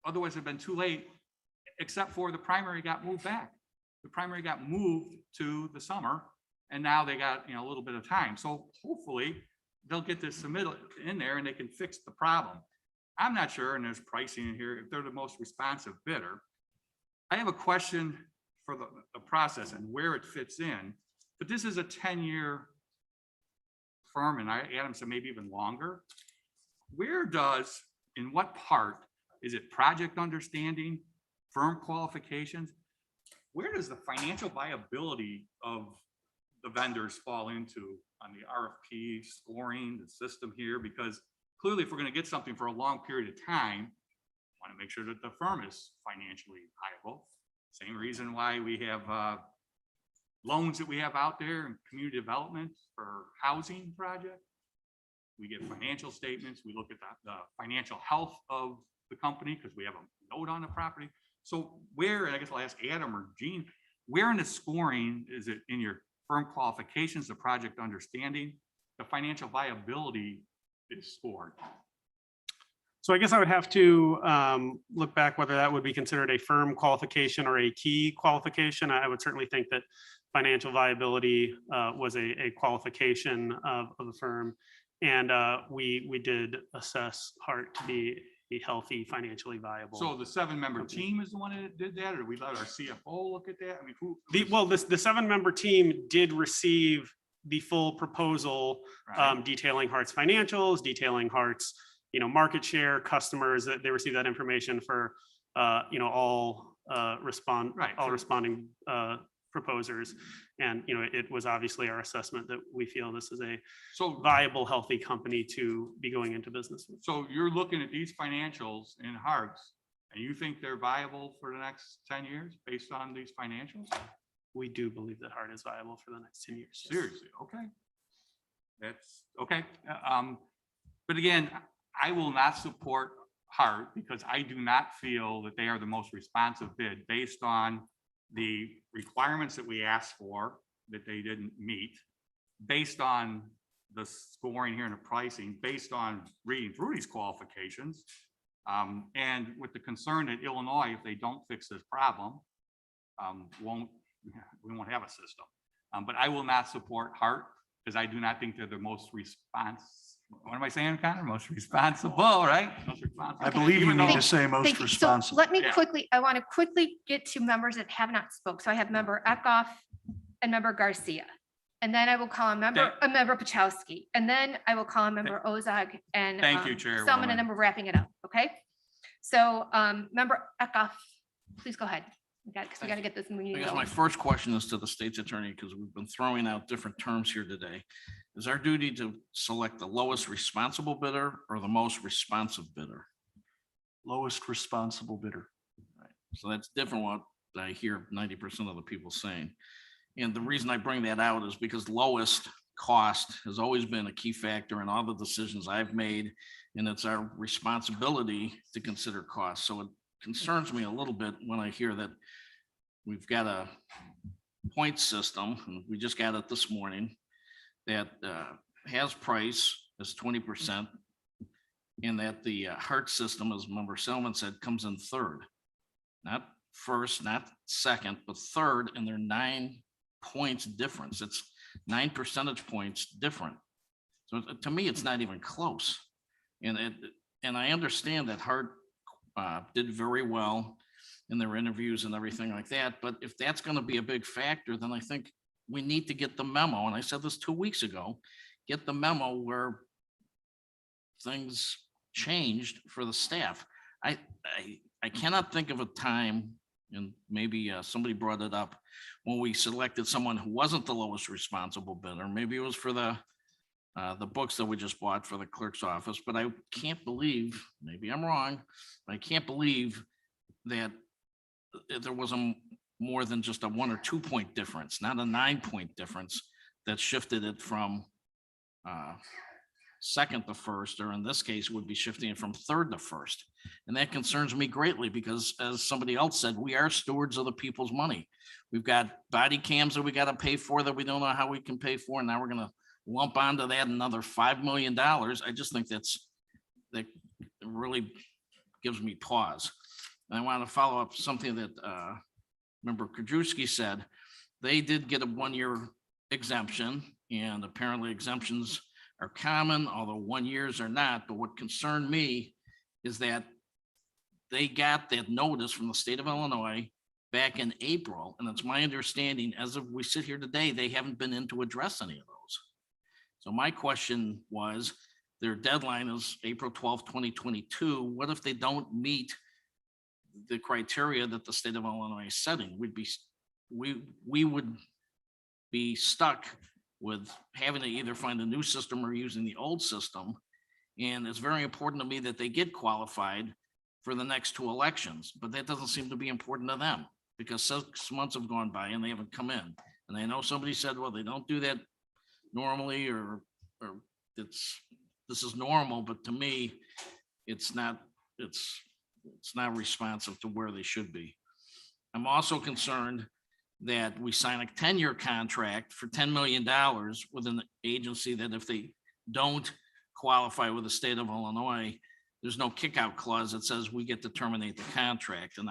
Otherwise, it'd been too late, except for the primary got moved back. The primary got moved to the summer, and now they got a little bit of time. So hopefully they'll get this submitted in there and they can fix the problem. I'm not sure, and there's pricing in here, if they're the most responsive bidder. I have a question for the process and where it fits in, but this is a 10-year firm, and Adam said maybe even longer. In what part, is it project understanding, firm qualifications? Where does the financial viability of the vendors fall into on the RFP scoring, the system here? Because clearly, if we're going to get something for a long period of time, I want to make sure that the firm is financially viable. Same reason why we have loans that we have out there in community development for housing projects. We get financial statements. We look at the financial health of the company because we have a note on the property. So where, and I guess I'll ask Adam or Gene, where in the scoring is it in your firm qualifications, the project understanding, the financial viability is scored? So I guess I would have to look back whether that would be considered a firm qualification or a key qualification. I would certainly think that financial viability was a qualification of the firm. And we did assess Hart to be healthy, financially viable. So the 7-member team is the one that did that, or we let our CFO look at that? I mean, the 7-member team did receive the full proposal, Right. detailing Hart's financials, detailing Hart's, market share, customers, that they receive that information for, all Right, all so- responding proposers. And, it was obviously our assessment that we feel this is a So, viable, healthy company to be going into business with. so you're looking at these financials in Harts, and you think they're viable for the next 10 years based on these financials? We do believe that Hart is viable for the next 10 years. yes. Seriously, okay. That's, okay. But again, I will not support Hart because I do not feel that they are the most responsive bid based on the requirements that we asked for that they didn't meet, based on the scoring here and the pricing, based on reading through these qualifications. And with the concern that Illinois, if they don't fix this problem, we won't have a system. But I will not support Hart because I do not think they're the most what am I saying, Connor? Most responsible, right? Most responsible. I believe you Even need though- to say most Thank you. So responsible. let me Yeah. I want to quickly get to members that have not spoke. So I have member Eckhoff and member Garcia. And then I will call Okay. a member Pachowski. And then I will call a member Ozog and. Thank you, Chairwoman. Selman, and then we're wrapping it up, okay? So member Eckhoff, please go ahead. We got to get this meeting I guess going. my first question is to the state's attorney, because we've been throwing out different terms here today. Is our duty to select the lowest responsible bidder or the most responsive bidder? Lowest responsible bidder. So that's different what I hear 90% of the people saying. And the reason I bring that out is because lowest cost has always been a key factor in all the decisions I've made. And it's our responsibility to consider cost. So it concerns me a little bit when I hear that we've got a point system, and we just got it this morning, that has price as 20%, and that the Hart system, as Member Selman said, comes in third. Not first, not second, but third, and they're 9 points difference. It's 9 percentage points different. So to me, it's not even close. And I understand that Hart did very well in their interviews and everything like that. But if that's going to be a big factor, then I think we need to get the memo. And I said this 2 weeks ago, get the memo where things changed for the staff. I cannot think of a time, and maybe somebody brought it up, when we selected someone who wasn't the lowest responsible bidder. Maybe it was for the books that we just bought for the clerk's office, but I can't believe, maybe I'm wrong, but I can't believe that there was more than just a 1 or 2 point difference, not a 9 point difference that shifted it from second to first, or in this case would be shifting it from third to first. And that concerns me greatly because, as somebody else said, we are stewards of the people's money. We've got body cams that we got to pay for that we don't know how we can pay for. And now we're going to lump onto that another $5 million. I just think that really gives me pause. And I want to follow up something that Member Krajewski said. They did get a 1-year exemption, and apparently exemptions are common, although 1 years are not. But what concerned me is that they got that notice from the state of Illinois back in April. And it's my understanding, as of we sit here today, they haven't been in to address any of those. So my question was, their deadline is April 12th, 2022. What if they don't meet the criteria that the state of Illinois is setting? We would be stuck with having to either find a new system or using the old system. And it's very important to me that they get qualified for the next 2 elections, but that doesn't seem to be important to them because 6 months have gone by and they haven't come in. And I know somebody said, well, they don't do that normally, or this is normal, but to me, it's not responsive to where they should be. I'm also concerned that we sign a 10-year contract for $10 million with an agency that if they don't qualify with the state of Illinois, there's no kick-out clause that says we get to terminate the contract. And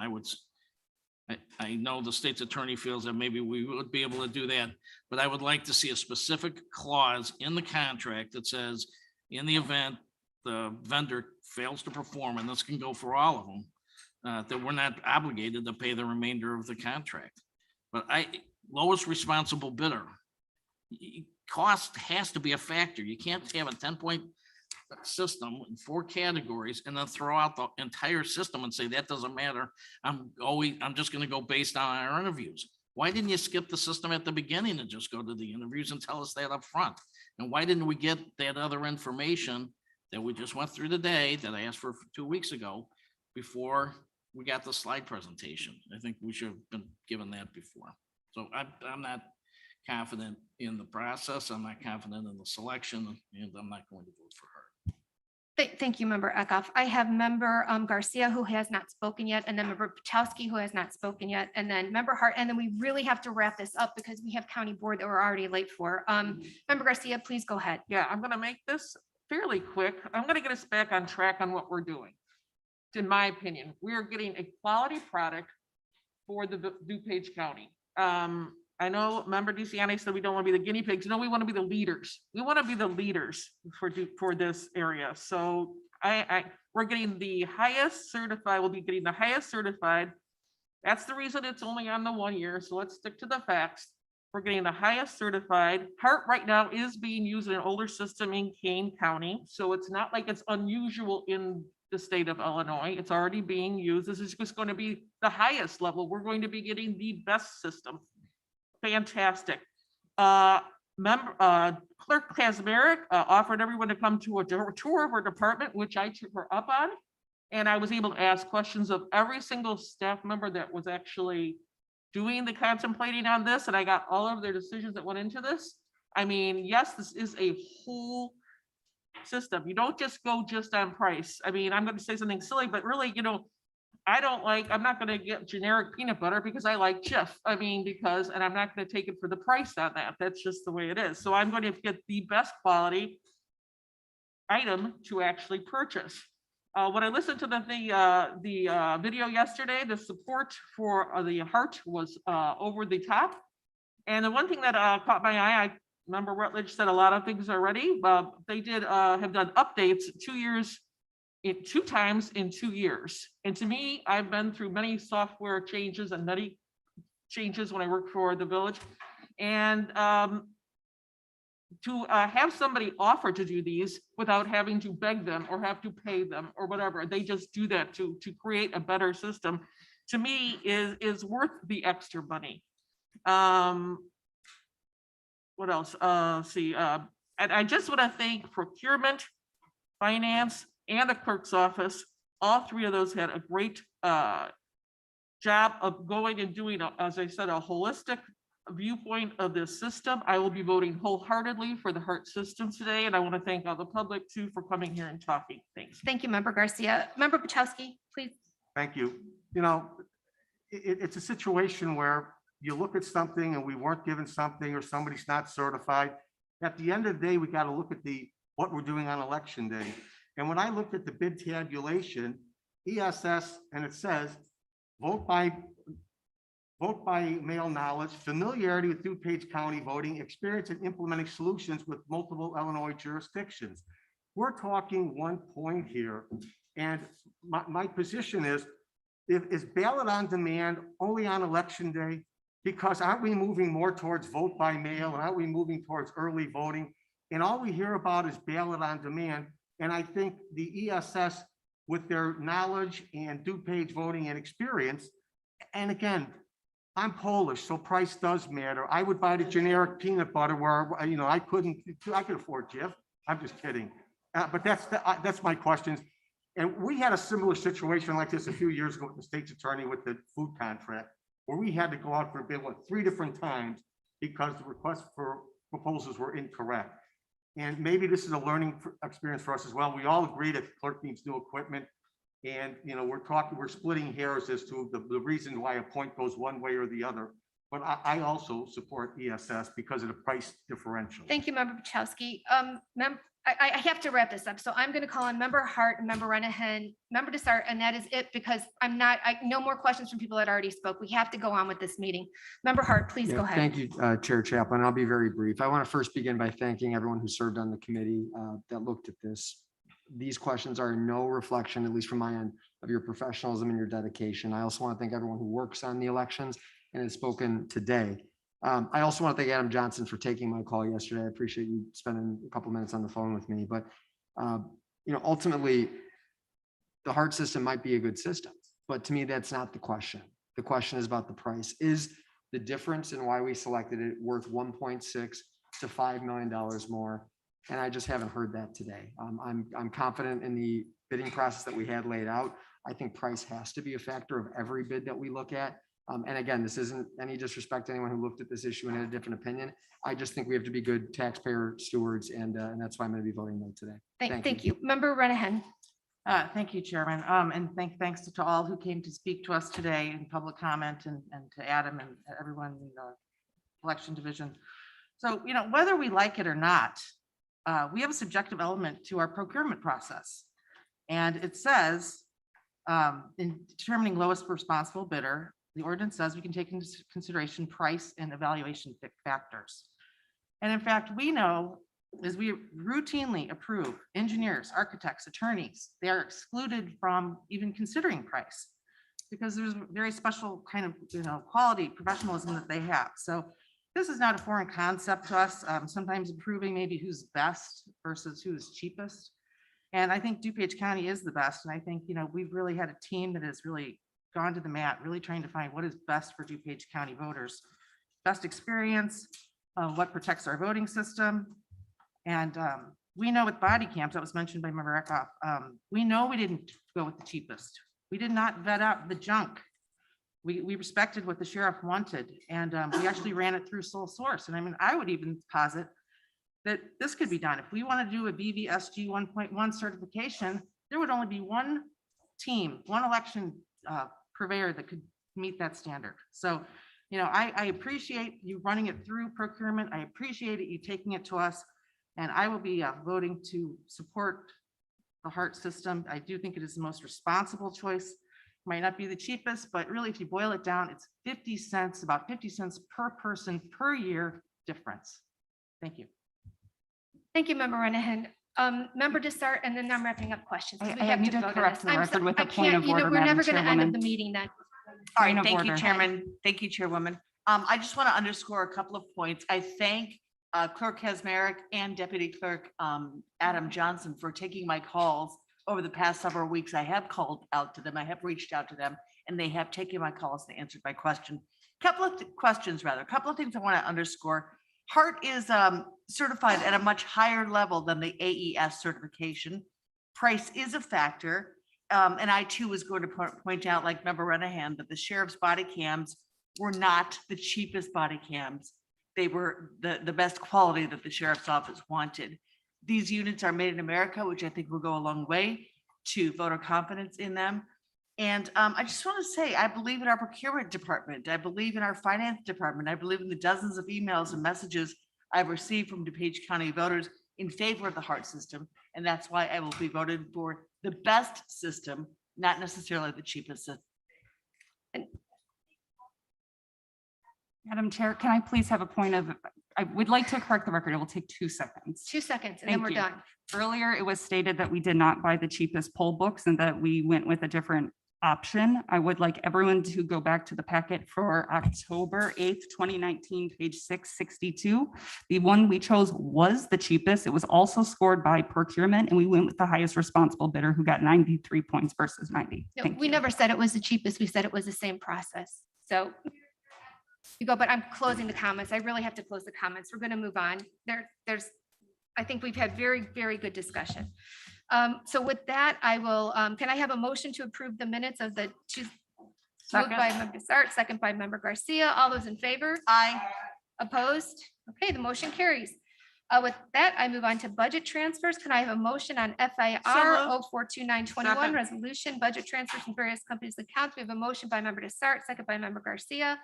I know the state's attorney feels that maybe we would be able to do that, but I would like to see a specific clause in the contract that says, in the event the vendor fails to perform, and this can go for all of them, that we're not obligated to pay the remainder of the contract. But lowest responsible bidder, cost has to be a factor. You can't have a 10-point system in 4 categories and then throw out the entire system and say that doesn't matter. I'm just gonna go based on our interviews. Why didn't you skip the system at the beginning and just go to the interviews and tell us that up front? And why didn't we get that other information that we just went through today that I asked for 2 weeks ago before we got the slide presentation? I think we should have been given that before. So I'm not confident in the process. I'm not confident in the selection, and I'm not going to vote for her. Thank you, Member Eckhoff. I have Member Garcia who has not spoken yet, and then Member Pachowski who has not spoken yet, and then Member Hart, and then we really have to wrap this up because we have County Board that we're already late for. Member Garcia, please go ahead. Yeah, I'm gonna make this fairly quick. I'm gonna get us back on track on what we're doing. In my opinion, we are getting a quality product for the DuPage County. I know Member DeCiani said we don't want to be the guinea pigs. No, we want to be the leaders. We want to be the leaders for this area. So we're getting the highest certified. We'll be getting the highest certified. That's the reason it's only on the 1 year. So let's stick to the facts. We're getting the highest certified. HART right now is being used in an older system in Kane County. So it's not like it's unusual in the state of Illinois. It's already being used. This is just going to be the highest level. We're going to be getting the best system. Fantastic. Clerk Kazmarek offered everyone to come to a tour of her department, which I took her up on. And I was able to ask questions of every single staff member that was actually doing the contemplating on this. And I got all of their decisions that went into this. I mean, yes, this is a whole system. You don't just go just on price. I mean, I'm going to say something silly, but really, I'm not going to get generic peanut butter because I like Jif. And I'm not going to take it for the price on that. That's just the way it is. So I'm going to get the best quality item to actually purchase. When I listened to the video yesterday, the support for the HART was over the top. And the one thing that caught my eye, Member Rutledge said a lot of things already. They did have done updates 2 years. 2 times in 2 years. And to me, I've been through many software changes and many changes when I worked for the village. And to have somebody offer to do these without having to beg them or have to pay them or whatever, they just do that to create a better system, to me is worth the extra money. What else? And I just want to thank Procurement, Finance, and the clerk's office. All 3 of those had a great job of going and doing, as I said, a holistic viewpoint of this system. I will be voting wholeheartedly for the HART system today, and I want to thank all the public too for coming here and talking. Thanks. Thank you, Member Garcia. Member Pachowski, please. Thank you. It's a situation where you look at something and we weren't given something or somebody's not certified. At the end of the day, we got to look at what we're doing on election day. And when I looked at the bid tabulation, ESS, and it says, vote by mail knowledge, familiarity with DuPage County voting, experience in implementing solutions with multiple Illinois jurisdictions. We're talking 1 point here. And my position is ballot on demand only on election day? Because aren't we moving more towards vote by mail, and aren't we moving towards early voting? And all we hear about is ballot on demand. And I think the ESS, with their knowledge and DuPage voting and experience, and again, I'm Polish, so price does matter. I would buy the generic peanut butter where, I could afford Jif. I'm just kidding. But that's my questions. And we had a similar situation like this a few years ago with the state's attorney with the food contract, where we had to go out for a bid 3 different times because the requests for proposals were incorrect. And maybe this is a learning experience for us as well. We all agree that the clerk needs new equipment. And, we're splitting hairs as to the reason why a point goes one way or the other. But I also support ESS because of the price differential. Thank you, Member Pachowski. I have to wrap this up. So I'm going to call on Member Hart and Member Renahan, Member Desart, and that is it because no more questions from people that already spoke. We have to go on with this meeting. Member Hart, please go ahead. Thank you, Chair Chaplin. I'll be very brief. I want to first begin by thanking everyone who served on the committee that looked at this. These questions are no reflection, at least from my end, of your professionalism and your dedication. I also want to thank everyone who works on the elections and has spoken today. I also want to thank Adam Johnson for taking my call yesterday. I appreciate you spending a couple minutes on the phone with me, but ultimately, the HART system might be a good system, but to me, that's not the question. The question is about the price. Is the difference in why we selected it worth 1.6 to $5 million more? And I just haven't heard that today. I'm confident in the bidding process that we had laid out. I think price has to be a factor of every bid that we look at. And again, this isn't any disrespect to anyone who looked at this issue and had a different opinion. I just think we have to be good taxpayer stewards, and that's why I'm going to be voting no today. Thank you. Member Renahan. Thank you, Chairman. And thanks to all who came to speak to us today in public comment, and to Adam and everyone in the election division. So, whether we like it or not, we have a subjective element to our procurement process. And it says, in determining lowest responsible bidder, the ordinance says we can take into consideration price and evaluation factors. And in fact, we know as we routinely approve engineers, architects, attorneys, they are excluded from even considering price because there's a very special kind of, quality, professionalism that they have. So this is not a foreign concept to us. Sometimes approving maybe who's best versus who's cheapest. And I think DuPage County is the best. And I think, we've really had a team that has really gone to the mat, really trying to find what is best for DuPage County voters. Best experience, what protects our voting system. And we know with body cams, that was mentioned by Member Eckhoff, we know we didn't go with the cheapest. We did not vet out the junk. We respected what the sheriff wanted, and we actually ran it through sole source. And I mean, I would even posit that this could be done. If we want to do a BVSG 1.1 certification, there would only be one team, one election purveyor that could meet that standard. So, I appreciate you running it through procurement. I appreciate it, you taking it to us. And I will be voting to support the HART system. I do think it is the most responsible choice. Might not be the cheapest, but really, if you boil it down, it's 50 cents, about 50 cents per person per year difference. Thank you. Thank you, Member Renahan. Member Desart, and then I'm wrapping up questions. 'cause we I have need to vote on correct this. the I'm record so- with a I point can't, of order, we're Madam never going to end Chairwoman. the meeting then. All right, Point of thank you, order. Chairman. Thank you, Chairwoman. I just want to underscore a couple of points. I thank Clerk Kazmarek and Deputy Clerk Adam Johnson for taking my calls over the past several weeks. I have called out to them. I have reached out to them, and they have taken my calls and answered my question. Couple of questions, rather. A couple of things I want to underscore. HART is certified at a much higher level than the AES certification. Price is a factor. And I too was going to point out, like Member Renahan, that the sheriff's body cams were not the cheapest body cams. They were the best quality that the sheriff's office wanted. These units are made in America, which I think will go a long way to voter confidence in them. And I just want to say, I believe in our procurement department. I believe in our finance department. I believe in the dozens of emails and messages I've received from DuPage County voters in favor of the HART system. And that's why I will be voted for the best system, not necessarily the cheapest system. Madam Chair, can I please have a point of, I would like to correct the record. It will take 2 seconds. 2 seconds, and then Thank we're you. done. Earlier, it was stated that we did not buy the cheapest poll books and that we went with a different option. I would like everyone to go back to the packet for October 8th, 2019, page 662. The one we chose was the cheapest. It was also scored by procurement, and we went with the highest responsible bidder who got 93 points versus 90. No, Thank we you. never said it was the cheapest. We said it was the same process. So you go, but I'm closing the comments. I really have to close the comments. We're going to move on. I think we've had very, very good discussion. So with that, I will, can I have a motion to approve the minutes of the moved by Member Desart, second by Member Garcia. All those in favor? Aye. Opposed? Okay, the motion carries. With that, I move on to budget transfers. Can I have a motion on FIR 042921, Second. resolution, budget transfers from various companies and accounts? We have a motion by Member Desart, second by Member Garcia.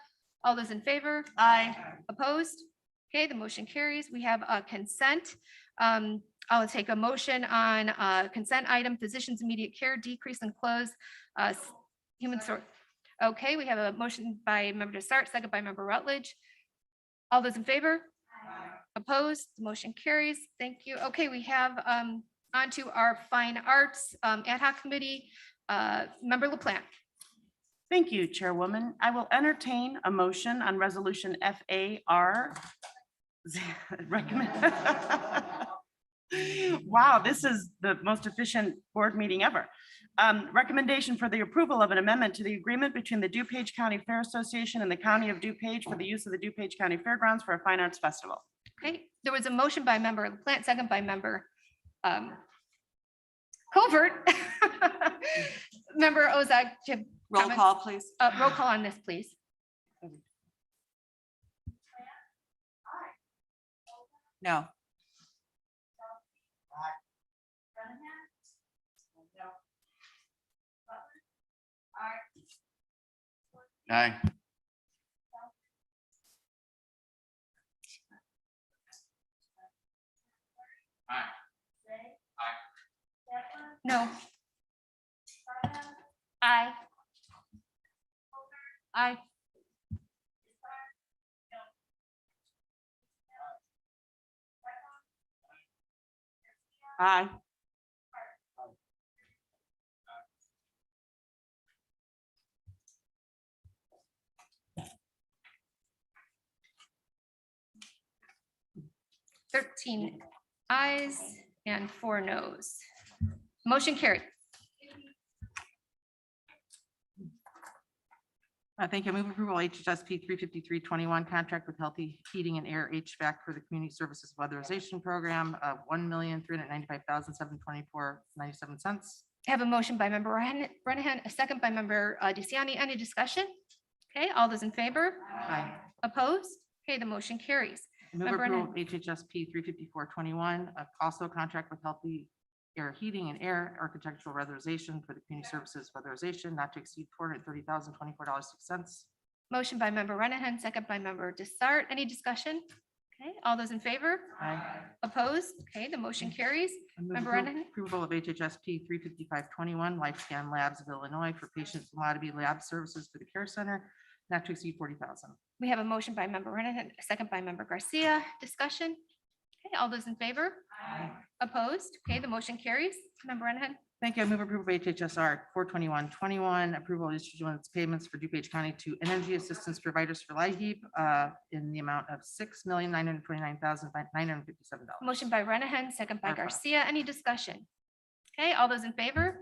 All those in favor? Aye. Opposed? Okay, the motion carries. We have a consent. I'll take a motion on consent item, physicians immediate care, decrease and close human source. Okay, we have a motion by Member Desart, second by Member Rutledge. All those in favor? Opposed? The motion carries. Thank you. Okay, we have on to our fine arts ad hoc committee. Member LaPlante. Thank you, Chairwoman. I will entertain a motion on resolution FAR. Recommend. Wow, this is the most efficient board meeting ever. Recommendation for the approval of an amendment to the agreement between the DuPage County Fair Association and the County of DuPage for the use of the DuPage County Fairgrounds for a fine arts festival. Okay, there was a motion by member LaPlante, second by member Covert. Member Ozak, do you have Roll comments? call, please. Roll call on this, please. No. Aye. No. Aye. Aye. Aye. Thirteen ayes and 4 noes. Motion carried. Thank you. I move approval HHSP 35321 contract with Healthy Heating and Air HVAC for the Community Services Weatherization Program, $1,395,724.97. I have a motion by member Renahan, a second by member DeCiani. Any discussion? Okay, all those in favor? Aye. Opposed? Okay, the motion carries. Move Member approval of HHSP 35421, also contract with Healthy Air Heating and Air Architectural Weatherization for the Community Services Weatherization, not to exceed $430,024.06. Motion by member Renahan, second by member Desart. Any discussion? Okay, all those in favor? Aye. Opposed? Okay, the motion carries. I move Member appro- Renahan? Approval of HHSP 35521, Lifescan Labs of Illinois for patient phlebotomy lab services for the care center, not to exceed 40,000. We have a motion by member Renahan, a second by member Garcia. Discussion? Okay, all those in favor? Opposed? Okay, the motion carries. Member Renahan? Thank you. I move approval of HHSR 42121, approval of issuance payments for DuPage County to energy assistance providers for LIHEAP in the amount of $6,929,957. Motion by Renahan, second by ARPA. Garcia. Any discussion? Okay, all those in favor?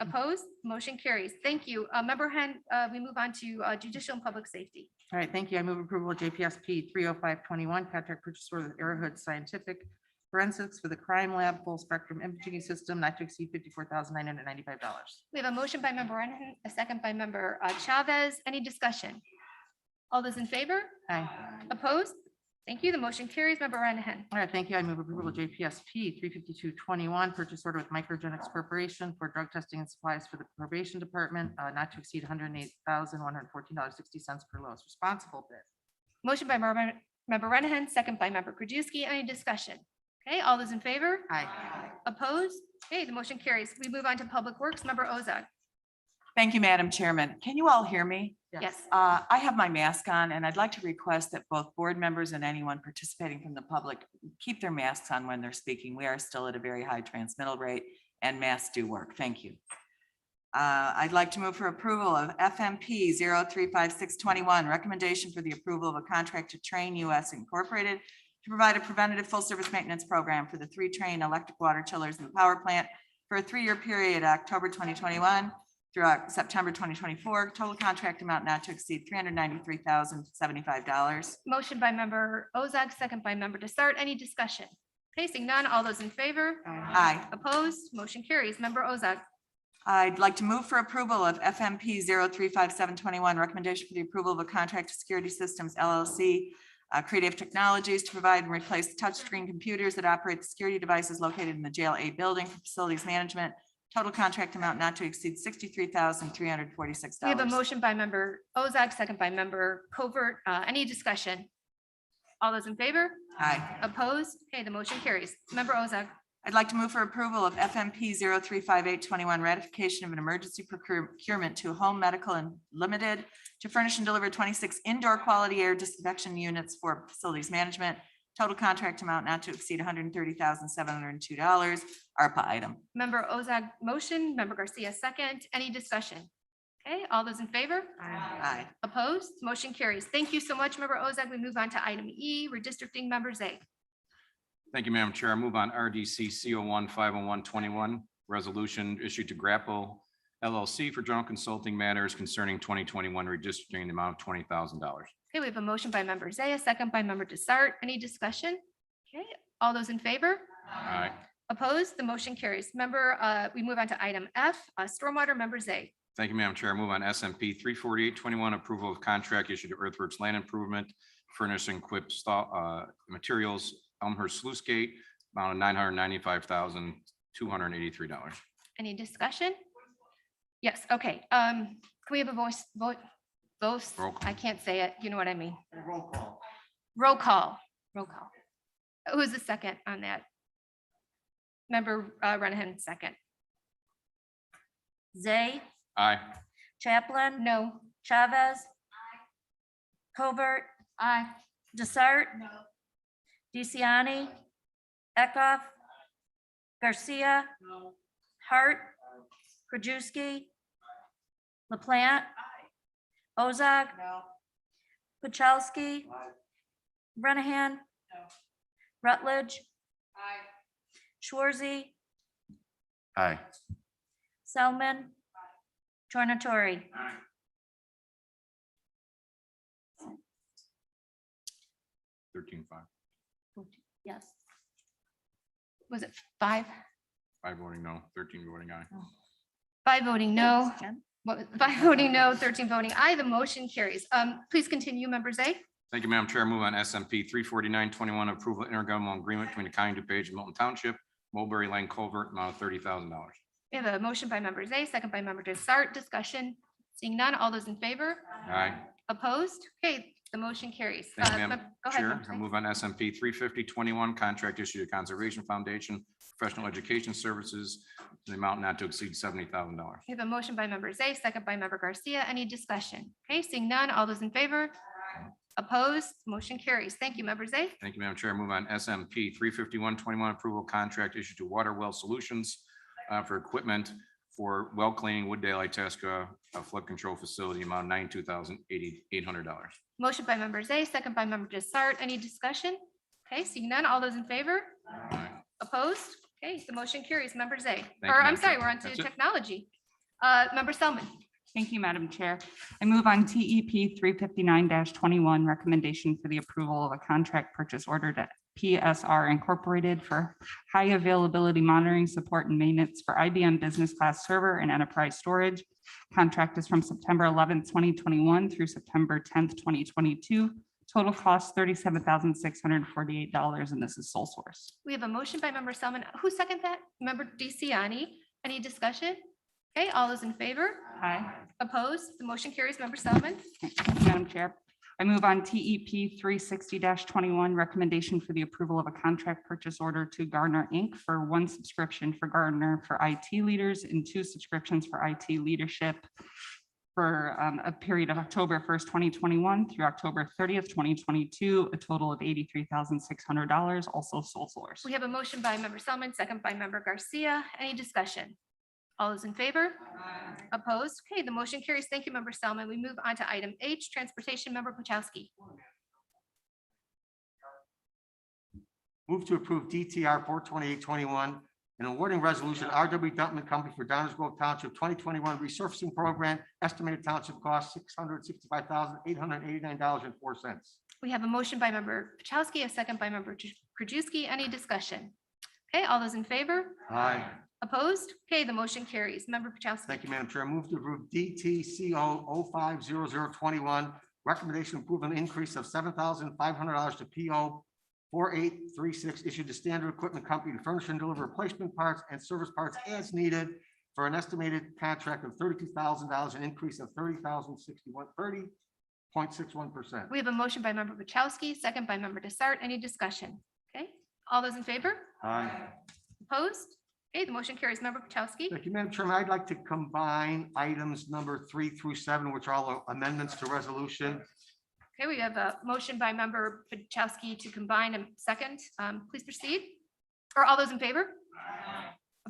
Opposed? Motion carries. Thank you. Member Hen, we move on to judicial and public safety. All right, thank you. I move approval of JPSP 30521, contract purchase order with Arrowhead Scientific Forensics for the crime lab full spectrum imaging system, not to exceed $54,995. We have a motion by member Renahan, a second by member Chavez. Any discussion? All those in favor? Aye. Opposed? Thank you. The motion carries. Member Renahan. All right, thank you. I move approval of JPSP 35221, purchase order with Microgenics Corporation for drug testing and supplies for the probation department, not to exceed $108,114.60 per lowest responsible bid. Motion by member Renahan, second by member Krajewski. Any discussion? Okay, all those in favor? Aye. Opposed? Okay, the motion carries. We move on to Public Works. Member Ozak. Thank you, Madam Chairman. Can you all hear me? Yes. I have my mask on and I'd like to request that both board members and anyone participating from the public keep their masks on when they're speaking. We are still at a very high transmittal rate and masks do work. Thank you. I'd like to move for approval of FMP 035621, recommendation for the approval of a contract to Train US Incorporated to provide a preventative full service maintenance program for the 3 Train electric water chillers in the power plant for a 3-year period, October 2021 through September 2024. Total contract amount not to exceed $393,075. Motion by member Ozak, second by member Desart. Any discussion? Okay, seeing none. All those in favor? Aye. Opposed? Motion carries. Member Ozak. I'd like to move for approval of FMP 035721, recommendation for the approval of a contract to Security Systems LLC, Creative Technologies to provide and replace touchscreen computers that operate the security devices located in the Jail A building for facilities management. Total contract amount not to exceed $63,346. We have a motion by member Ozak, second by member Covert. Any discussion? All those in favor? Aye. Opposed? Okay, the motion carries. Member Ozak. I'd like to move for approval of FMP 035821, ratification of an emergency procurement to Home Medical and Limited to furnish and deliver 26 indoor quality air disinfection units for facilities management. Total contract amount not to exceed $130,702. ARPA item. Member Ozak motion, member Garcia second. Any discussion? Okay, all those in favor? Aye. Opposed? Motion carries. Thank you so much, Member Ozak. We move on to item E, redistricting. Member Zay. Thank you, Madam Chair. I move on RDC CO1 50121, resolution issued to Grapple LLC for general consulting matters concerning 2021 redistricting in the amount of $20,000. Okay, we have a motion by Member Zay, a second by Member Desart. Any discussion? Okay, all those in favor? Aye. Opposed? The motion carries. We move on to item F, stormwater. Member Zay. Thank you, Madam Chair. I move on SMP 34821, approval of contract issued to Earthworks Land Improvement, furnishing equipped materials, Elmhurst Sluice Gate, amount of $995,283. Any discussion? Yes, okay. Can we have a voice? Roll call. I can't say it. You know what I mean. Roll call. Roll call. Roll call. Who's the second on that? Member Renahan, second. Zay, Aye. Chaplin, No. Chavez. Covert. Aye. Desart. DeCiani. Eckhoff. Garcia. Hart. Krajewski. LaPlante. Ozog. Puchalski. Renahan. Rutledge. Schwarzy. Aye. Selman. Tornatori. 13-5. Yes. Was it 5? 5 voting no, 13 voting aye. 5 voting no. 5 voting no, 13 voting aye. The motion carries. Please continue, Member Zay. Thank you, Madam Chair. I move on SMP 34921, approval of intergovernmental agreement between the County of DuPage and Milton Township, Mulberry Lane Culvert, amount of $30,000. We have a motion by Member Zay, second by Member Desart. Discussion. Seeing none. All those in favor? Aye. Opposed? Okay, the motion carries. Thank you, Madam Go ahead. Chair. Member I Zay. move on SMP 35021, contract issued to Conservation Foundation, professional education services, the amount not to exceed $70,000. We have a motion by Member Zay, second by Member Garcia. Any discussion? Okay, seeing none. All those in favor? Opposed? Motion carries. Thank you, Member Zay. Thank you, Madam Chair. I move on SMP 35121, approval contract issued to Water Well Solutions for equipment for well cleaning Wooddale, Itasca flood control facility, amount of $92,800. Motion by Member Zay, second by Member Desart. Any discussion? Okay, seeing none. All those in favor? Opposed? Okay, the motion carries. Member Zay. Thank Or you, I'm Madam sorry, Chair. we're on to That's it. technology. Member Selman. Thank you, Madam Chair. I move on TEP 359-21, recommendation for the approval of a contract purchase order to PSR Incorporated for high availability monitoring support and maintenance for IBM business class server and enterprise storage. Contract is from September 11th, 2021 through September 10th, 2022. Total cost $37,648, and this is sole source. We have a motion by Member Selman. Who seconded that? Member DeCiani. Any discussion? Okay, all those in favor? Aye. Opposed? The motion carries. Member Selman. Madam Chair, I move on TEP 360-21, recommendation for the approval of a contract purchase order to Gardner Inc. for 1 subscription for Gardner for IT leaders and 2 subscriptions for IT leadership for a period of October 1st, 2021 through October 30th, 2022, a total of $83,600, also sole source. We have a motion by Member Selman, second by Member Garcia. Any discussion? All those in favor? Opposed? Okay, the motion carries. Thank you, Member Selman. We move on to item H, transportation. Member Puchalski. Move to approve DTR 42821, an awarding resolution RW Dumpman Company for Downers Grove Township 2021 resurfacing program, estimated township cost $665,889.04. We have a motion by Member Puchalski, a second by Member Krajewski. Any discussion? Okay, all those in favor? Aye. Opposed? Okay, the motion carries. Member Puchalski. Thank you, Madam Chair. Move to approve DTCO 050021, recommendation to approve an increase of $7,500 to PO 4836, issued to Standard Equipment Company to furnish and deliver replacement parts and service parts as needed for an estimated contract of $32,000, an increase of $30,061, 30.61%. We have a motion by Member Puchalski, second by Member Desart. Any discussion? Okay, all those in favor? Aye. Opposed? Okay, the motion carries. Member Puchalski. Thank you, Madam Chairman. I'd like to combine items number 3 through 7, which are all amendments to resolution. Okay, we have a motion by Member Puchalski to combine a second. Please proceed. Or all those in favor?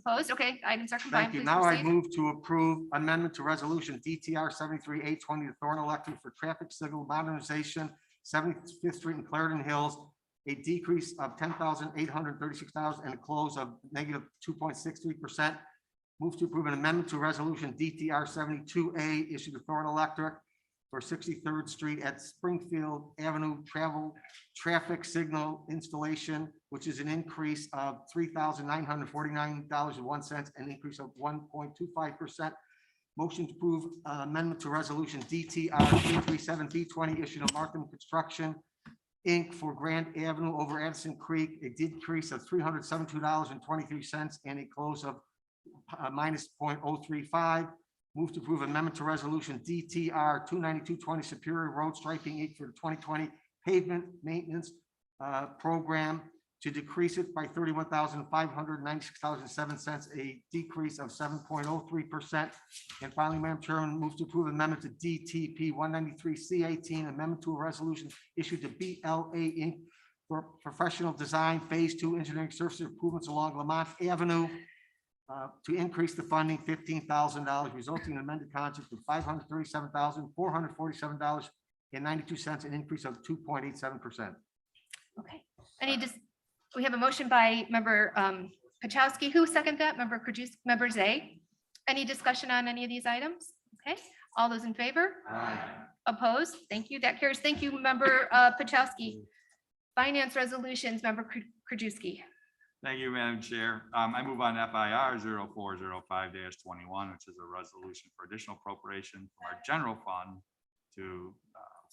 Opposed? Okay, items are combined. Thank you. Please Now I proceed. move to approve amendment to resolution DTR 73-820, the Thorn Electric for traffic signal modernization, 75th Street and Clarendon Hills, a decrease of $10,836 and a close of negative 2.63%. Move to approve an amendment to resolution DTR 72A issued to Thorn Electric for 63rd Street at Springfield Avenue traffic signal installation, which is an increase of $3,949.01, an increase of 1.25%. Motion to approve amendment to resolution DTR 337B20 issued to Markham Construction Inc. for Grand Avenue over Addison Creek, a decrease of $372.23 and a close of minus 0.035. Move to approve amendment to resolution DTR 29220 Superior Road Striping Inc. for the 2020 pavement maintenance program to decrease it by $31,596.07, a decrease of 7.03%. And finally, Madam Chairman, move to approve amendment to DTP 193C18, amendment to a resolution issued to BLA Inc. for professional design phase 2 engineering services improvements along Lamont Avenue to increase the funding $15,000, resulting in amended contract of $537,447.92, an increase of 2.87%. Okay. We have a motion by member Pachowski. Who seconded that? Member Zay. Any discussion on any of these items? Okay. All those in favor? Opposed? Thank you. That carries. Thank you, member Pachowski. Finance resolutions, member Krajewski. Thank you, Madam Chair. I move on FIR 0405-21, which is a resolution for additional appropriation from our general fund to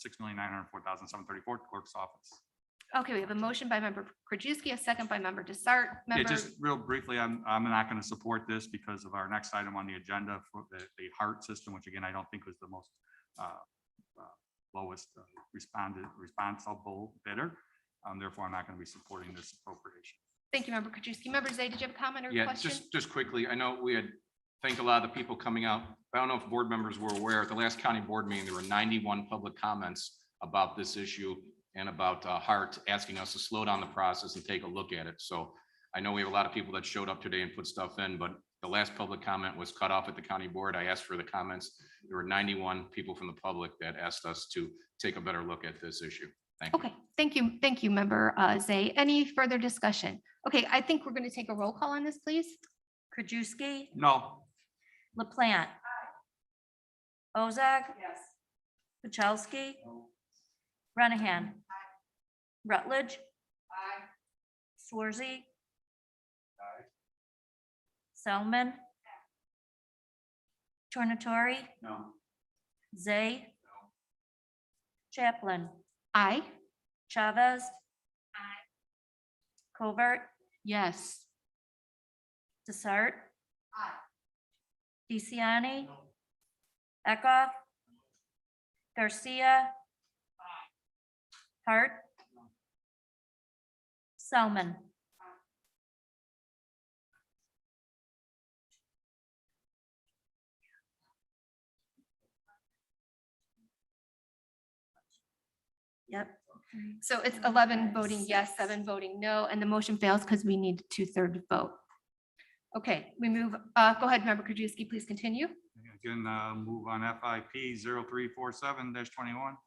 $6,904,734 clerk's office. Okay, we have a motion by member Krajewski, a second by member Desart. Yeah, Member, just real briefly, I'm not going to support this because of our next item on the agenda for the HART system, which again, I don't think was the most lowest responsible bidder. Therefore, I'm not going to be supporting this appropriation. thank you, member Krajewski. Member Zay, did you have a comment or Yeah, question? just quickly, I know we had thanked a lot of the people coming out. I don't know if board members were aware, at the last county board meeting, there were 91 public comments about this issue and about HART asking us to slow down the process and take a look at it. So I know we have a lot of people that showed up today and put stuff in, but the last public comment was cut off at the county board. I asked for the comments. There were 91 people from the public that asked us to take a better look at this issue. Thank you. Okay, thank you. Thank you, member Zay. Any further discussion? Okay, I think we're going to take a roll call on this, please. Krajewski, No. LaPlante, Ozag. Yes. Pachowski. Renahan. Rutledge. Swarzy. Selman. Tornatori. No. Zay. Chaplin. Aye. Chavez. Covert. Yes. Desart. DeCiani. Eckhoff. Garcia. Hart. Selman. Yep. So it's 11 voting yes, 7 voting no, and the motion fails because we need 2/3 vote. Okay, we move, go ahead, member Krajewski, please continue. Again, move on FIP 0347-21.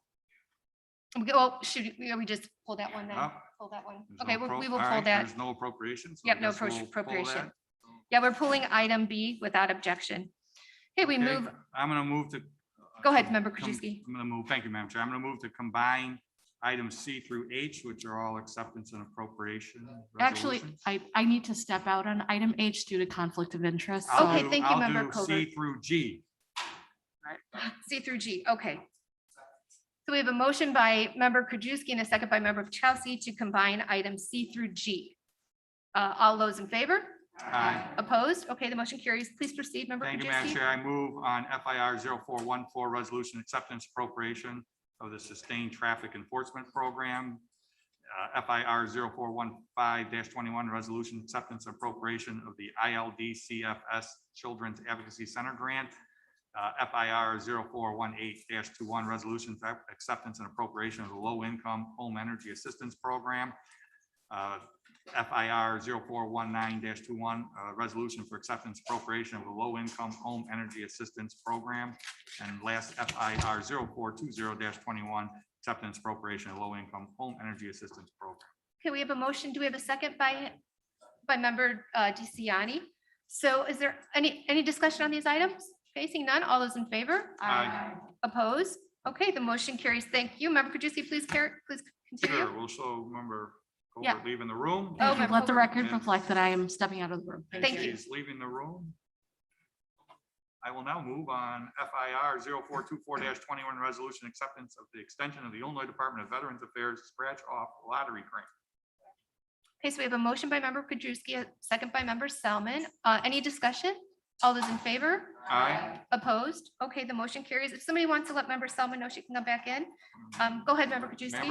Oh, should we just pull that one then? No. Pull that one. There's Okay, no we will all pull right, that. There's no appropriation. so I Yep, no guess we'll pull appropriation. that. Yeah, we're pulling item B without objection. Okay, we Okay, move, I'm gonna move to. go ahead, member com- Krajewski. I'm gonna move, thank you, Madam Chair. I'm gonna move to combine items C through H, which are all acceptance and appropriation. Actually, resolutions. I need to step out on item H due to conflict of interest. I'll Okay, do- thank you, I'll member do Covert. C through G. C through G, okay. So we have a motion by member Krajewski and a second by member Chelsea to combine items C through G. All those in favor? Aye. Opposed? Okay, the motion carries. Please proceed, member Thank you, Madam Krajewski. Chair. I move on FIR 0414, resolution acceptance appropriation of the sustained traffic enforcement program. FIR 0415-21, resolution acceptance appropriation of the ILDCFS Children's Advocacy Center grant. FIR 0418-21, resolution for acceptance and appropriation of the low income home energy assistance program. FIR 0419-21, resolution for acceptance appropriation of the low income home energy assistance program. And last FIR 0420-21, acceptance appropriation of low income home energy assistance program. Okay, we have a motion. Do we have a second by member DeCiani? So is there any discussion on these items? Okay, seeing none, all those in favor? Aye. Opposed? Okay, the motion carries. Thank you. Member Kajewski, please continue. Sure, we'll show member Yeah. Colbert leaving the room. Oh, Thank you. Let the record And- reflect that I am stepping out of the room. and Thank you. she's leaving the room. I will now move on FIR 0424-21, resolution acceptance of the extension of the Illinois Department of Veterans Affairs scratch off lottery grant. Okay, so we have a motion by member Kajewski, a second by member Selman. Any discussion? All those in favor? Aye. Opposed? Okay, the motion carries. If somebody wants to let member Selman know she can come back in, go ahead, member Kajewski.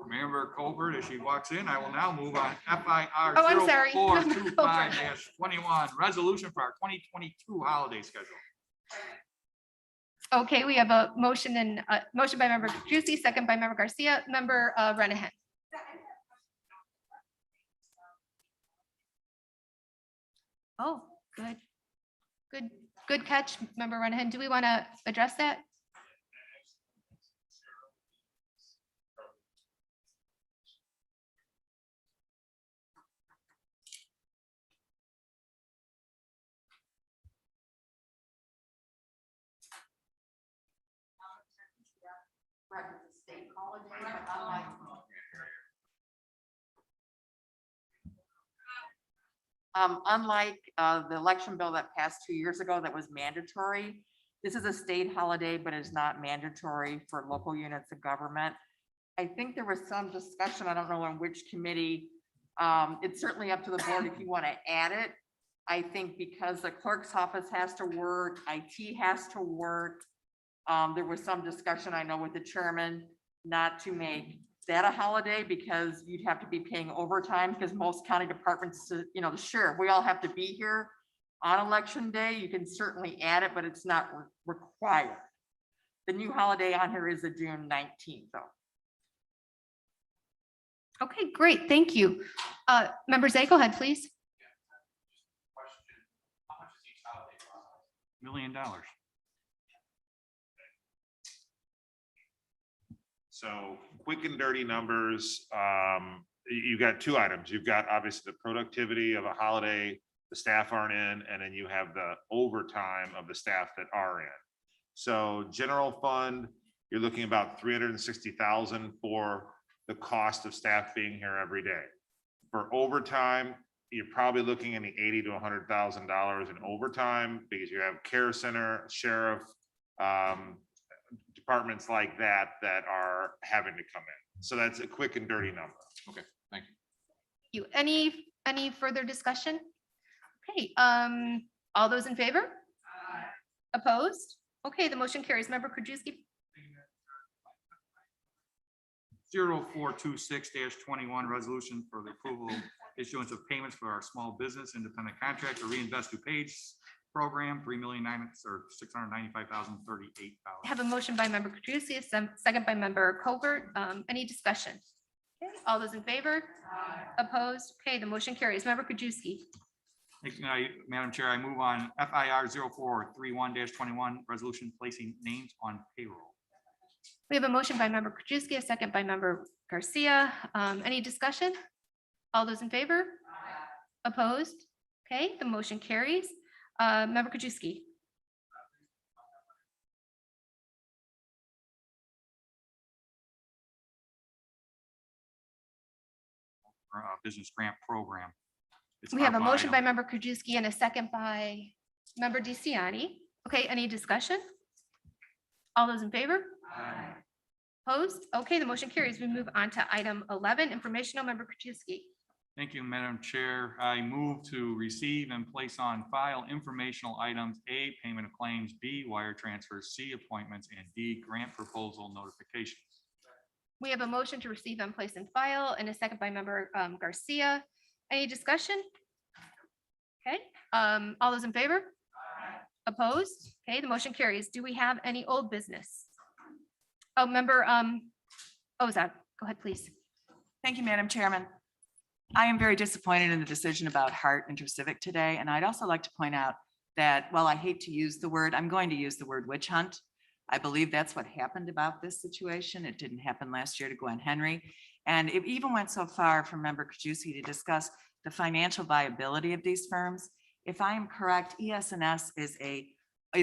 Member Colbert, as she walks in, I will now move on FIR Oh, I'm sorry. 0425-21, resolution for our 2022 holiday schedule. Okay, we have a motion motion by member Kajewski, second by member Garcia, member Renahan. Oh, good catch, member Renahan. Do we want to address that? Unlike the election bill that passed 2 years ago that was mandatory, this is a state holiday, but is not mandatory for local units of government. I think there was some discussion, I don't know on which committee. It's certainly up to the board if you want to add it. I think because the clerk's office has to work, IT has to work. There was some discussion, I know, with the chairman not to make that a holiday because you'd have to be paying overtime because most county departments, you know, the sheriff, we all have to be here on election day. You can certainly add it, but it's not required. The new holiday on here is the June 19th, though. Okay, great. Thank you. Member Zay, go ahead, please. $1 million. So quick and dirty numbers. You got two items. You've got obviously the productivity of a holiday, the staff aren't in, and then you have the overtime of the staff that are in. So general fund, you're looking about 360,000 for the cost of staff being here every day. For overtime, you're probably looking in the $80,000 to $100,000 in overtime because you have care center, sheriff, departments like that that are having to come in. So that's a quick and dirty number. Okay, thank you. Any further discussion? Okay, all those in favor? Opposed? Okay, the motion carries. Member Krajewski. 0426-21, resolution for the approval issuance of payments for our small business independent contractor reinvest DuPage program, $3,695,038. Have a motion by member Krajewski, second by member Colbert. Any discussion? Okay, all those in favor? Opposed? Okay, the motion carries. Member Krajewski. Thank you, Madam Chair. I move on FIR 0431-21, resolution placing names on payroll. We have a motion by member Krajewski, a second by member Garcia. Any discussion? All those in favor? Opposed? Okay, the motion carries. Member Krajewski. Business grant program. It's We have a ARPA motion by item. member Krajewski and a second by member DeCiani. Okay, any discussion? All those in favor? Opposed? Okay, the motion carries. We move on to item 11, informational. Member Krajewski. Thank you, Madam Chair. I move to receive and place on file informational items: A, payment of claims; B, wire transfers; C, appointments; and D, grant proposal notifications. We have a motion to receive and place in file and a second by member Garcia. Any discussion? Okay, all those in favor? Opposed? Okay, the motion carries. Do we have any old business? Oh, member Ozad, go ahead, please. Thank you, Madam Chairman. I am very disappointed in the decision about Hart InterCivic today, and I'd also like to point out that while I hate to use the word, I'm going to use the word witch hunt. I believe that's what happened about this situation. It didn't happen last year to Gwen Henry. And it even went so far for Member Krajewski to discuss the financial viability of these firms. If I am correct, ES&S is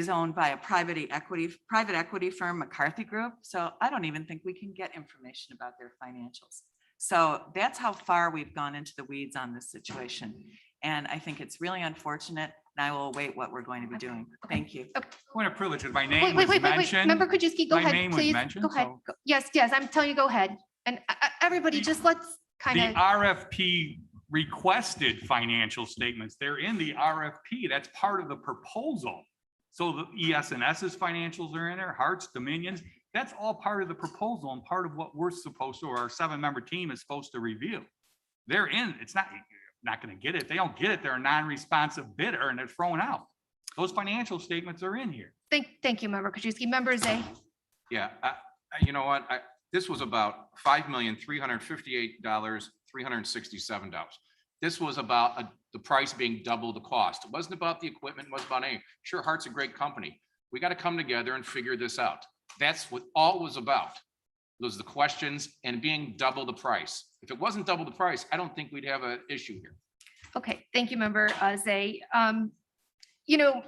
owned by a private equity firm, McCarthy Group. So I don't even think we can get information about their financials. So that's how far we've gone into the weeds on this situation. And I think it's really unfortunate, and I will await what we're going to be doing. Thank you. Point of privilege, my Wait, name wait, was wait, wait, wait. mentioned. Member Krajewski, go My ahead, name was please. mentioned, Go ahead. so- Yes, yes, I'm telling you, go ahead. And everybody, just let's kind The of, RFP requested financial statements. They're in the RFP. That's part of the proposal. So the ES&S's financials are in there, Hart's, Dominion's. That's all part of the proposal and part of what we're supposed to, or our 7-member team is supposed to review. They're in, it's not going to get it. If they don't get it, they're a non-responsive bidder and they're thrown out. Those financial statements are in here. thank you, Member Krajewski. Member Zay. Yeah, you know what? This was about $5,358,367. This was about the price being double the cost. It wasn't about the equipment, it wasn't about anything. Sure, Hart's a great company. We got to come together and figure this out. That's what all it was about. Those are the questions and being double the price. If it wasn't double the price, I don't think we'd have an issue here. Okay, thank you, Member Zay. You know,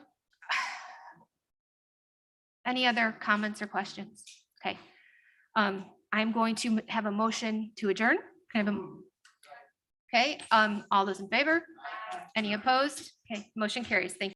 any other comments or questions? Okay. I'm going to have a motion to adjourn. Can I have a? Okay, all those in favor? Any opposed? Okay, motion carries. Thank you.